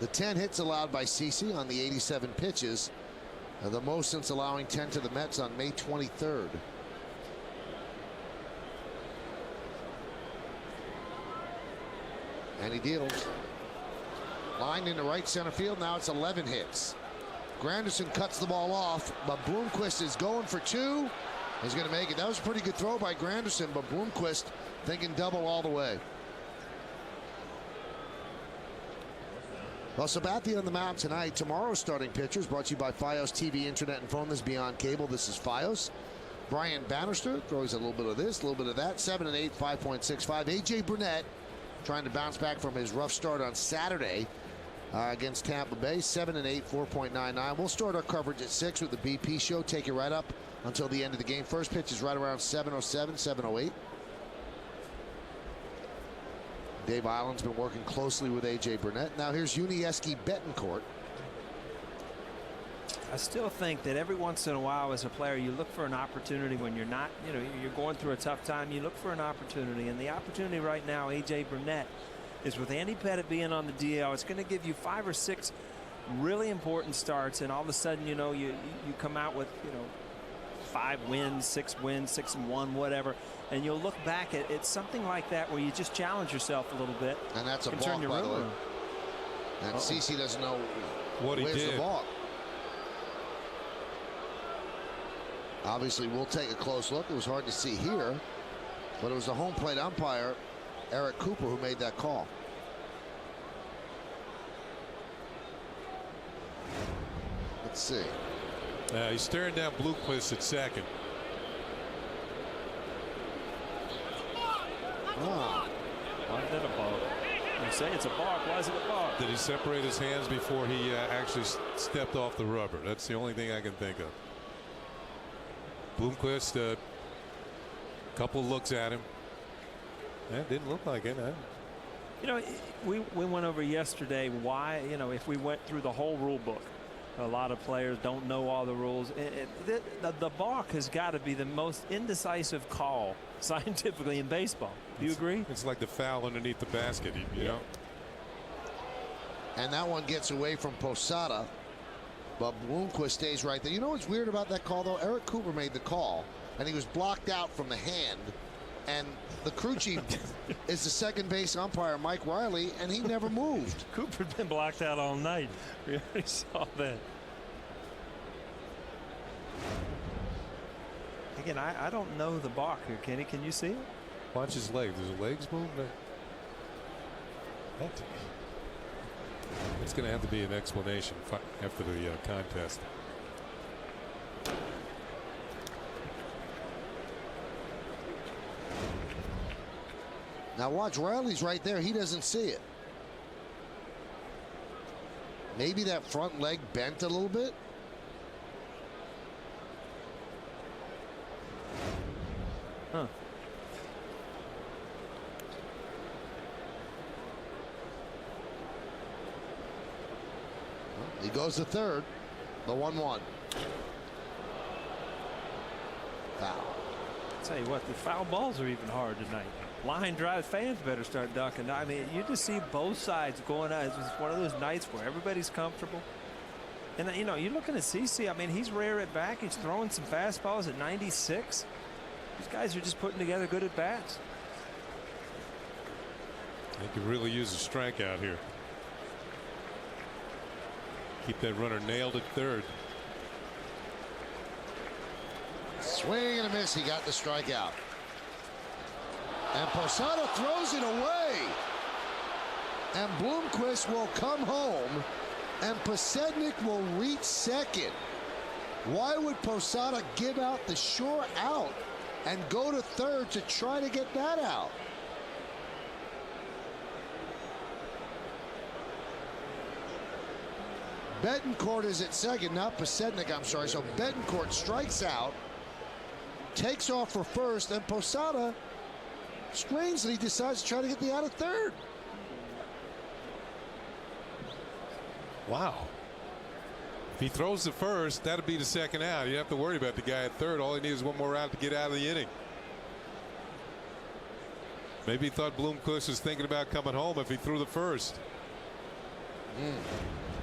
The 10 hits allowed by CC on the 87 pitches, the most since allowing 10 to the Mets on May 23rd. And he deals. Lined into right center field. Now it's 11 hits. Granderson cuts the ball off, but Bloomquist is going for 2. He's going to make it. That was a pretty good throw by Granderson, but Bloomquist thinking double all the way. Well, Sabathia on the mound tonight. Tomorrow's starting pitchers brought to you by Fios TV, Internet, and Phone. This is Beyond Cable. This is Fios. Brian Bannister throws a little bit of this, a little bit of that. 7 and 8, 5.65. A.J. Burnett trying to bounce back from his rough start on Saturday against Tampa Bay. 7 and 8, 4.99. We'll start our coverage at 6 with the BP show. Take it right up until the end of the game. First pitch is right around 7:07, 7:08. Dave Island's been working closely with A.J. Burnett. Now here's Yuniesky Betancourt. I still think that every once in a while as a player you look for an opportunity when you're not, you're going through a tough time. You look for an opportunity, and the opportunity right now, A.J. Burnett, is with Andy Pettitte being on the DL. It's going to give you 5 or 6 really important starts, and all of a sudden, you come out with 5 wins, 6 wins, 6-1, whatever. And you'll look back at something like that where you just challenge yourself a little bit. And that's a balk, by the way. And CC doesn't know where's the balk. Obviously, we'll take a close look. It was hard to see here, but it was the home plate umpire, Eric Cooper, who made that call. Let's see. He's staring down Bloomquist at second. Why is that a balk? You say it's a balk. Why is it a balk? Did he separate his hands before he actually stepped off the rubber? That's the only thing I can think of. Bloomquist, a couple looks at him. That didn't look like it. Huh? You know, we went over yesterday why, you know, if we went through the whole rule book, a lot of players don't know all the rules. The balk has got to be the most indecisive call scientifically in baseball. Do you agree? It's like the foul underneath the basket, you know. And that one gets away from Posada, but Bloomquist stays right there. You know what's weird about that call, though? Eric Cooper made the call, and he was blocked out from the hand. And the crew chief is the second base umpire, Mike Riley, and he never moved. Cooper's been blocked out all night. We already saw that. Again, I don't know the balk here, Kenny. Can you see it? Watch his legs. Does his legs move? It's going to have to be an explanation after the contest. Now watch, Riley's right there. He doesn't see it. Maybe that front leg bent a little bit. Huh. He goes to third. The 1-1. Foul. Tell you what, the foul balls are even hard tonight. Line drive fans better start ducking. I mean, you just see both sides going out. It's one of those nights where everybody's comfortable. And, you know, you're looking at CC. I mean, he's rare at back. He's throwing some fastballs at 96. These guys are just putting together good at bats. They could really use a strikeout here. Keep that runner nailed at third. Swing and a miss. He got the strikeout. And Posada throws it away. And Bloomquist will come home. And Posednik will reach second. Why would Posada give out the sure out and go to third to try to get that out? Betancourt is at second, not Posednik, I'm sorry. So Betancourt strikes out, takes off for first, and Posada strangely decides to try to get the out of third. Wow. If he throws the first, that'd be the second out. You don't have to worry about the guy at third. All he needs is one more out to get out of the inning. Maybe he thought Bloomquist was thinking about coming home if he threw the first.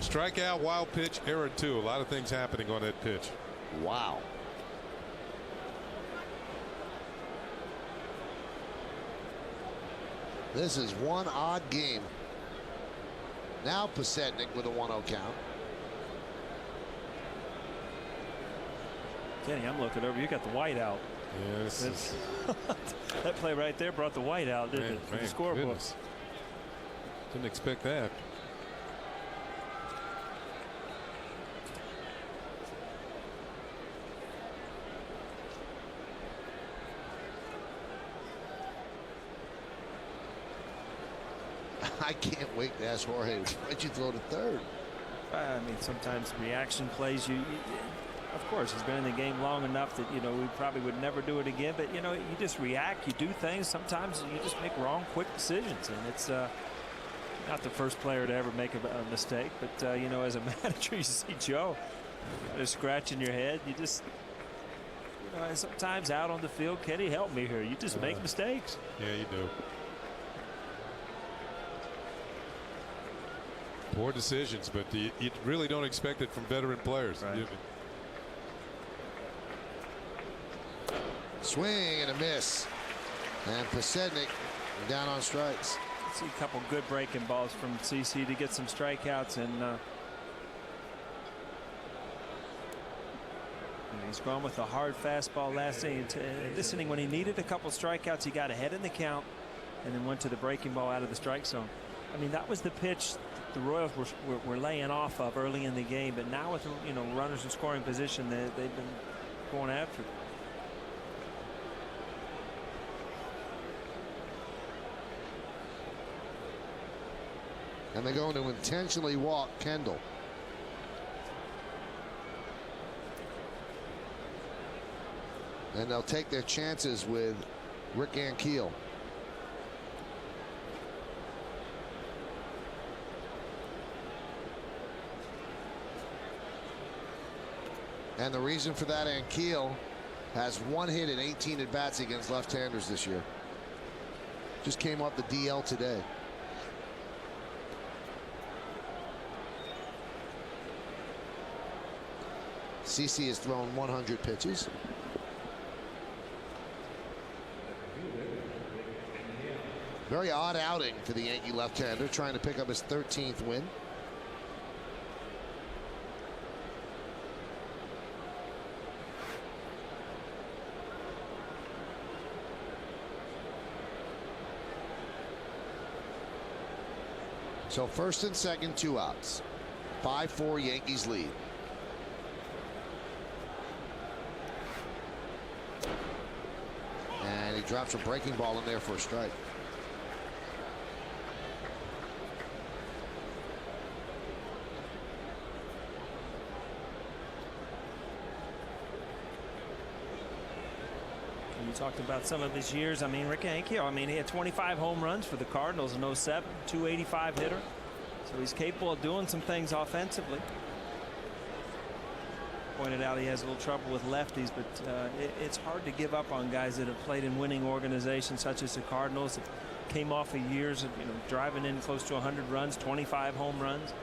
Strikeout, wild pitch, error 2. A lot of things happening on that pitch. Wow. This is one odd game. Now Posednik with a 1-0 count. Kenny, I'm looking over. You got the white out. Yes. That play right there brought the white out, didn't it? From the scorebook. Didn't expect that. I can't wait to ask Jorge, why'd you throw to third? I mean, sometimes reaction plays. You of course, he's been in the game long enough that, you know, we probably would never do it again. But, you know, you just react. You do things. Sometimes you just make wrong, quick decisions. And it's not the first player to ever make a mistake. But, you know, as a manager, you see Joe just scratching your head. You just, you know, sometimes out on the field, Kenny, help me here. You just make mistakes. Yeah, you do. Poor decisions, but you really don't expect it from veteran players. Right. Swing and a miss. And Posednik down on strikes. See a couple good breaking balls from CC to get some strikeouts, and he's gone with a hard fastball last inning. This inning, when he needed a couple strikeouts, he got ahead in the count and then went to the breaking ball out of the strike zone. I mean, that was the pitch the Royals were laying off of early in the game, but now with, you know, runners in scoring position, they've been going after it. And they're going to intentionally walk Kendall. And they'll take their chances with Rick Ankiel. And the reason for that, Ankiel has 1 hit in 18 at-bats against left-handers this year. Just came off the DL today. CC has thrown 100 pitches. Very odd outing for the Yankee left-hander, trying to pick up his 13th win. So first and second, 2 outs. 5-4 Yankees lead. And he drops a breaking ball in there for a strike. You talked about some of his years. I mean, Rick Ankiel, I mean, he had 25 home runs for the Cardinals in 07, 285 hitter. So he's capable of doing some things offensively. Pointed out he has a little trouble with lefties, but it's hard to give up on guys that have played in winning organizations such as the Cardinals, that came off of years of, you know, driving in close to 100 runs, 25 home runs.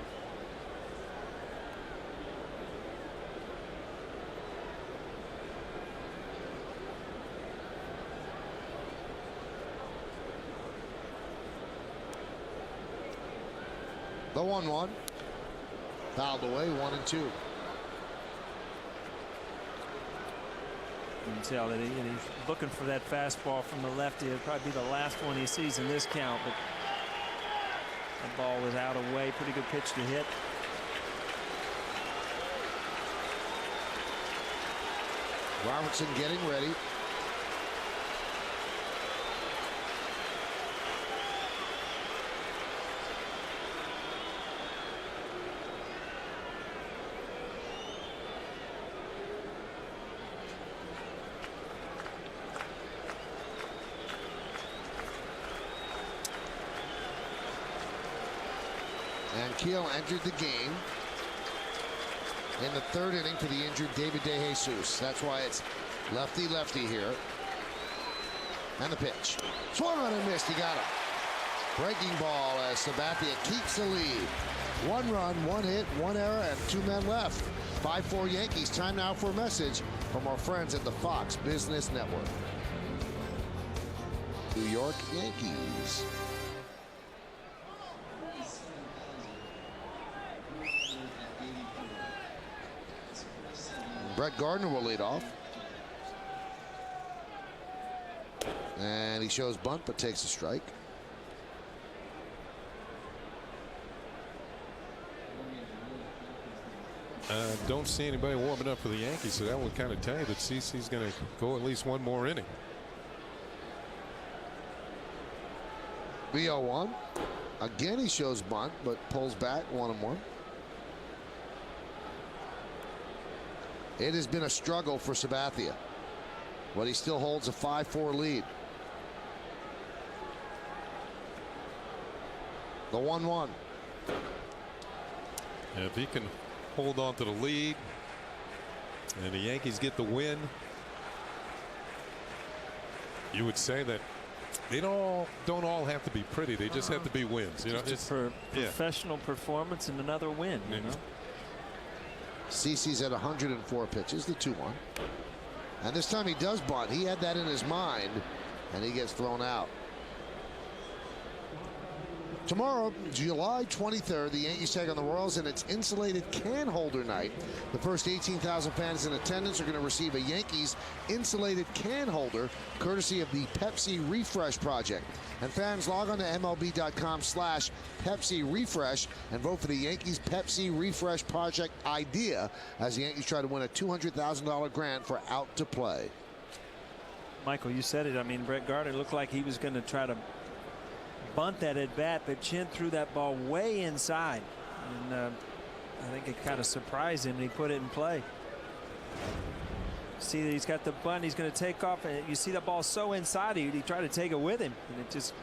The 1-1. Fouled away, 1-2. You can tell that he's looking for that fastball from the lefty. It'll probably be the last one he sees in this count, but that ball was out of way. Pretty good pitch to hit. Robertson getting ready. Ankiel entered the game in the 3rd inning for the injured David DeJesus. That's why it's lefty-lefty here. And the pitch. Swung on and missed. He got him. Breaking ball as Sabathia keeps the lead. 1 run, 1 hit, 1 error, and 2 men left. 5-4 Yankees. Time now for a message from our friends at the Fox Business Network. New York Yankees. Brett Gardner will lead off. And he shows bunt but takes a strike. Don't see anybody warming up for the Yankees, so that would kind of tell you that CC's going to go at least 1 more inning. The 0-1. Again he shows bunt but pulls back, 1-1. It has been a struggle for Sabathia, but he still holds a 5-4 lead. The 1-1. And if he can hold on to the lead and the Yankees get the win, you would say that they don't all have to be pretty. They just have to be wins. You know, just for professional performance and another win. You know. CC's at 104 pitches, the 2-1. And this time he does bunt. He had that in his mind, and he gets thrown out. Tomorrow, July 23rd, the Yankees take on the Royals, and it's insulated can holder night. The first 18,000 fans in attendance are going to receive a Yankees insulated can holder, courtesy of the Pepsi Refresh Project. And fans, log on to MLB.com/Pepsi Refresh and vote for the Yankees Pepsi Refresh Project idea as the Yankees try to win a $200,000 grant for Out to Play. Michael, you said it. I mean, Brett Gardner looked like he was going to try to bunt that at bat, but Chen threw that ball way inside, and I think it kind of surprised him, and he put it in play. See that he's got the bunt, he's going to take off, and you see the ball so inside he tried to take it with him, and it just,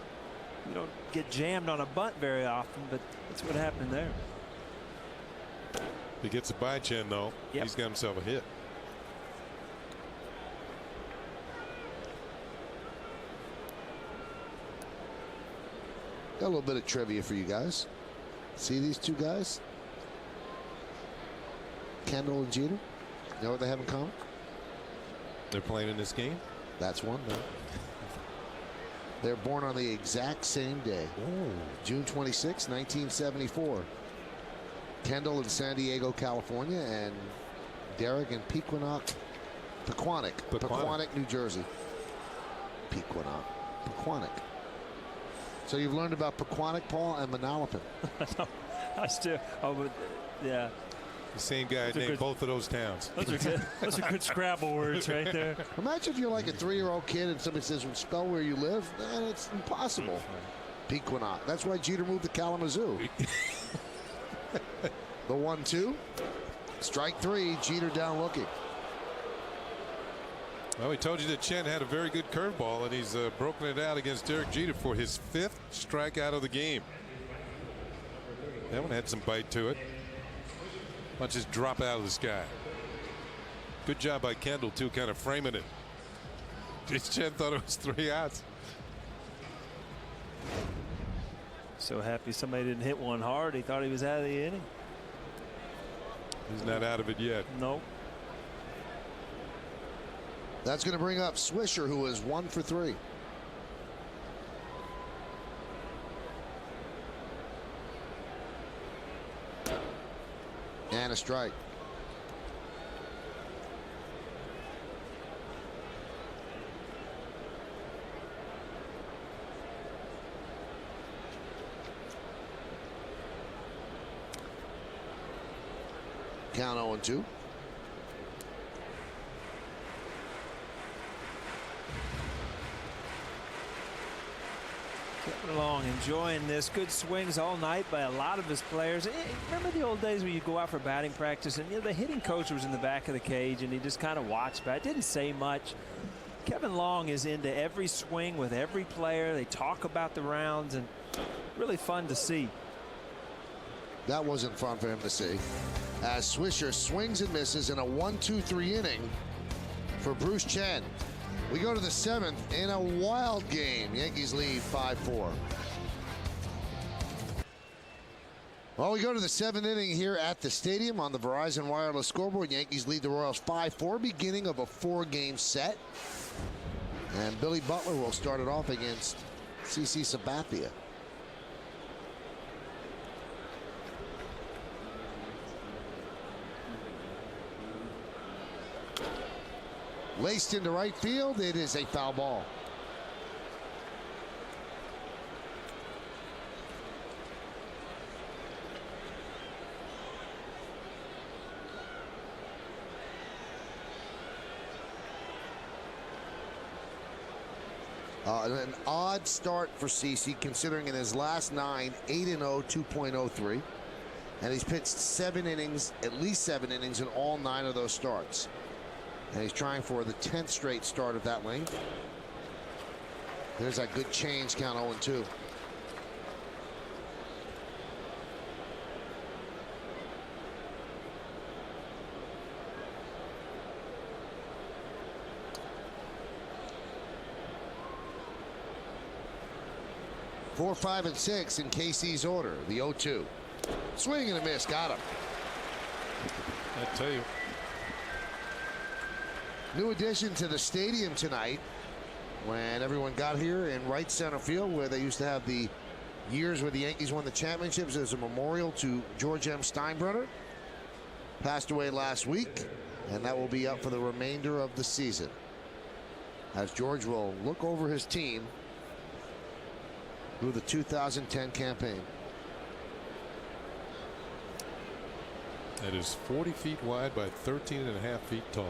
you don't get jammed on a bunt very often, but that's what happened there. He gets it by Chen, though. Yep. He's got himself a hit. Got a little bit of trivia for you guys. See these two guys? Kendall and Jeter. You know what they have in common? They're playing in this game? That's one, though. They're born on the exact same day. Ooh. June 26, 1974. Kendall in San Diego, California, and Derek in Pequannock, New Jersey. Pequannock. So you've learned about Pequannock, Paul, and Manalapan. I still, but yeah. The same guy named both of those towns. Those are good Scrabble words right there. Imagine if you're like a 3-year-old kid and somebody says, well, spell where you live. Man, it's impossible. Pequannock. That's why Jeter moved to Kalamazoo. The 1-2. Strike 3. Jeter down looking. Well, we told you that Chen had a very good curveball, and he's broken it out against Derek Jeter for his 5th strikeout of the game. That one had some bite to it. Might just drop out of the sky. Good job by Kendall, too, kind of framing it. Chen thought it was 3 outs. So happy somebody didn't hit one hard. He thought he was out of the inning. He's not out of it yet. Nope. That's going to bring up Swisher, who is 1 for 3. And a strike. Count 0-2. Kevin Long enjoying this. Good swings all night by a lot of his players. Remember the old days when you go out for batting practice and the hitting coach was in the back of the cage and he just kind of watched bat. Didn't say much. Kevin Long is into every swing with every player. They talk about the rounds and really fun to see. That wasn't fun for him to see. As Swisher swings and misses in a 1-2-3 inning for Bruce Chen. We go to the 7th in a wild game. Yankees lead 5-4. Well, we go to the 7th inning here at the stadium on the Verizon Wireless scoreboard. Yankees lead the Royals 5-4, beginning of a 4-game set. And Billy Butler will start it off against CC Sabathia. Laced into right field. It is a foul ball. An odd start for CC, considering in his last 9, 8-0, 2.03. And he's pitched 7 innings, at least 7 innings in all 9 of those starts. And he's trying for the 10th straight start of that length. There's that good change, count 0-2. Four, 5, and 6 in KC's order. The 0-2. Swing and a miss. Got him. I tell you. New addition to the stadium tonight when everyone got here in right center field where they used to have the years where the Yankees won the championships as a memorial to George M. Steinbrenner. Passed away last week, and that will be up for the remainder of the season, as George will look over his team through the 2010 campaign. That is 40 feet wide by 13.5 feet tall.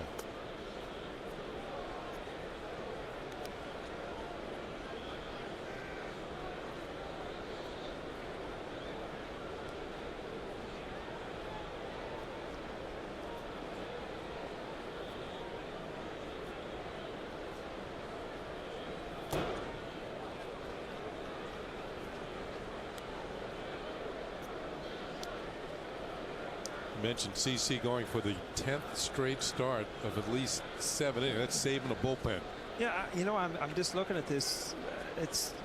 Mentioned CC going for the 10th straight start of at least 7 innings. That's saving a bullpen. Yeah, you know, I'm just looking at this.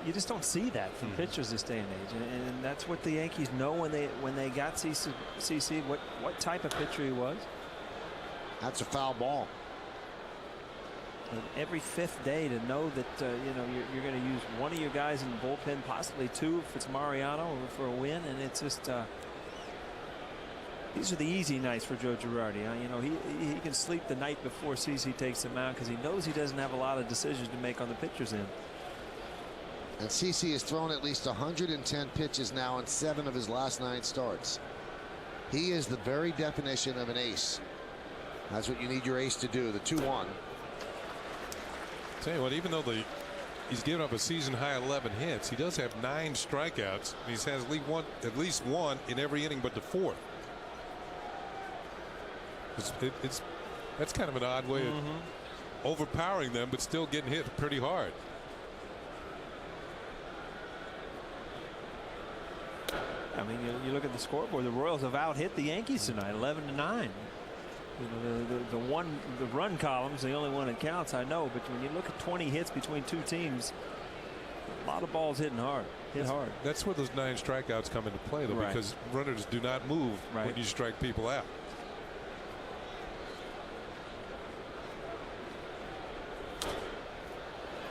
You just don't see that from pitchers this day and age, and that's what the Yankees know when they got CC what type of pitcher he was. That's a foul ball. And every 5th day to know that you know you're going to use one of your guys in the bullpen, possibly 2 if it's Mariano for a win, and it's just. These are the easy nights for Joe Girardi. You know, he can sleep the night before CC takes him out because he knows he doesn't have a lot of decisions to make on the pitcher's end. And CC has thrown at least 110 pitches now in 7 of his last 9 starts. He is the very definition of an ace. That's what you need your ace to do, the 2-1. Tell you what, even though he's given up a season high 11 hits, he does have 9 strikeouts. He has at least one in every inning but the 4th. That's kind of an odd way of overpowering them, but still getting hit pretty hard. I mean, you look at the scoreboard. The Royals have out-hit the Yankees tonight, 11-9. You know, the run column's the only one that counts, I know. But when you look at 20 hits between 2 teams, a lot of balls hit hard. That's where those 9 strikeouts come into play, though, because runners do not move when you strike people out.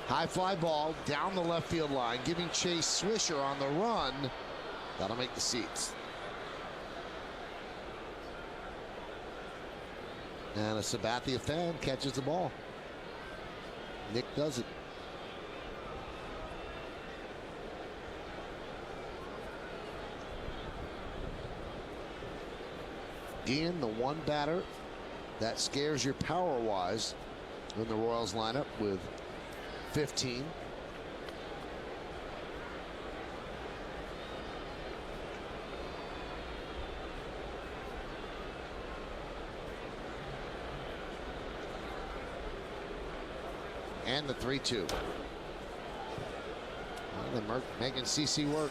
High fly ball down the left field line, giving Chase Swisher on the run. That'll make the seats. And a Sabathia fan catches the ball. Nick does it. Ian, the one batter that scares your power-wise in the Royals lineup with 15. And the 3-2. Well, they're making CC work.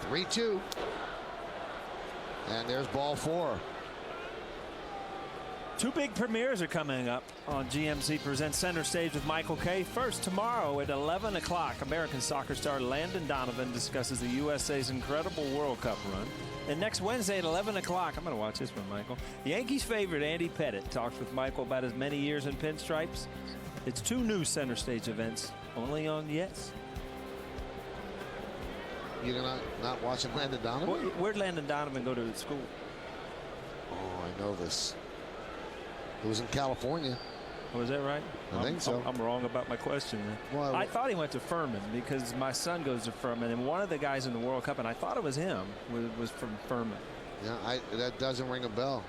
Three-2. And there's ball 4. 2 big premieres are coming up on GMC Presents Center Stage with Michael Kay. First, tomorrow at 11 o'clock, American soccer star Landon Donovan discusses the USA's incredible World Cup run. And next Wednesday at 11 o'clock, I'm going to watch this one, Michael. The Yankees' favorite, Andy Pettitte, talks with Michael about his many years in pinstripes. It's 2 new Center Stage events, only on Yes. You're not watching Landon Donovan? Where'd Landon Donovan go to school? Oh, I know this. It was in California. Oh, is that right? I think so. I'm wrong about my question then. Well, I thought he went to Furman because my son goes to Furman, and one of the guys in the World Cup, and I thought it was him, was from Furman. Yeah, that doesn't ring a bell.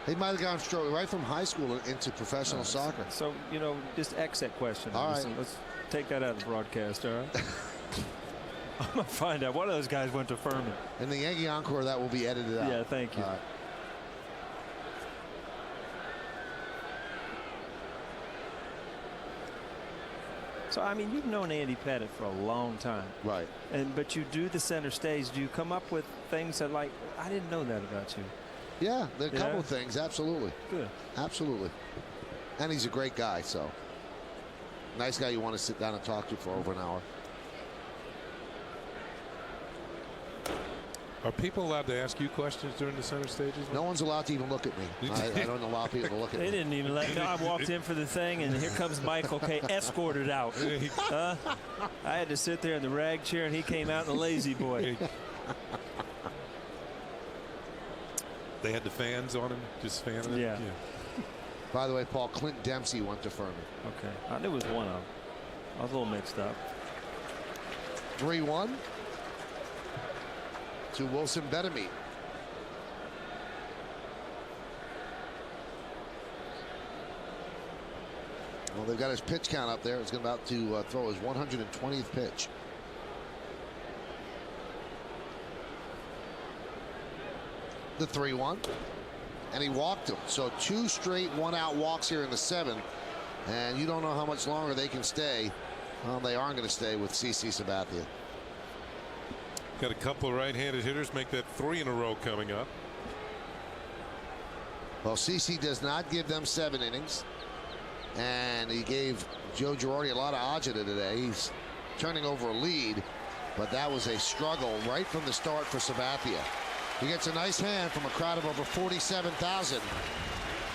He might have gone straight right from high school into professional soccer. So, you know, just X that question. All right. Let's take that out of the broadcast, all right? I'm going to find out. One of those guys went to Furman. In the Yankee Encore, that will be edited out. Yeah, thank you. So, I mean, you've known Andy Pettit for a long time. Right. But you do the center stage. Do you come up with things that, like, I didn't know that about you? Yeah, there are a couple of things. Absolutely. Good. Absolutely. And he's a great guy, so. Nice guy you want to sit down and talk to for over an hour. Are people allowed to ask you questions during the center stages? No one's allowed to even look at me. I don't allow people to look at me. They didn't even let me. I walked in for the thing, and here comes Michael K. escorted out. I had to sit there in the rag chair, and he came out in the lazy boy. They had the fans on him, just fanning him? Yeah. By the way, Paul, Clint Dempsey went to Furman. Okay. I knew it was one of them. I was a little mixed up. 3-1 to Wilson Betemit. Well, they've got his pitch count up there. He's about to throw his 120th pitch. The 3-1. And he walked him. So 2 straight 1-out walks here in the 7th. And you don't know how much longer they can stay. Well, they aren't going to stay with CC Sabathia. Got a couple of right-handed hitters make that 3 in a row coming up. Well, CC does not give them 7 innings. And he gave Joe Girardi a lot of agita today. He's turning over a lead. But that was a struggle right from the start for Sabathia. He gets a nice hand from a crowd of over 47,000.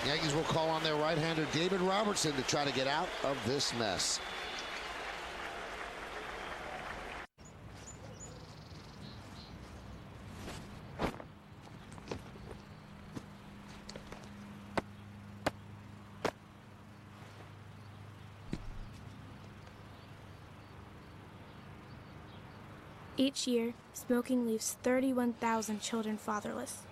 Yankees will call on their right-hander David Robertson to try to get out of this mess. Each year, smoking leaves 31,000 children fatherless.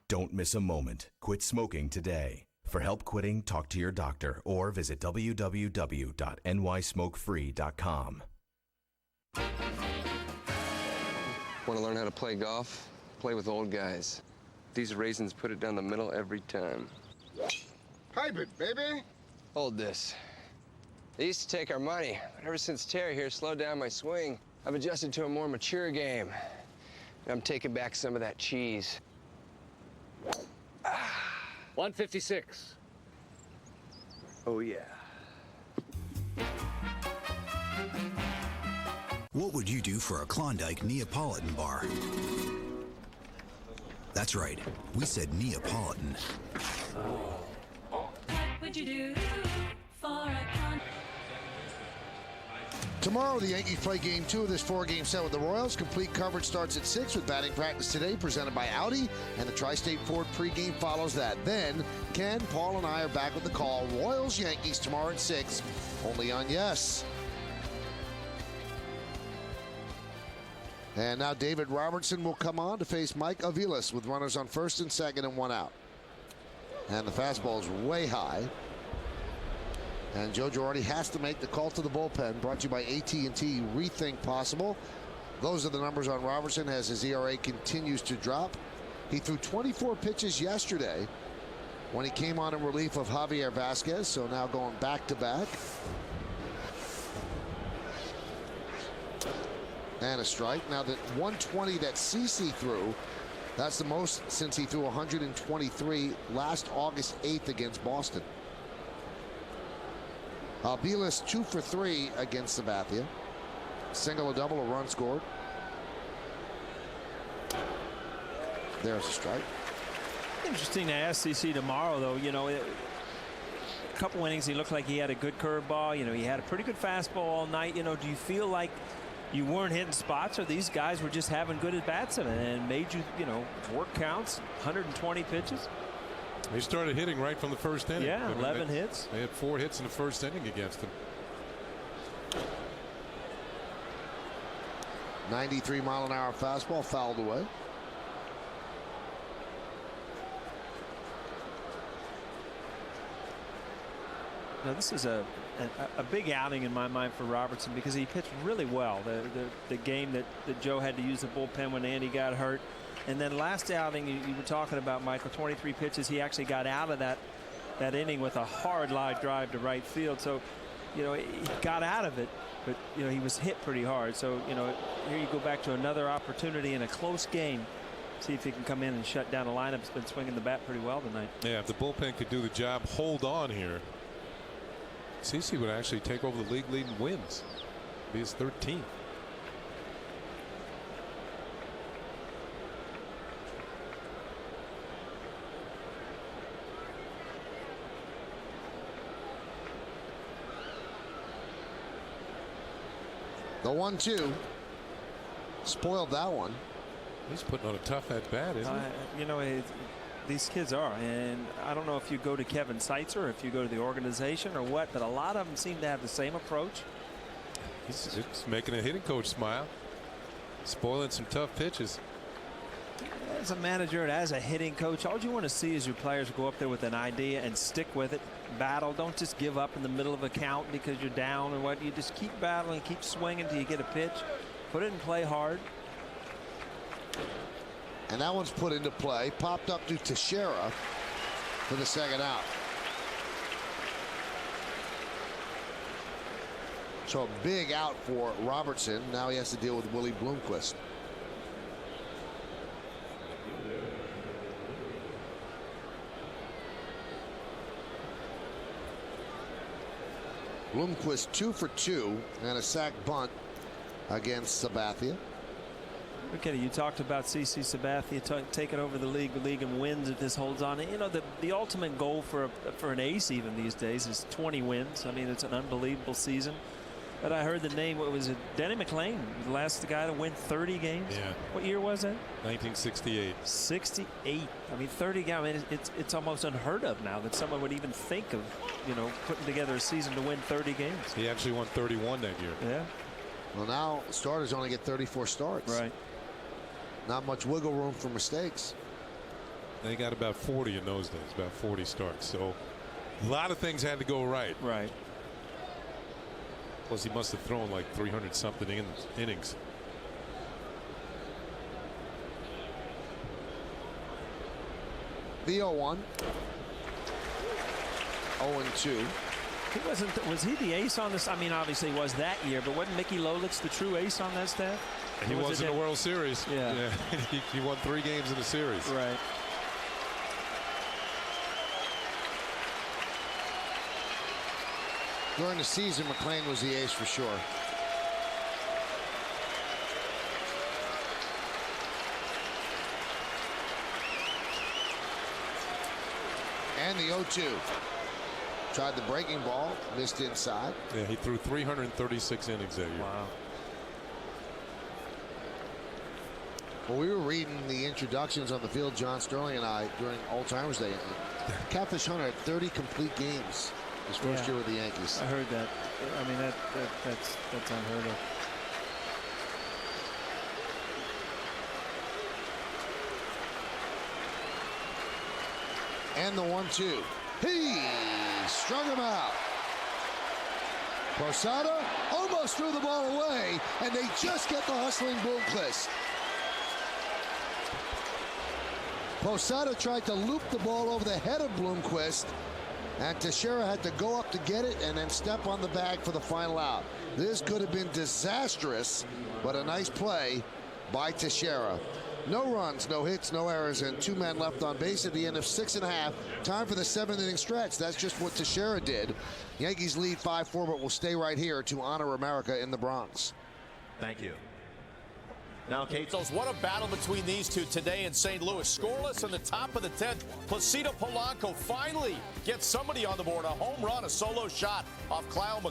Don't miss a moment. Quit smoking today. For help quitting, talk to your doctor or visit www.nysmokefree.com. Want to learn how to play golf? Play with old guys. These raisins put it down the middle every time. Pipe it, baby. Hold this. They used to take our money, but ever since Terry here slowed down my swing, I've adjusted to a more mature game. And I'm taking back some of that cheese. 156. Oh, yeah. What would you do for a Klondike Neapolitan bar? That's right. We said Neapolitan. What would you do for a Klondike? Tomorrow, the Yankees play Game 2 of this 4-game set with the Royals. Complete coverage starts at 6 with batting practice today, presented by Audi, and the Tri-State Ford pregame follows that. Then, Ken, Paul, and I are back with the call. Royals-Yankees tomorrow at 6, only on Yes. And now David Robertson will come on to face Mike Aviles with runners on first and second and 1 out. And the fastball is way high. And Joe Girardi has to make the call to the bullpen, brought to you by AT&T Rethink Possible. Those are the numbers on Robertson as his ERA continues to drop. He threw 24 pitches yesterday when he came on in relief of Javier Vasquez, so now going back-to-back. And a strike. Now that 120 that CC threw, that's the most since he threw 123 last August 8th against Boston. Aviles 2 for 3 against Sabathia. Single, a double, a run scored. There's a strike. Interesting to ask CC tomorrow, though. You know, a couple innings, he looked like he had a good curveball. You know, he had a pretty good fastball all night. You know, do you feel like you weren't hitting spots, or these guys were just having good at bats and made you, you know, work counts, 120 pitches? They started hitting right from the first inning. Yeah, 11 hits. They had 4 hits in the first inning against them. 93-mile-an-hour fastball fouled away. Now, this is a big outing in my mind for Robertson because he pitched really well. The game that Joe had to use the bullpen when Andy got hurt. And then last outing, you were talking about, Michael, 23 pitches. He actually got out of that inning with a hard line drive to right field. So you know, he got out of it, but, you know, he was hit pretty hard. So, you know, here you go back to another opportunity in a close game. See if he can come in and shut down a lineup that's been swinging the bat pretty well tonight. Yeah, if the bullpen could do the job, hold on here, CC would actually take over the league leading wins. Be his 13th. The 1-2 spoiled that one. He's putting on a tough at bat, isn't he? You know, these kids are, and I don't know if you go to Kevin Seitzer or if you go to the organization or what, but a lot of them seem to have the same approach. He's making a hitting coach smile, spoiling some tough pitches. As a manager and as a hitting coach, all you want to see is your players go up there with an idea and stick with it. Battle. Don't just give up in the middle of a count because you're down or what. You just keep battling, keep swinging until you get a pitch. Put it in play hard. And that one's put into play. Popped up to Teixeira for the second out. So a big out for Robertson. Now he has to deal with Willie Bloomquist. Bloomquist 2 for 2 and a sac bunt against Sabathia. Okay, you talked about CC Sabathia taking over the league and wins if this holds on. You know, the ultimate goal for an ace even these days is 20 wins. I mean, it's an unbelievable season. But I heard the name. What was it? Denny McLain, the last guy to win 30 games. Yeah. What year was that? 1968. 68. I mean, 30 games. I mean, it's almost unheard of now that someone would even think of, you know, putting together a season to win 30 games. He actually won 31 that year. Yeah. Well, now starters only get 34 starts. Right. Not much wiggle room for mistakes. They got about 40 in those days, about 40 starts. So a lot of things had to go right. Right. Plus, he must have thrown like 300-something innings. The 0-1. 0-2. He wasn't. Was he the ace on this? I mean, obviously he was that year, but wasn't Mickey Lolich the true ace on that staff? He was in the World Series. Yeah. He won 3 games in the series. Right. During the season, McLain was the ace for sure. And the 0-2. Tried the breaking ball, missed inside. Yeah, he threw 336 innings that year. Wow. Well, we were reading the introductions on the field, John Sterling and I, during Old Timers Day. Catfish Hunter had 30 complete games his first year with the Yankees. I heard that. I mean, that's unheard of. And the 1-2. He struck him out. Posada almost threw the ball away, and they just get the hustling Bloomquist. Posada tried to loop the ball over the head of Bloomquist, and Teixeira had to go up to get it and then step on the bag for the final out. This could have been disastrous, but a nice play by Teixeira. No runs, no hits, no errors, and 2 men left on base at the end of 6 1/2. Time for the 7th-inning stretch. That's just what Teixeira did. Yankees lead 5-4, but will stay right here to honor America in the Bronx. Thank you. Now, Kate, what a battle between these two today in St. Louis. Scoreless in the top of the 10th. Placido Polanco finally gets somebody on the board. A home run, a solo shot off Kyle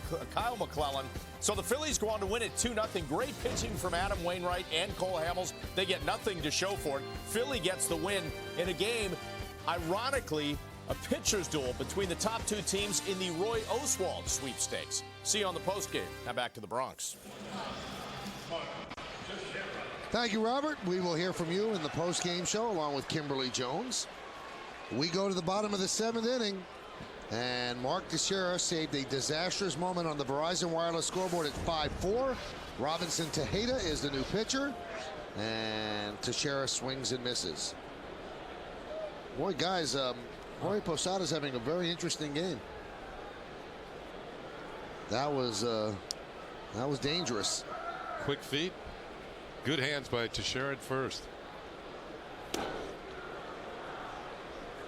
McClellan. So the Phillies go on to win it 2-0. Great pitching from Adam Wainwright and Cole Hamels. They get nothing to show for it. Philly gets the win in a game, ironically, a pitcher's duel between the top 2 teams in the Roy Oswalt sweepstakes. See you on the postgame. Now back to the Bronx. Thank you, Robert. We will hear from you in the post-game show along with Kimberly Jones. We go to the bottom of the 7th inning, and Mark Teixeira saved a disastrous moment on the Verizon Wireless scoreboard at 5-4. Robinson Tejeda is the new pitcher, and Teixeira swings and misses. Boy, guys, Jorge Posada's having a very interesting game. That was dangerous. Quick feet. Good hands by Teixeira at first.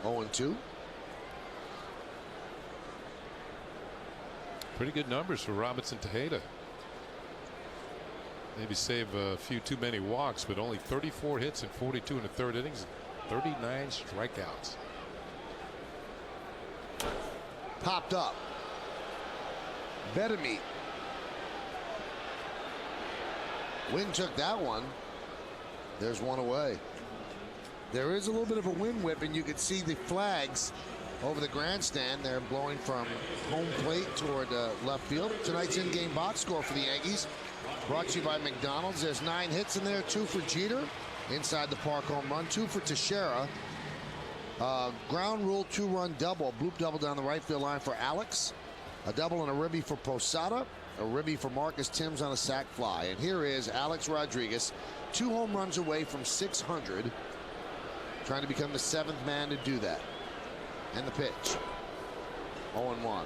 0-2. Pretty good numbers for Robinson Tejeda. Maybe save a few too many walks, but only 34 hits and 42 in the third innings, 39 strikeouts. Popped up. Betamete. Wynn took that one. There's one away. There is a little bit of a wind whip, and you can see the flags over the grandstand. They're blowing from home plate toward left field. Tonight's in-game box score for the Yankees, brought to you by McDonald's. There's 9 hits in there, 2 for Jeter, inside the park home run, 2 for Teixeira. Ground rule 2-run double, bloop double down the right field line for Alex. A double and a ribby for Posada. A ribby for Marcus Timms on a sac fly. And here is Alex Rodriguez, 2 home runs away from 600. Trying to become the 7th man to do that. And the pitch. 0-1.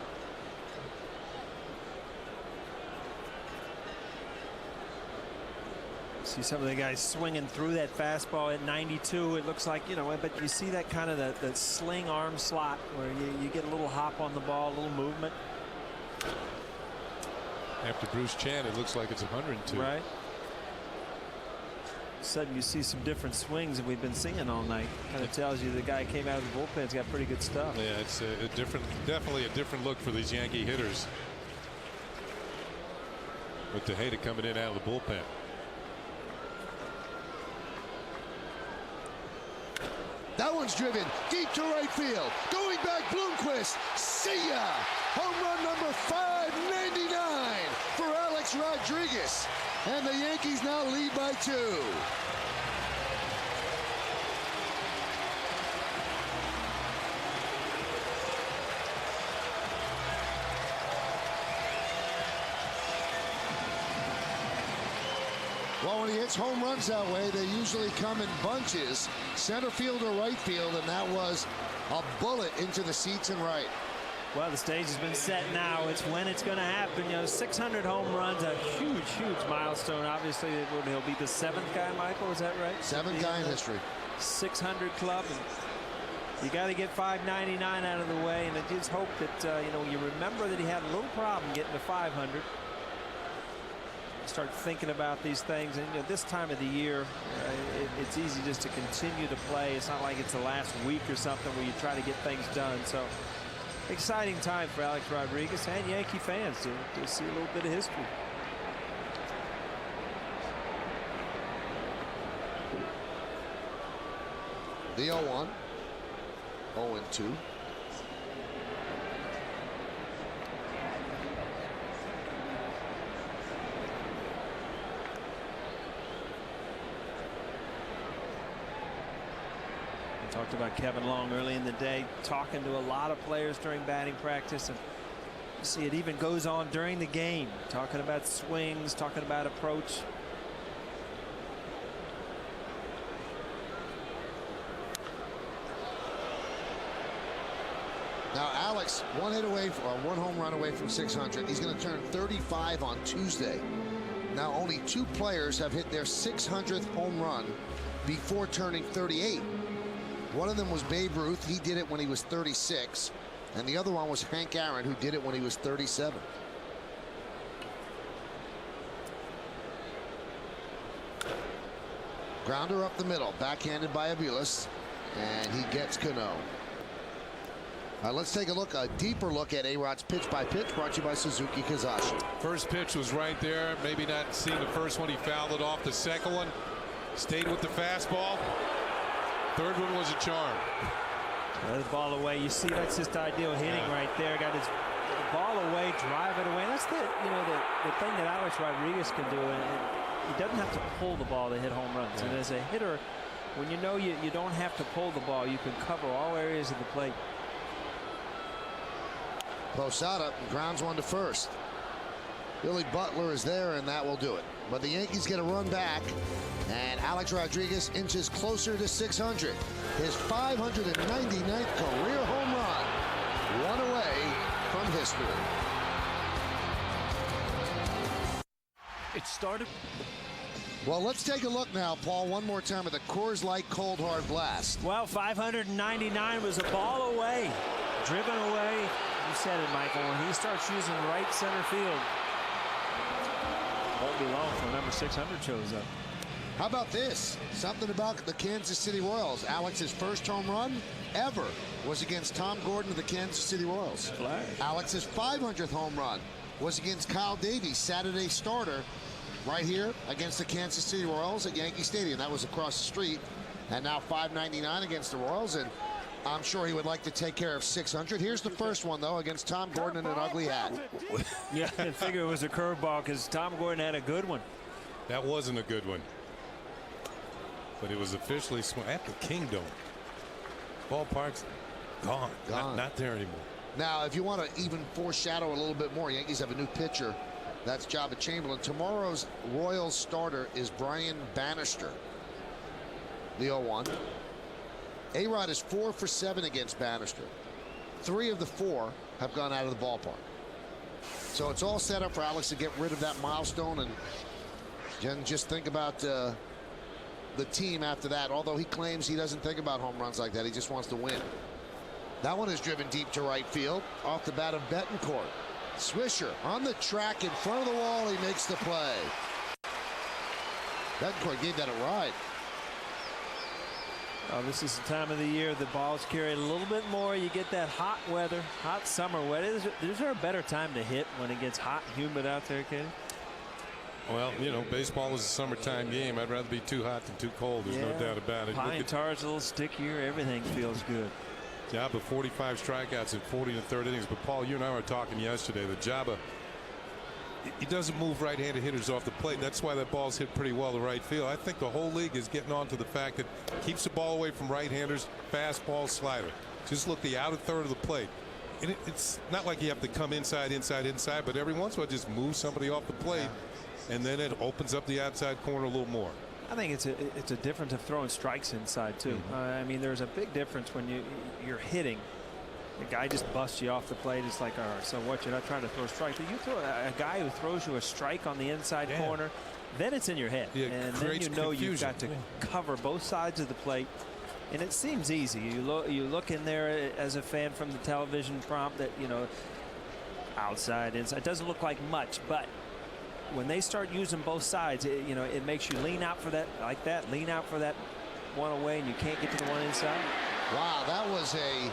See some of the guys swinging through that fastball at 92. It looks like, but you see that kind of the sling arm slot where you get a little hop on the ball, a little movement. After Bruce Chan, it looks like it's 102. Right. All of a sudden you see some different swings that we've been seeing all night. Kind of tells you the guy came out of the bullpen's got pretty good stuff. Yeah, it's definitely a different look for these Yankee hitters. With Tejeda coming in out of the bullpen. That one's driven deep to right field. Going back, Bloomquist. See ya! Home run number 599 for Alex Rodriguez. And the Yankees now lead by 2. Well, when he hits home runs that way, they usually come in bunches, center field or right field, and that was a bullet into the seats and right. Well, the stage has been set now. It's when it's going to happen. 600 home runs, a huge, huge milestone. Obviously, he'll be the 7th guy, Michael. Is that right? 7th guy in history. 600 club. And you got to get 599 out of the way, and I just hope that you remember that he had a little problem getting to 500. Start thinking about these things, and this time of the year, it's easy just to continue to play. It's not like it's the last week or something where you try to get things done. So exciting time for Alex Rodriguez and Yankee fans to see a little bit of history. The 0-1. 0-2. Talked about Kevin Long early in the day, talking to a lot of players during batting practice, and you see it even goes on during the game, talking about swings, talking about approach. Now Alex, 1 hit away, or 1 home run away from 600. He's going to turn 35 on Tuesday. Now only 2 players have hit their 600th home run before turning 38. One of them was Babe Ruth. He did it when he was 36. And the other one was Hank Aaron, who did it when he was 37. Grounder up the middle, backhanded by Aviles, and he gets Cano. Let's take a deeper look at A-Rod's pitch by pitch, brought to you by Suzuki Kazashi. First pitch was right there. Maybe not seeing the first one. He fouled it off. The second one stayed with the fastball. Third one was a charm. Let the ball away. You see, that's just ideal hitting right there. Got his ball away, drive it away. That's the thing that Alex Rodriguez can do. And he doesn't have to pull the ball to hit home runs. And as a hitter, when you know you don't have to pull the ball, you can cover all areas of the plate. Posada grounds one to first. Billy Butler is there, and that will do it. But the Yankees get a run back, and Alex Rodriguez inches closer to 600. His 599th career home run, 1 away from history. It started. Well, let's take a look now, Paul, one more time at the Coors Light Cold Hard Blast. Well, 599 was a ball away, driven away. You said it, Michael. When he starts using right center field, won't be long for number 600 shows up. How about this? Something about the Kansas City Royals. Alex's first home run ever was against Tom Gordon of the Kansas City Royals. Alex's 500th home run was against Kyle Davies, Saturday starter, right here against the Kansas City Royals at Yankee Stadium. That was across the street. And now 599 against the Royals, and I'm sure he would like to take care of 600. Here's the first one, though, against Tom Gordon in an ugly hat. Yeah, I figure it was a curveball because Tom Gordon had a good one. That wasn't a good one. But it was officially at the Kingdom. Ballpark's gone. Not there anymore. Now, if you want to even foreshadow a little bit more, Yankees have a new pitcher. That's Jabba Chamberlain. Tomorrow's Royals starter is Brian Bannister, the 0-1. A-Rod is 4 for 7 against Bannister. 3 of the 4 have gone out of the ballpark. So it's all set up for Alex to get rid of that milestone and then just think about the team after that. Although he claims he doesn't think about home runs like that. He just wants to win. That one is driven deep to right field off the bat of Betancourt. Swisher on the track in front of the wall. He makes the play. Betancourt gave that a ride. Oh, this is the time of the year the balls carry a little bit more. You get that hot weather, hot summer weather. Is there a better time to hit when it gets hot and humid out there, Kenny? Well, you know, baseball is a summertime game. I'd rather be too hot than too cold. There's no doubt about it. Pine tar's a little stickier. Everything feels good. Jabba 45 strikeouts in 40 and a third innings. But Paul, you and I were talking yesterday that Jabba, he doesn't move right-handed hitters off the plate. That's why that ball's hit pretty well to right field. I think the whole league is getting on to the fact that keeps the ball away from right-handers, fastball, slider. Just look the outer third of the plate. And it's not like you have to come inside, but every once in a while just move somebody off the plate, and then it opens up the outside corner a little more. I think it's a difference of throwing strikes inside too. I mean, there's a big difference when you're hitting. The guy just busts you off the plate. It's like, all right, so what? You're not trying to throw a strike, but you throw a guy who throws you a strike on the inside corner, then it's in your head, and then you know you've got to cover both sides of the plate. And it seems easy. You look in there as a fan from the television prompt that, you know, outside, inside. It doesn't look like much, but when they start using both sides, it makes you lean out for that, like that, lean out for that one away, and you can't get to the one inside. Wow, that was a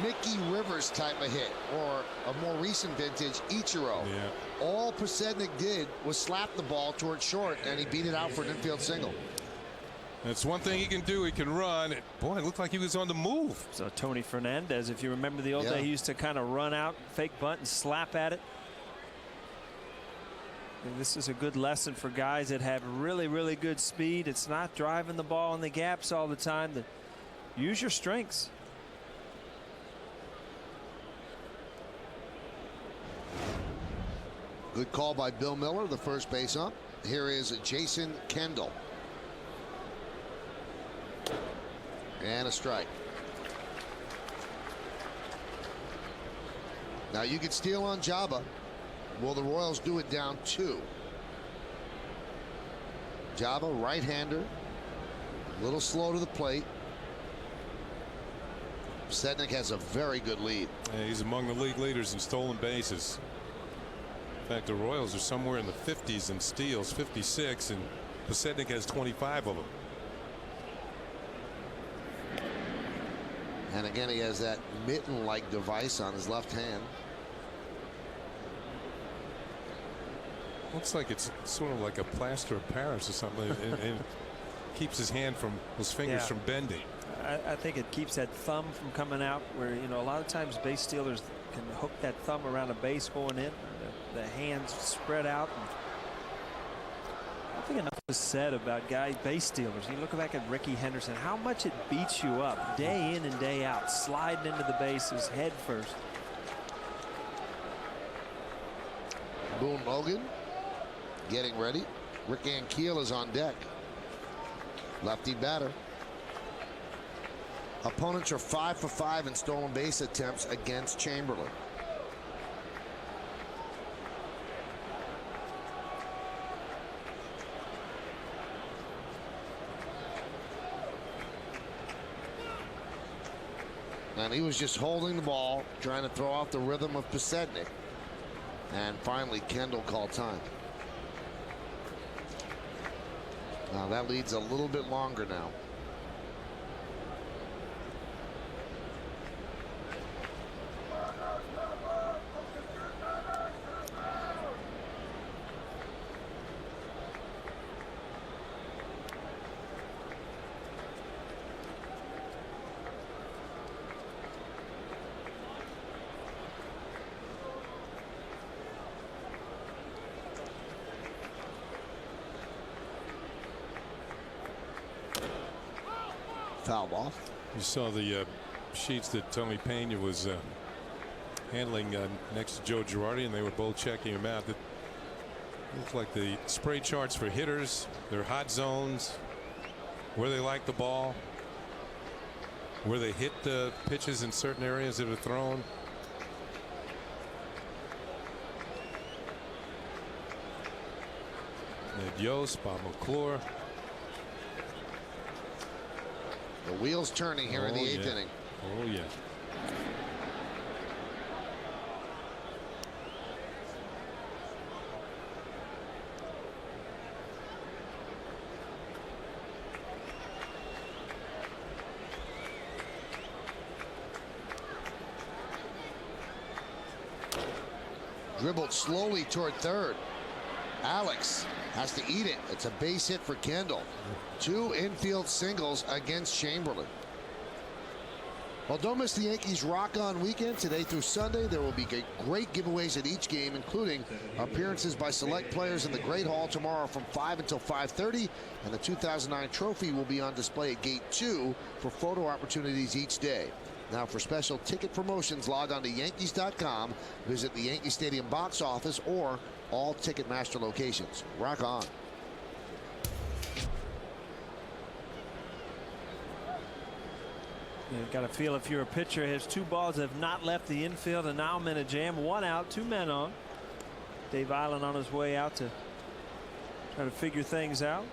Mickey Rivers type of hit, or a more recent vintage Ichiro. All Posednik did was slap the ball towards short, and he beat it out for an infield single. That's one thing he can do. He can run. Boy, it looked like he was on the move. So Tony Fernandez, if you remember the old day, he used to kind of run out, fake bunt, and slap at it. And this is a good lesson for guys that have really, really good speed. It's not driving the ball in the gaps all the time. Use your strengths. Good call by Bill Miller, the first base ump. Here is Jason Kendall. And a strike. Now you could steal on Jabba. Will the Royals do it down 2? Jabba, right-hander, a little slow to the plate. Sednick has a very good lead. Yeah, he's among the league leaders in stolen bases. In fact, the Royals are somewhere in the 50s in steals, 56, and Sednick has 25 of them. And again, he has that mitten-like device on his left hand. Looks like it's sort of like a plaster of Paris or something, and keeps his hand from his fingers from bending. I think it keeps that thumb from coming out, where, you know, a lot of times base stealers can hook that thumb around a base going in. The hands spread out. I think enough was said about base stealers. You look back at Ricky Henderson, how much it beats you up day in and day out, sliding into the bases head first. Boone Logan getting ready. Rick Ankiel is on deck. Lefty batter. Opponents are 5 for 5 in stolen base attempts against Chamberlain. And he was just holding the ball, trying to throw off the rhythm of Pasednik. And finally, Kendall called time. Now that leads a little bit longer now. Foul ball. You saw the sheets that Tony Pena was handling next to Joe Girardi, and they were both checking him out. It looks like the spray charts for hitters, their hot zones, where they like the ball, where they hit the pitches in certain areas that are thrown. Ned Yost, Bob McClure. The wheels turning here in the eighth inning. Oh, yeah. Dribbled slowly toward third. Alex has to eat it. It's a base hit for Kendall. 2 infield singles against Chamberlain. Well, don't miss the Yankees Rock On weekend today through Sunday. There will be great giveaways at each game, including appearances by select players in the Great Hall tomorrow from 5 until 5:30, and the 2009 trophy will be on display at Gate 2 for photo opportunities each day. Now, for special ticket promotions, log on to Yankees.com, visit the Yankee Stadium box office or all Ticketmaster locations. Rock on. You've got to feel if you're a pitcher. His 2 balls have not left the infield, and now I'm in a jam. 1 out, 2 men on. Dave Island on his way out to try to figure things out.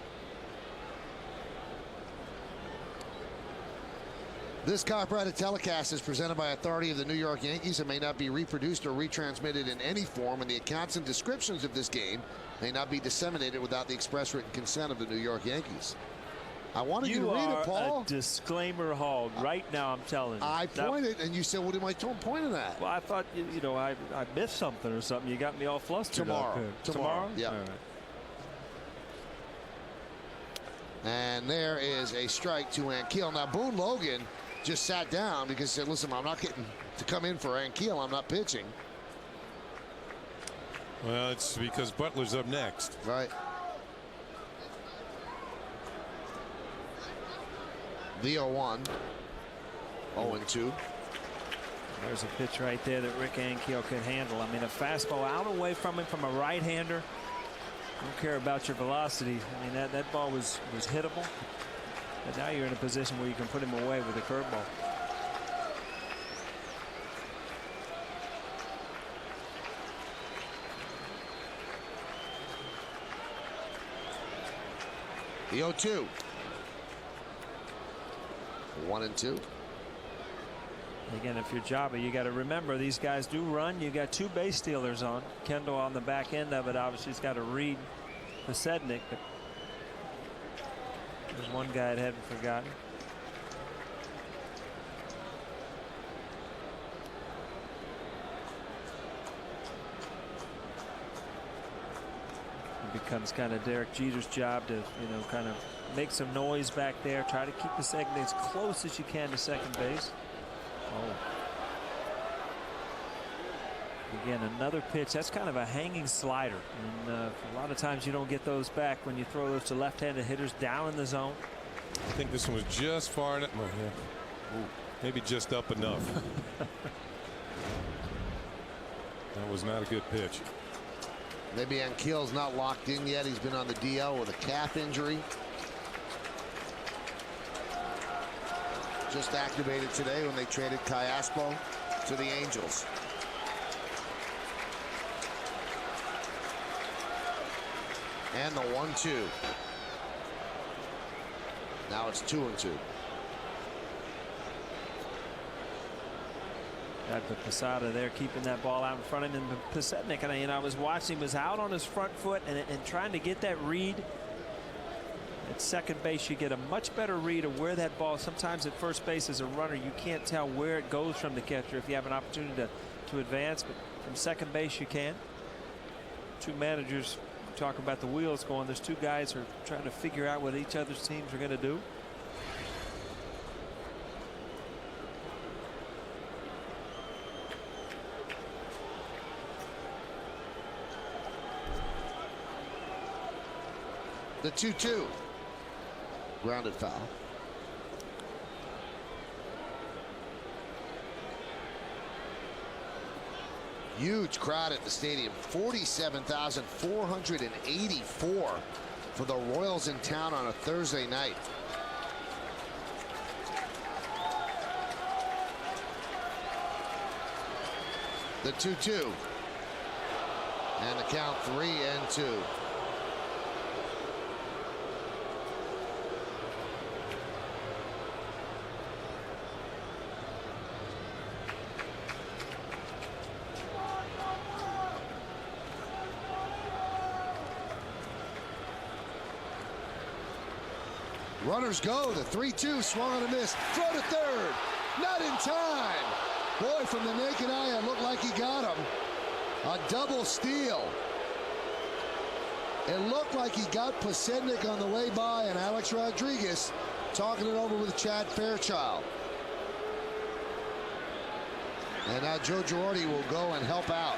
This copyrighted telecast is presented by authority of the New York Yankees and may not be reproduced or retransmitted in any form, and the accounts and descriptions of this game may not be disseminated without the express written consent of the New York Yankees. I wanted you to read it, Paul. You are a disclaimer hog right now, I'm telling you. I pointed, and you said, what am I pointing at? Well, I thought, you know, I missed something or something. You got me all flustered. Tomorrow? Yeah. All right. And there is a strike to Ankiel. Now, Boone Logan just sat down because he said, listen, I'm not getting to come in for Ankiel. I'm not pitching. Well, it's because Butler's up next. Right. The 0-1. 0-2. There's a pitch right there that Rick Ankiel could handle. I mean, a fastball out away from him from a right-hander. Don't care about your velocity. I mean, that ball was hittable. But now you're in a position where you can put him away with a curveball. The 0-2. 1-2. Again, if you're Jabba, you got to remember these guys do run. You got 2 base stealers on. Kendall on the back end of it. Obviously, he's got to read Pasednik, but there's one guy I hadn't forgotten. It becomes kind of Derek Jeter's job to, you know, kind of make some noise back there. Try to keep Pasednik as close as you can to second base. Oh. Again, another pitch. That's kind of a hanging slider. And a lot of times you don't get those back when you throw those to left-handed hitters down in the zone. I think this one was just far enough. Well, yeah. Maybe just up enough. That was not a good pitch. Maybe Ankiel's not locked in yet. He's been on the DL with a calf injury. Just activated today when they traded Kai Aspo to the Angels. And the 1-2. Now it's 2-2. Got the Posada there keeping that ball out in front of him. And Pasetnik, and I was watching, was out on his front foot and trying to get that read. At second base, you get a much better read of where that ball. Sometimes at first base as a runner, you can't tell where it goes from the catcher if you have an opportunity to advance. But from second base, you can. Two managers talk about the wheels going. There's two guys who are trying to figure out what each other's teams are going to do. The 2-2. Grounded foul. Huge crowd at the stadium. 47,484 for the Royals in town on a Thursday night. The 2-2. And the count 3-2. Runners go. The 3-2 swung on a miss. Throw to third. Not in time. Boy, from the naked eye, it looked like he got him. A double steal. It looked like he got Pasetnik on the way by, and Alex Rodriguez talking it over with Chad Fairchild. And now Joe Girardi will go and help out.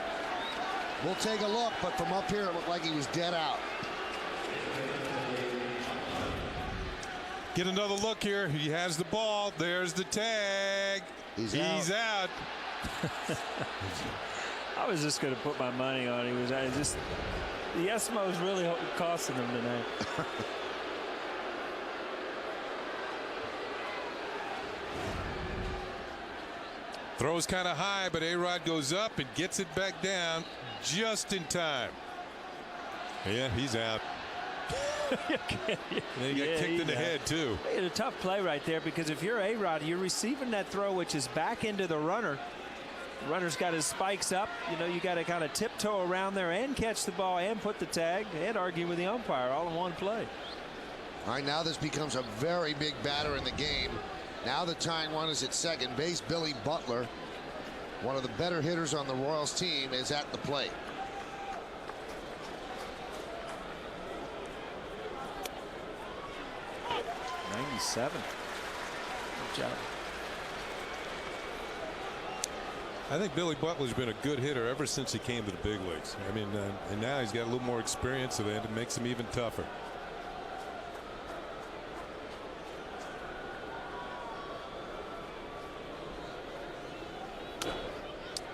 We'll take a look, but from up here, it looked like he was dead out. Get another look here. He has the ball. There's the tag. He's out. I was just going to put my money on. The Eskimos really costing them tonight. Throws kind of high, but A-Rod goes up and gets it back down just in time. Yeah, he's out. He got kicked in the head too. It's a tough play right there, because if you're A-Rod, you're receiving that throw, which is back into the runner. The runner's got his spikes up. You know, you got to kind of tiptoe around there and catch the ball and put the tag and argue with the umpire all in one play. All right, now this becomes a very big batter in the game. Now the tying run is at second base. Billy Butler, one of the better hitters on the Royals team, is at the plate. 97. Good job. I think Billy Butler's been a good hitter ever since he came to the big leagues. I mean, and now he's got a little more experience, so it makes him even tougher.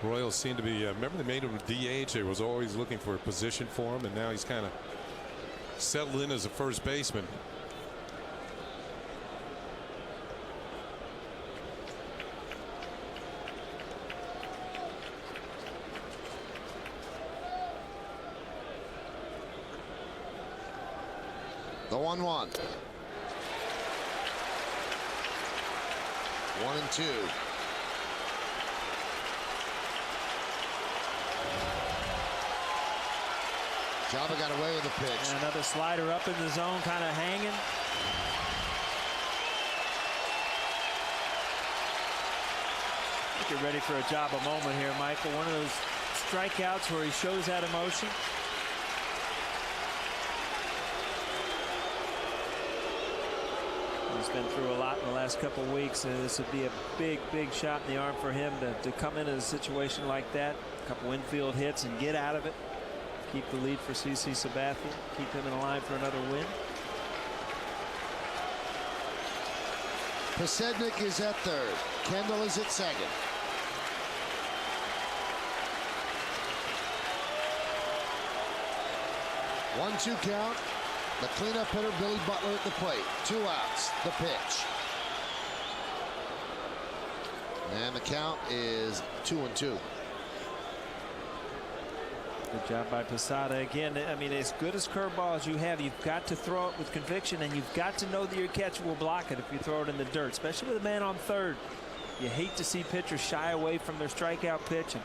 Royals seem to be, remember they made him a DH. They was always looking for a position for him, and now he's kind of settled in as a first baseman. The 1-1. 1-2. Java got away with the pitch. And another slider up in the zone, kind of hanging. Get ready for a Java moment here, Michael. One of those strikeouts where he shows that emotion. He's been through a lot in the last couple of weeks, and this would be a big, big shot in the arm for him to come into a situation like that. A couple infield hits and get out of it. Keep the lead for CC Sabathia. Keep him in line for another win. Pasetnik is at third. Kendall is at second. One-two count. The cleanup hitter, Billy Butler, at the plate. 2 outs. The pitch. And the count is 2-2. Good job by Posada. Again, I mean, as good as curveballs you have, you've got to throw it with conviction, and you've got to know that your catcher will block it if you throw it in the dirt, especially with a man on third. You hate to see pitchers shy away from their strikeout pitch, and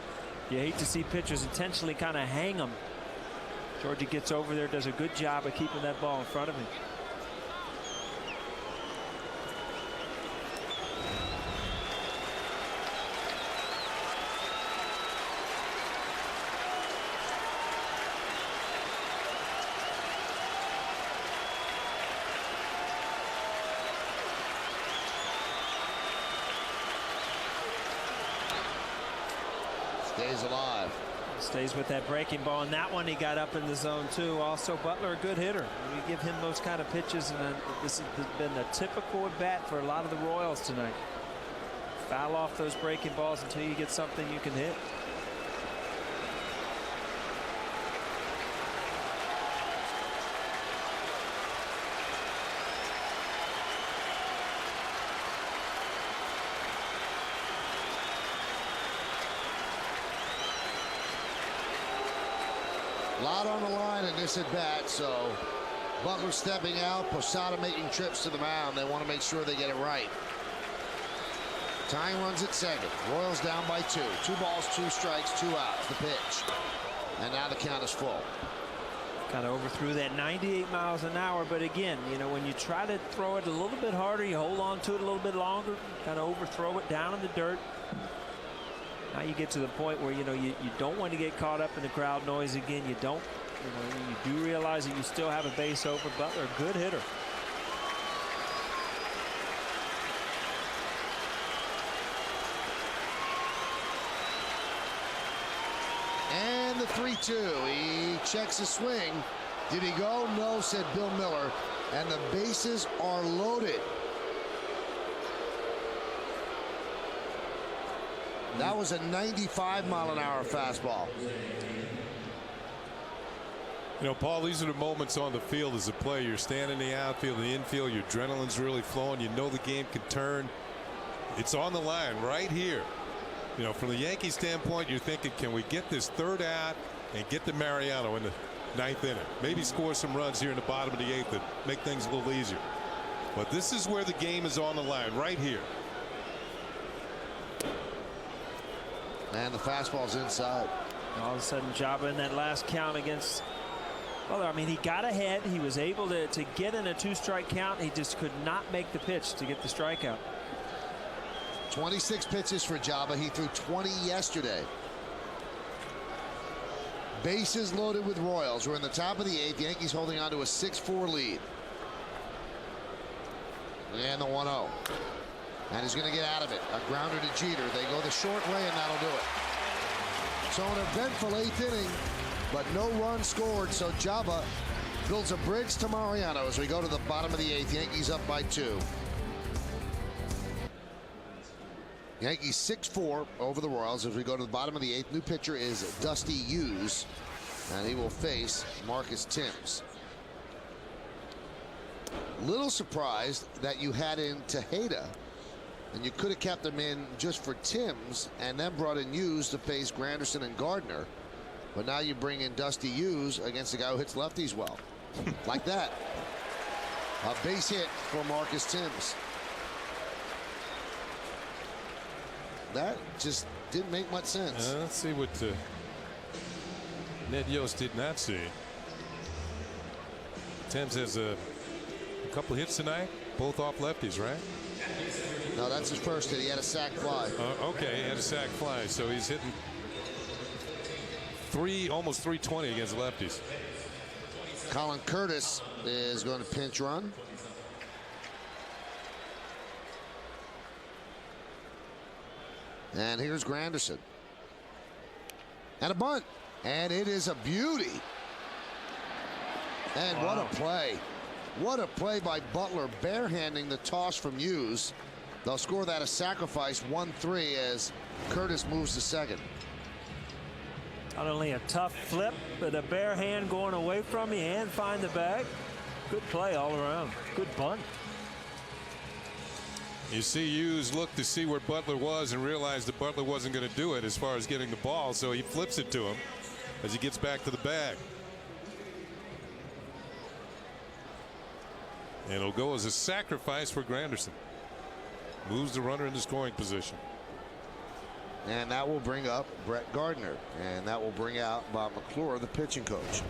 you hate to see pitchers intentionally kind of hang them. Georgie gets over there, does a good job of keeping that ball in front of him. Stays alive. Stays with that breaking ball, and that one he got up in the zone too. Also, Butler, a good hitter. We give him those kind of pitches, and this has been the typical at bat for a lot of the Royals tonight. Foul off those breaking balls until you get something you can hit. A lot on the line in this at bat, so Butler stepping out, Posada making trips to the mound. They want to make sure they get it right. Tying runs at second. Royals down by 2. 2 balls, 2 strikes, 2 outs. The pitch. And now the count is full. Kind of overthrew that 98 miles an hour, but again, you know, when you try to throw it a little bit harder, you hold on to it a little bit longer, kind of overthrow it down in the dirt. Now you get to the point where, you know, you don't want to get caught up in the crowd noise again. You don't, you do realize that you still have a base over. Butler, a good hitter. And the 3-2. He checks his swing. Did he go? No, said Bill Miller. And the bases are loaded. That was a 95-mile-an-hour fastball. You know, Paul, these are the moments on the field as a player. You're standing in the outfield, the infield, your adrenaline's really flowing. You know the game can turn. It's on the line right here. You know, from the Yankees standpoint, you're thinking, can we get this third out and get to Mariano in the 9th inning? Maybe score some runs here in the bottom of the 8th that make things a little easier. But this is where the game is on the line, right here. And the fastball's inside. All of a sudden, Jabba in that last count against Butler. I mean, he got ahead. He was able to get in a 2-strike count. He just could not make the pitch to get the strikeout. 26 pitches for Jabba. He threw 20 yesterday. Bases loaded with Royals. We're in the top of the 8th. Yankees holding on to a 6-4 lead. And the 1-0. And he's going to get out of it. A grounder to Jeter. They go the short way, and that'll do it. So an eventful 8th inning, but no run scored. So Jabba builds a bridge to Mariano as we go to the bottom of the 8th. Yankees up by 2. Yankees 6-4 over the Royals as we go to the bottom of the 8th. New pitcher is Dusty Hughes, and he will face Marcus Timms. Little surprised that you had in Tejeda, and you could have kept him in just for Timms and then brought in Hughes to face Granderson and Gardner. But now you bring in Dusty Hughes against a guy who hits lefties well. Like that. A base hit for Marcus Timms. That just didn't make much sense. Let's see what Ned Yost did not see. Timms has a couple hits tonight, both off lefties, right? No, that's his first hit. He had a sac fly. Okay, he had a sac fly, so he's hitting almost 320 against lefties. Colin Curtis is going to pinch run. And here's Granderson. And a bunt. And it is a beauty. And what a play. What a play by Butler, barehanding the toss from Hughes. They'll score that a sacrifice 1-3 as Curtis moves to second. Not only a tough flip, but a bare hand going away from you and find the bag. Good play all around. Good bunt. You see Hughes look to see where Butler was and realized that Butler wasn't going to do it as far as getting the ball, so he flips it to him as he gets back to the bag. And it'll go as a sacrifice for Granderson. moves the runner into scoring position. And that will bring up Brett Gardner. And that will bring out Bob McClure, the pitching coach.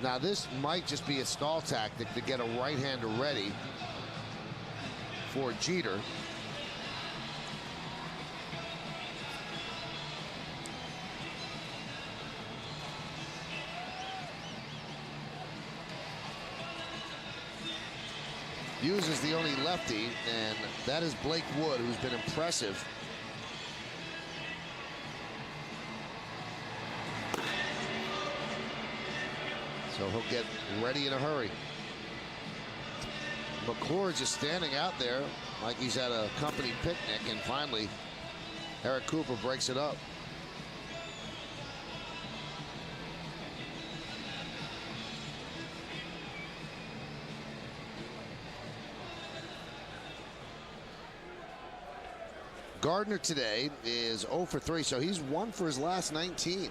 Now this might just be a stall tactic to get a right-hander ready for Jeter. Hughes is the only lefty, and that is Blake Wood, who's been impressive. So he'll get ready in a hurry. McClure just standing out there like he's at a company picnic, and finally Eric Cooper breaks it up. Gardner today is 0 for 3, so he's 1 for his last 19.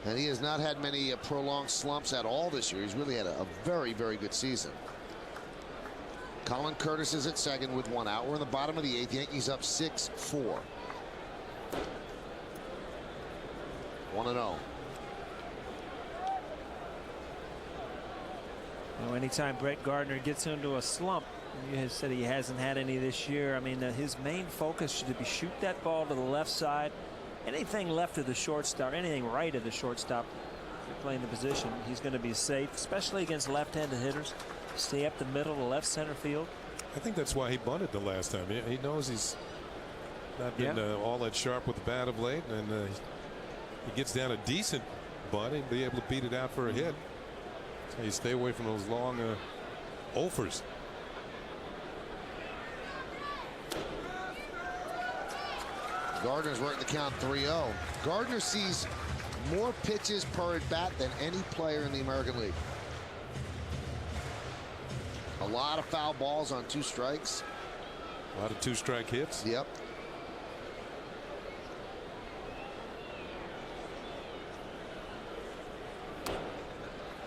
And he has not had many prolonged slumps at all this year. He's really had a very, very good season. Colin Curtis is at second with 1 out. We're in the bottom of the 8th. Yankees up 6-4. 1-0. Well, anytime Brett Gardner gets into a slump, you have said he hasn't had any this year. I mean, his main focus should be shoot that ball to the left side. Anything left of the shortstop, anything right of the shortstop, if you're playing the position, he's going to be safe, especially against left-handed hitters. Stay up the middle to left center field. I think that's why he bunted the last time. He knows he's not been all that sharp with the bat of late, and he gets down a decent bunt and be able to beat it out for a hit. So you stay away from those long offers. Gardner's working the count 3-0. Gardner sees more pitches per at bat than any player in the American League. A lot of foul balls on 2 strikes. A lot of 2-strike hits. Yep.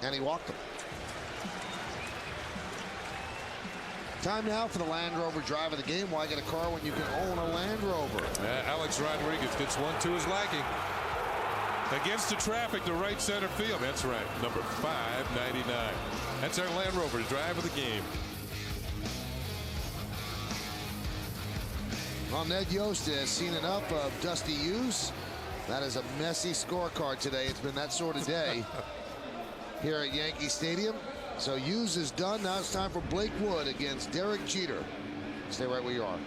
And he walked him. Time now for the Land Rover drive of the game. Why get a car when you can own a Land Rover? Alex Rodriguez gets 1-2 his liking. Against the traffic to right center field. That's right. Number 599. That's our Land Rover drive of the game. Well, Ned Yost has seen enough of Dusty Hughes. That is a messy scorecard today. It's been that sort of day here at Yankee Stadium. So Hughes is done. Now it's time for Blake Wood against Derek Jeter. Stay right where you are.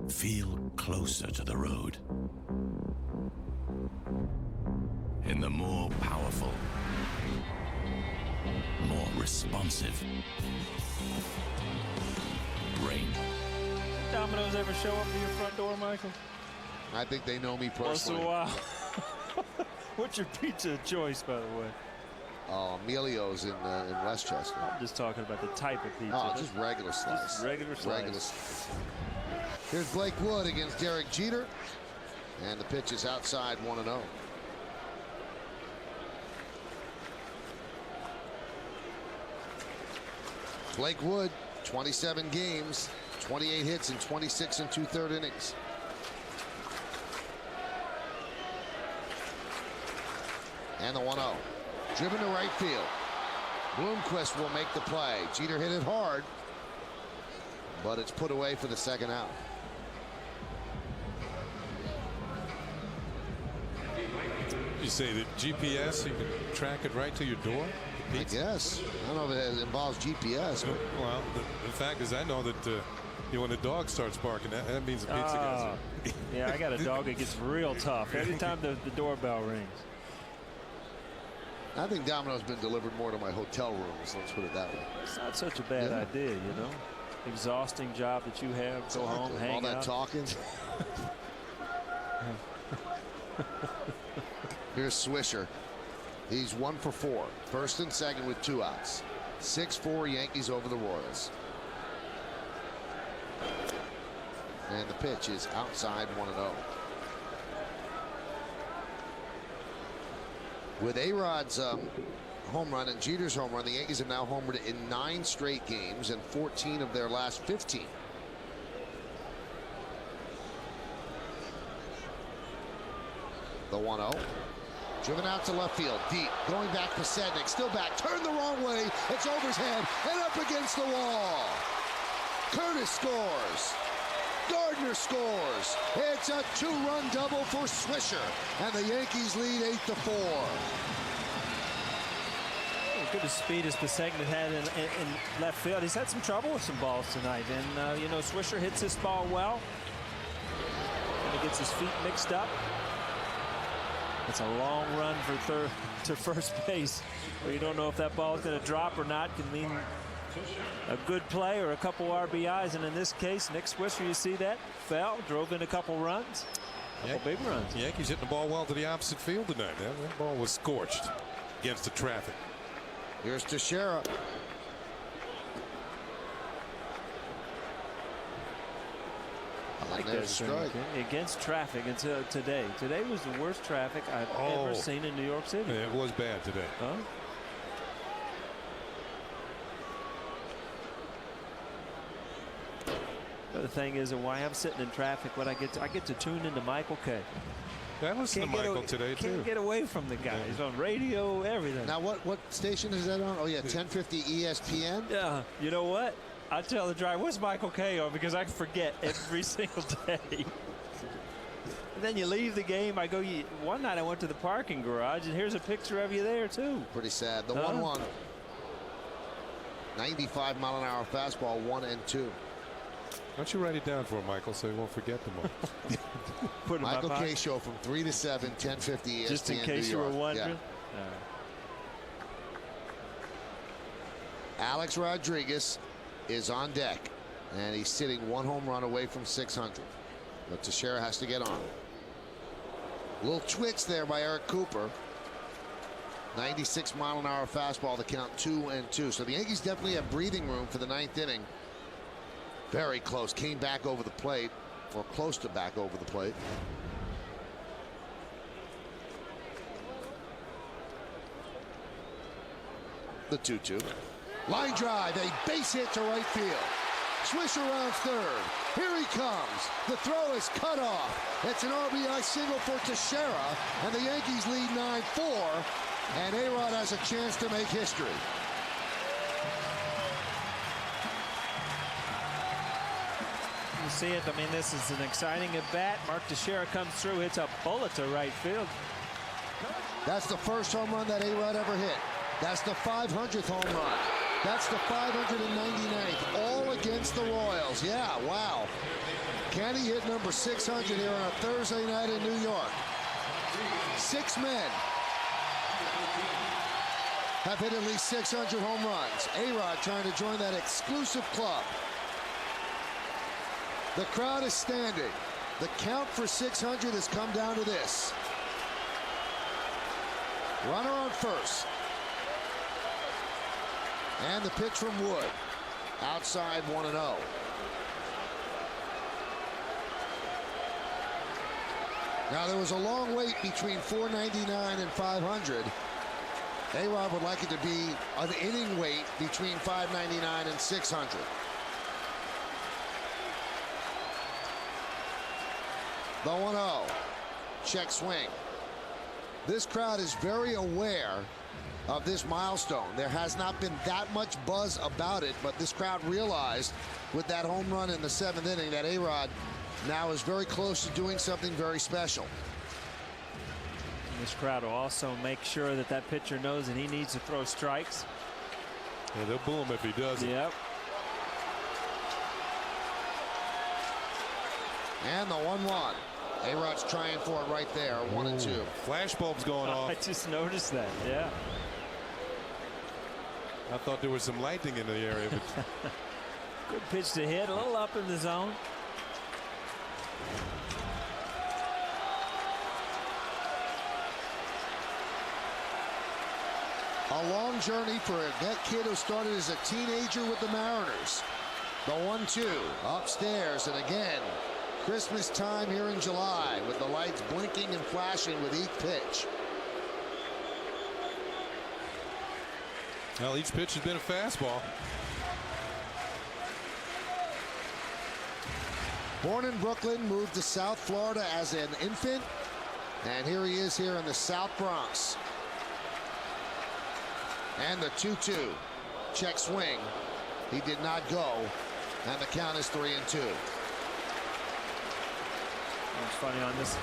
Feel closer to the road. In the more powerful, more responsive brain. Domino's ever show up to your front door, Michael? I think they know me personally. Once in a while. What's your pizza of choice, by the way? Emilio's in Westchester. I'm just talking about the type of pizza. Oh, just regular slice. Just regular slice. Regular slice. Here's Blake Wood against Derek Jeter. And the pitch is outside 1-0. Blake Wood, 27 games, 28 hits in 26 2/3 innings. And the 1-0. Driven to right field. Bloomquist will make the play. Jeter hit it hard, but it's put away for the second out. You say that GPS, you can track it right to your door? I guess. I don't know if it involves GPS. But... Well, the fact is, I know that when the dog starts barking, that means the pizza guys are... Yeah, I got a dog that gets real tough every time the doorbell rings. I think Domino's been delivered more to my hotel rooms. Let's put it that way. It's not such a bad idea, you know. Exhausting job that you have. Go home, hang all that out. Talking. Here's Swisher. He's 1 for 4. First and second with 2 outs. 6-4 Yankees over the Royals. And the pitch is outside 1-0. With A-Rod's home run and Jeter's home run, the Yankees have now homered in 9 straight games and 14 of their last 15. The 1-0. Driven out to left field, deep, going back Pasednik, still back, turned the wrong way, it's over his head, and up against the wall. Curtis scores. Gardner scores. It's a 2-run double for Swisher, and the Yankees lead 8-4. Good as speed as Pasednik had in left field. He's had some trouble with some balls tonight, and you know, Swisher hits this ball well. And he gets his feet mixed up. It's a long run to first base, where you don't know if that ball is going to drop or not. Can mean a good play or a couple RBIs, and in this case, Nick Swisher, you see that, fell, drove in a couple runs, big runs. The Yankees hitting the ball well to the opposite field tonight. That ball was scorched against the traffic. Here's Teixeira. I like that strike. Against traffic until today. Today was the worst traffic I've ever seen in New York City. Yeah, it was bad today. Huh? The thing is, why I'm sitting in traffic, I get to tune into Michael Kay. I listened to Michael today too. Can't get away from the guy. He's on radio, everything. Now, what station is that on? Oh yeah, 1050 ESPN. Yeah. You know what? I tell the driver, what's Michael Kay on? Because I forget every single day. And then you leave the game. I go. One night I went to the parking garage, and here's a picture of you there too. Pretty sad. The 1-1. 95-mile-an-hour fastball, 1-2. Why don't you write it down for him, Michael, so he won't forget them all. Michael Kay Show from 3 to 7, 1050 ESPN. Just in case you were wondering. Yeah. Alex Rodriguez is on deck, and he's sitting 1 home run away from 600. But Teixeira has to get on. A little twitch there by Eric Cooper. 96-mile-an-hour fastball to count 2-2. So the Yankees definitely have breathing room for the 9th inning. Very close. Came back over the plate, or close to back over the plate. The 2-2. Line drive, a base hit to right field. Swisher rounds third. Here he comes. The throw is cut off. It's an RBI single for Teixeira, and the Yankees lead 9-4, and A-Rod has a chance to make history. You see it. I mean, this is an exciting at bat. Mark Teixeira comes through, hits a bullet to right field. That's the first home run that A-Rod ever hit. That's the 500th home run. That's the 599th, all against the Royals. Yeah, wow. Can he hit number 600 here on a Thursday night in New York? 6 men have hit at least 600 home runs. A-Rod trying to join that exclusive club. The crowd is standing. The count for 600 has come down to this. Runner on first. And the pitch from Wood. Outside 1-0. Now there was a long wait between 499 and 500. A-Rod would like it to be an inning wait between 599 and 600. The 1-0. Check swing. This crowd is very aware of this milestone. There has not been that much buzz about it, but this crowd realized with that home run in the 7th inning that A-Rod now is very close to doing something very special. And this crowd will also make sure that that pitcher knows that he needs to throw strikes. Yeah, they'll boo him if he doesn't. Yep. And the 1-1. A-Rod's trying for it right there. 1-2. Flash bulbs going off. I just noticed that. Yeah. I thought there was some lightning in the area. But good pitch to hit. A little up in the zone. A long journey for that kid who started as a teenager with the Mariners. The 1-2 upstairs, and again, Christmas time here in July with the lights blinking and flashing with each pitch. Well, each pitch has been a fastball. Born in Brooklyn, moved to South Florida as an infant, and here he is here in the South Bronx. And the 2-2. Check swing. He did not go, and the count is 3-2. It's funny on this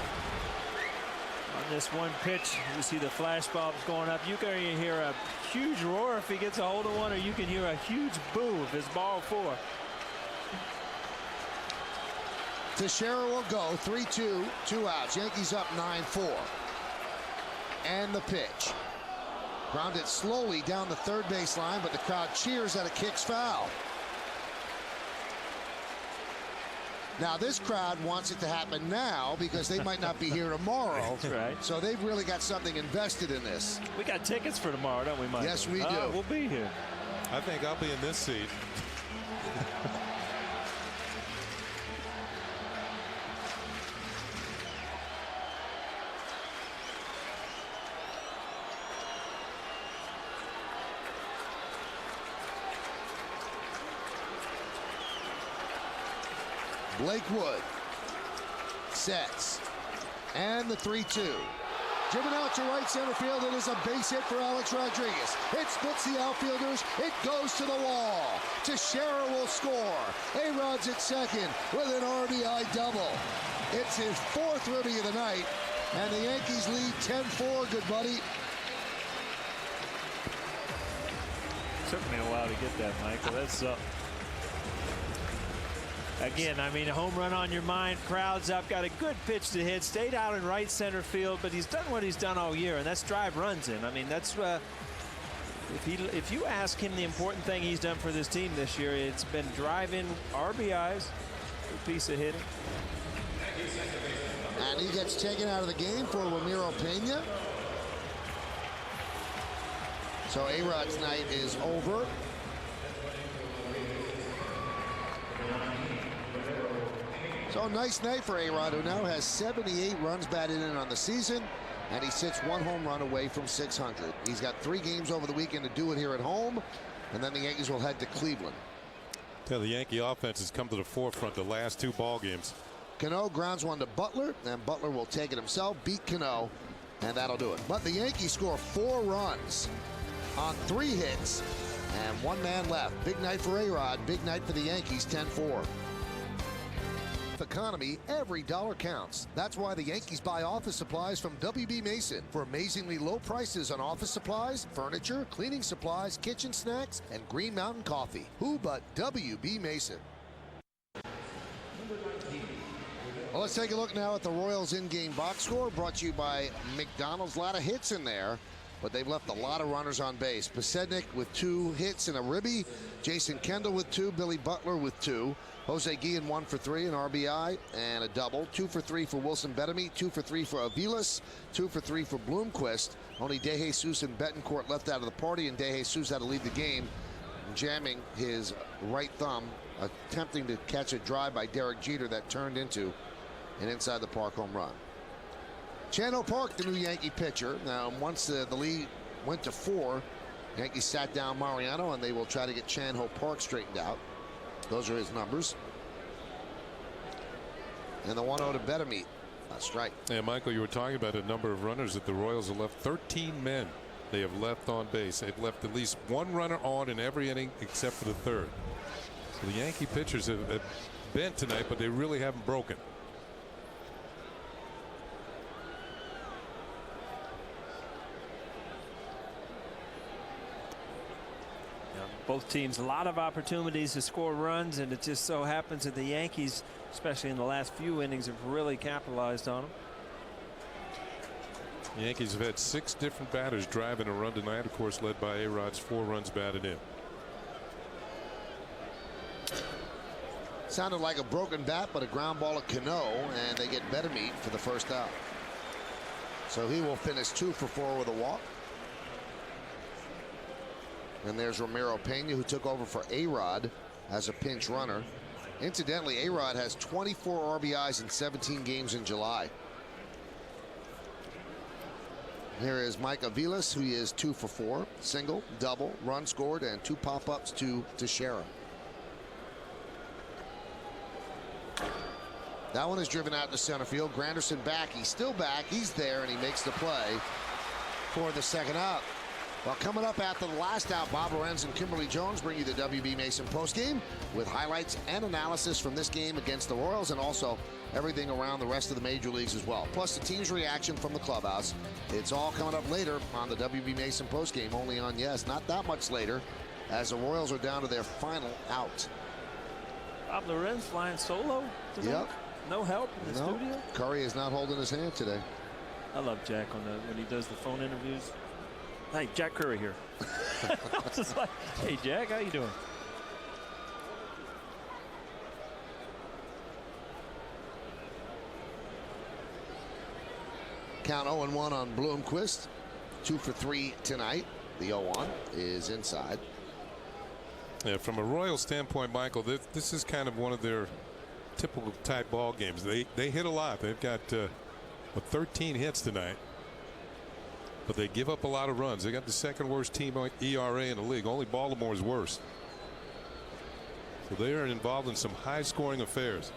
one pitch, you see the flash bulbs going up. You can hear a huge roar if he gets a hold of one, or you can hear a huge boo if it's ball 4. Teixeira will go 3-2, 2 outs. Yankees up 9-4. And the pitch. Grounded slowly down the third baseline, but the crowd cheers that it kicks foul. Now this crowd wants it to happen now because they might not be here tomorrow. That's right. So they've really got something invested in this. We got tickets for tomorrow, don't we, Mike? Yes, we do. We'll be here. I think I'll be in this seat. Blake Wood sets, and the 3-2. Driven out to right center field. It is a base hit for Alex Rodriguez. It splits the outfielders. It goes to the wall. Teixeira will score. A-Rod's at second with an RBI double. It's his 4th ribby of the night, and the Yankees lead 10-4. Good buddy. Took me a while to get that, Michael. That's again, I mean, a home run on your mind, crowds up, got a good pitch to hit, stayed out in right center field, but he's done what he's done all year, and that's drive runs in. I mean, that's if you ask him the important thing he's done for this team this year, it's been drive-in RBIs, a piece of hitting. And he gets taken out of the game for Ramiro Pena. So A-Rod's night is over. So a nice night for A-Rod, who now has 78 runs batted in on the season, and he sits 1 home run away from 600. He's got 3 games over the weekend to do it here at home, and then the Yankees will head to Cleveland. Yeah, the Yankee offense has come to the forefront the last 2 ball games. Cano grounds one to Butler, and Butler will take it himself, beat Cano, and that'll do it. But the Yankees score 4 runs on 3 hits, and 1 man left. Big night for A-Rod, big night for the Yankees, 10-4. Economy, every dollar counts. That's why the Yankees buy office supplies from WB Mason for amazingly low prices on office supplies, furniture, cleaning supplies, kitchen snacks, and Green Mountain coffee. Who but WB Mason? Well, let's take a look now at the Royals in-game box score, brought to you by McDonald's. A lot of hits in there, but they've left a lot of runners on base. Pasednik with 2 hits and a ribby. Jason Kendall with 2. Billy Butler with 2. Jose Guillen 1 for 3, an RBI and a double. 2 for 3 for Wilson Bettamy. 2 for 3 for Aviles. 2 for 3 for Bloomquist. Only DeJesus and Betancourt left out of the party, and DeJesus had to leave the game, jamming his right thumb, attempting to catch a drive by Derek Jeter that turned into an inside the park home run. Chan-Ho Park, the new Yankee pitcher. Now, once the lead went to 4, Yankees sat down Mariano, and they will try to get Chan-Ho Park straightened out. Those are his numbers. And the 1-0 to Bettamy. Strike. Yeah, Michael, you were talking about a number of runners that the Royals have left. 13 men they have left on base. They've left at least 1 runner on in every inning except for the 3rd. So the Yankee pitchers have bent tonight, but they really haven't broken. Both teams, a lot of opportunities to score runs, and it just so happens that the Yankees, especially in the last few innings, have really capitalized on them. The Yankees have had 6 different batters driving a run tonight, of course, led by A-Rod's 4 runs batted in. Sounded like a broken bat, but a ground ball at Cano, and they get Bettamy for the first out. So he will finish 2 for 4 with a walk. And there's Ramiro Pena, who took over for A-Rod as a pinch runner. Incidentally, A-Rod has 24 RBIs in 17 games in July. Here is Mike Aviles, who is 2 for 4. Single, double, run scored, and 2 pop-ups to Teixeira. That one is driven out to center field. Granderson back. He's still back. He's there, and he makes the play for the second out. Well, coming up after the last out, Bob Lorenz and Kimberly Jones bring you the WB Mason postgame with highlights and analysis from this game against the Royals and also everything around the rest of the major leagues as well. Plus the team's reaction from the clubhouse. It's all coming up later on the WB Mason postgame, only on Yes. Not that much later, as the Royals are down to their final out. Bob Lorenz flying solo today? Yep. No help in the studio? Curry is not holding his hand today. I love Jack when he does the phone interviews. Hey, Jack Curry here. Just like, hey, Jack, how you doing? Count 0-1 on Bloomquist. 2 for 3 tonight. The 0-1 is inside. Yeah, from a Royal standpoint, Michael, this is kind of one of their typical type ball games. They hit a lot. They've got 13 hits tonight. But they give up a lot of runs. They got the second worst team ERA in the league. Only Baltimore's worse. So they are involved in some high scoring affairs.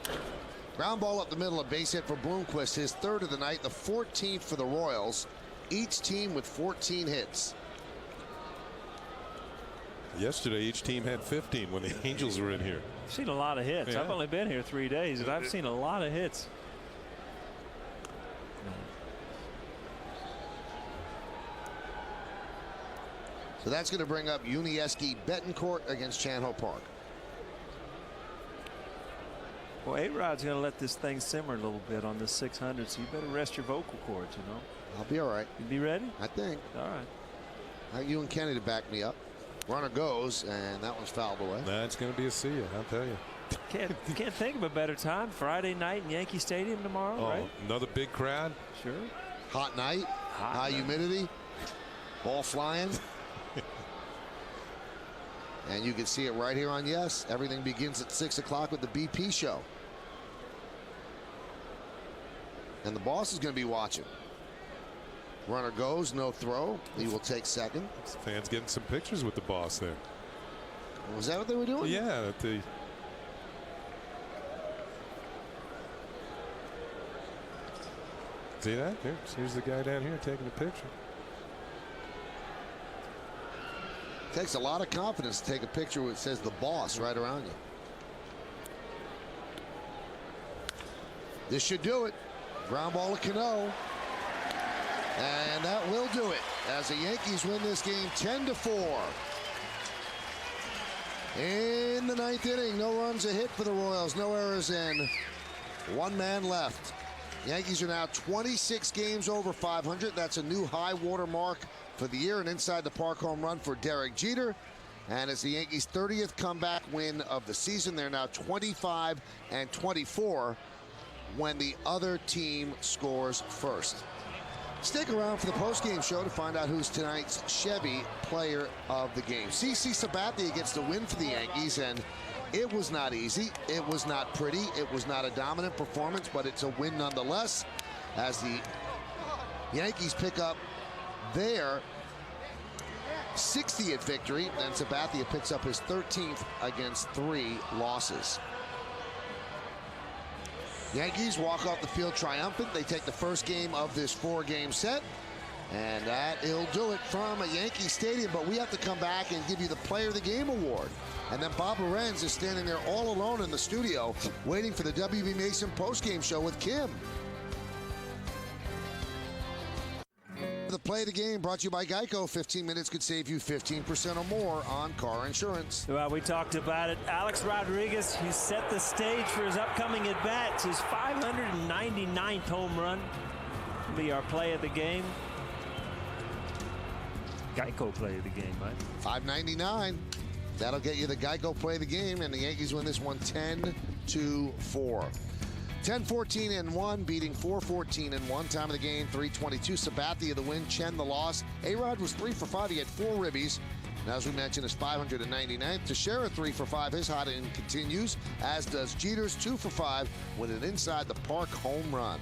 Ground ball up the middle, a base hit for Bloomquist, his 3rd of the night, the 14th for the Royals. Each team with 14 hits. Yesterday, each team had 15 when the Angels were in here. I've seen a lot of hits. Yeah. I've only been here 3 days, and I've seen a lot of hits. So that's going to bring up Unieski Betancourt against Chan-Ho Park. Well, A-Rod's going to let this thing simmer a little bit on the 600, so you better rest your vocal cords, you know. I'll be all right. You be ready? I think. All right. I have you and Kenny to back me up. Runner goes, and that one's fouled away. That's going to be a see ya, I'll tell you. Can't think of a better time. Friday night in Yankee Stadium tomorrow, right? Another big crowd. Sure. Hot night. High humidity. Ball flying. And you can see it right here on Yes. Everything begins at 6 o'clock with the BP show. And the boss is going to be watching. Runner goes, no throw. He will take second. Fans getting some pictures with the boss there. Was that what they were doing? Yeah. See that? Here's the guy down here taking a picture. Takes a lot of confidence to take a picture where it says the boss right around you. This should do it. Ground ball to Cano. And that will do it as the Yankees win this game 10-4. In the 9th inning, no runs a hit for the Royals, no errors, and 1 man left. Yankees are now 26 games over 500. That's a new high water mark for the year. An inside the park home run for Derek Jeter. And it's the Yankees' 30th comeback win of the season. They're now 25-24 when the other team scores first. Stick around for the postgame show to find out who's tonight's Chevy Player of the Game. CC Sabathia gets the win for the Yankees, and it was not easy. It was not pretty. It was not a dominant performance, but it's a win nonetheless as the Yankees pick up their 60th victory, and Sabathia picks up his 13th against 3 losses. Yankees walk off the field triumphant. They take the first game of this 4-game set, and that'll do it from a Yankee Stadium. But we have to come back and give you the Player of the Game award. And then Bob Lorenz is standing there all alone in the studio waiting for the WB Mason postgame show with Kim. The Play of the Game brought to you by Geico. 15 minutes could save you 15% or more on car insurance. Well, we talked about it. Alex Rodriguez, who set the stage for his upcoming at-bats, his 599th home run, will be our Play of the Game. Geico Play of the Game, right? $5.99. That'll get you the Geico Play of the Game, and the Yankees win this one 10-4. 10-14-1, beating 4-14-1. Time of the game, 3:22. Sabathia the win, Chen the loss. A-Rod was 3 for 5. He had 4 ribbies. And as we mentioned, his 599th. Teixeira 3 for 5. His hot inning continues, as does Jeter's 2 for 5 with an inside the park home run.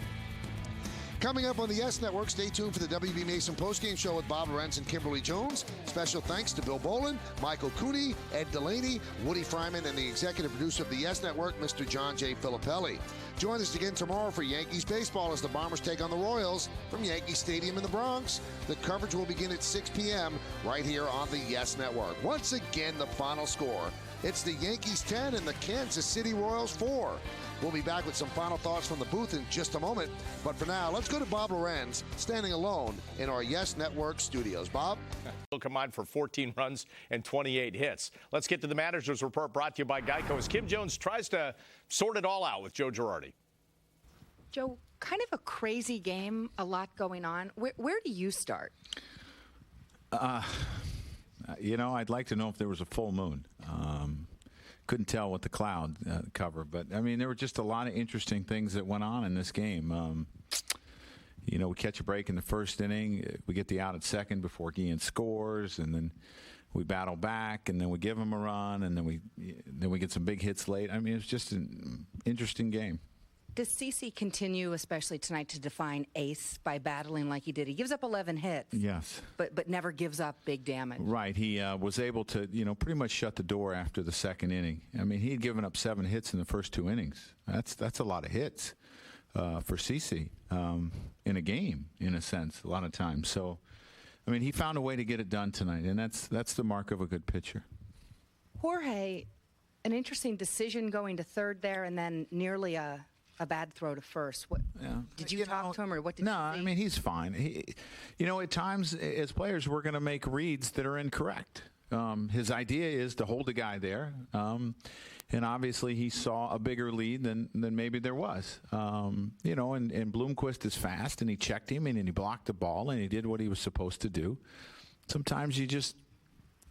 Coming up on the Yes Network, stay tuned for the WB Mason postgame show with Bob Lorenz and Kimberly Jones. Special thanks to Bill Bolin, Michael Cooney, Ed Delaney, Woody Fryman, and the executive producer of the Yes Network, Mr. John J. Filippelli. Join us again tomorrow for Yankees baseball as the Bombers take on the Royals from Yankee Stadium in the Bronx. The coverage will begin at 6 p.m. right here on the Yes Network. Once again, the final score. It's the Yankees 10 and the Kansas City Royals 4. We'll be back with some final thoughts from the booth in just a moment. But for now, let's go to Bob Lorenz, standing alone in our Yes Network studios. Bob? He'll combine for 14 runs and 28 hits. Let's get to the manager's report brought to you by Geico as Kim Jones tries to sort it all out with Joe Girardi. Joe, kind of a crazy game, a lot going on. Where do you start? I'd like to know if there was a full moon. Couldn't tell with the cloud cover, but I mean, there were just a lot of interesting things that went on in this game. We catch a break in the first inning, we get the out at second before Guillen scores, and then we battle back, and then we give him a run, and then we get some big hits late. I mean, it was just an interesting game. Does CC continue, especially tonight, to define ace by battling like he did? He gives up 11 hits. Yes. But never gives up big damage. Right. He was able to, pretty much shut the door after the second inning. I mean, he had given up 7 hits in the first 2 innings. That's a lot of hits for CC in a game, in a sense, a lot of times. So, I mean, he found a way to get it done tonight, and that's the mark of a good pitcher. Jorge, an interesting decision going to third there, and then nearly a bad throw to first. Did you talk to him, or what did you see? I mean, he's fine. At times as players, we're going to make reads that are incorrect. His idea is to hold the guy there, and obviously he saw a bigger lead than maybe there was. And Bloomquist is fast, and he checked him, and he blocked the ball, and he did what he was supposed to do. Sometimes you just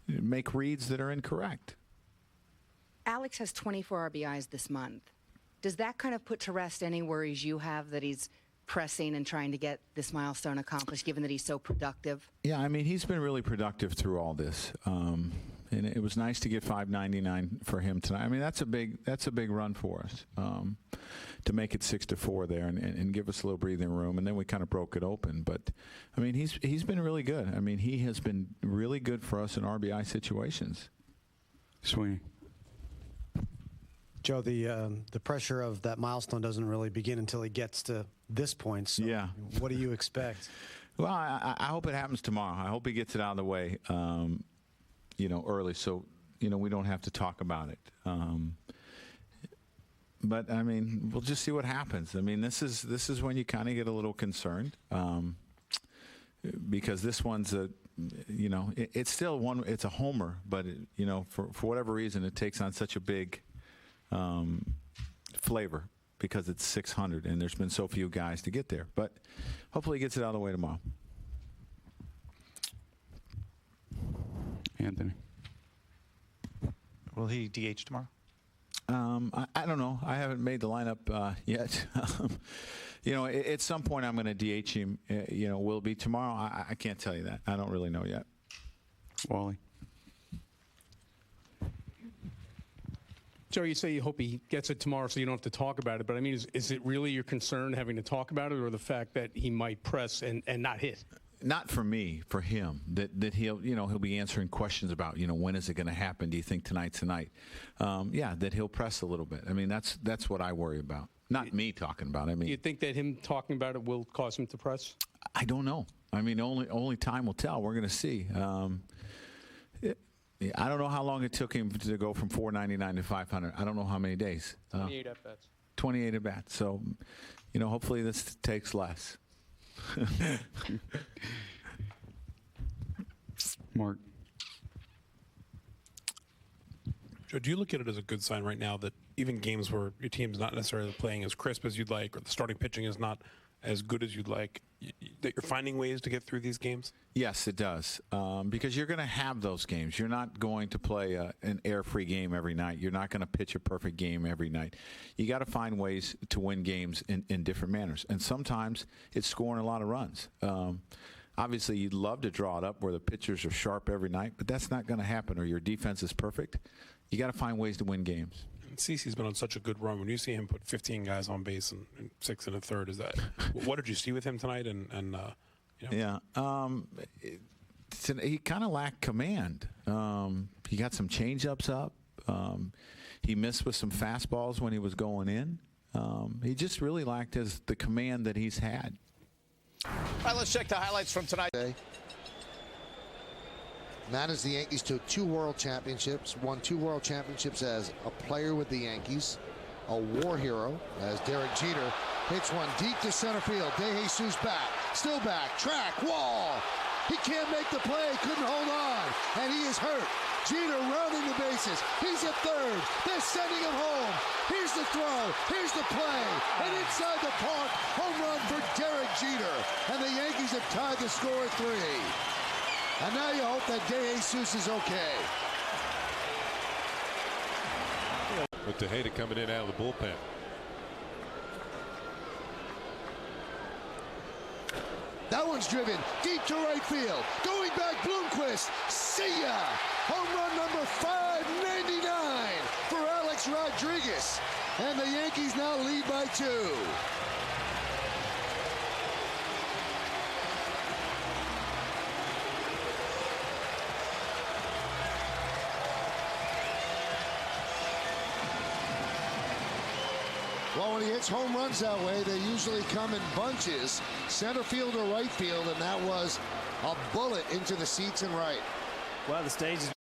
make reads that are incorrect. Alex has 24 RBIs this month. Does that kind of put to rest any worries you have that he's pressing and trying to get this milestone accomplished, given that he's so productive? Yeah, I mean, he's been really productive through all this. And it was nice to get 599 for him tonight. I mean, that's a big run for us to make it 6-4 there and give us a little breathing room. And then we kind of broke it open. But, I mean, he's been really good. I mean, he has been really good for us in RBI situations. Sweeney. Joe, the pressure of that milestone doesn't really begin until he gets to this point. So yeah. What do you expect? Well, I hope it happens tomorrow. I hope he gets it out of the way, early, so we don't have to talk about it. But I mean, we'll just see what happens. I mean, this is when you kind of get a little concerned because this one's it's still one. It's a homer, but for whatever reason, it takes on such a big flavor because it's 600 and there's been so few guys to get there. But hopefully he gets it out of the way tomorrow. Anthony. Will he DH tomorrow? I don't know. I haven't made the lineup yet. At some point I'm going to DH him. Will it be tomorrow? I can't tell you that. I don't really know yet. Wally. Joe, you say you hope he gets it tomorrow so you don't have to talk about it, but I mean, is it really your concern having to talk about it, or the fact that he might press and not hit? Not for me, for him. That he'll be answering questions about when is it going to happen? Do you think tonight's the night? That he'll press a little bit. I mean, that's what I worry about. Not me talking about it. I mean, do you think that him talking about it will cause him to press? I don't know. I mean, only time will tell. We're going to see. I don't know how long it took him to go from 499 to 500. I don't know how many days. 28 at-bats. 28 at-bats. So, hopefully this takes less. Mark. Joe, do you look at it as a good sign right now that even games where your team's not necessarily playing as crisp as you'd like, or the starting pitching is not as good as you'd like, that you're finding ways to get through these games? Yes, it does. Because you're going to have those games. You're not going to play an air-free game every night. You're not going to pitch a perfect game every night. You got to find ways to win games in different manners. And sometimes it's scoring a lot of runs. Obviously, you'd love to draw it up where the pitchers are sharp every night, but that's not going to happen, or your defense is perfect. You got to find ways to win games. CeCe's been on such a good run. When you see him put 15 guys on base and 6 in a third, is that what did you see with him tonight? And Yeah, he kind of lacked command. He got some changeups up. He missed with some fastballs when he was going in. He just really lacked the command that he's had. All right, let's check the highlights from tonight. Managed the Yankees to 2 world championships, won 2 world championships as a player with the Yankees, a war hero as Derek Jeter hits one deep to center field. De Jesus back, still back, track, wall. He can't make the play, couldn't hold on, and he is hurt. Jeter rounding the bases. He's at third. They're sending him home. Here's the throw. Here's the play. And inside the park, home run for Derek Jeter. And the Yankees have tied the score at 3. And now you hope that De Jesus is okay. With Tejada coming in out of the bullpen. That one's driven deep to right field. Going back, Bloomquist. See ya! Home run number 599 for Alex Rodriguez. And the Yankees now lead by 2. Well, when he hits home runs that way, they usually come in bunches, center field or right field, and that was a bullet into the seats and right. Well, the stage is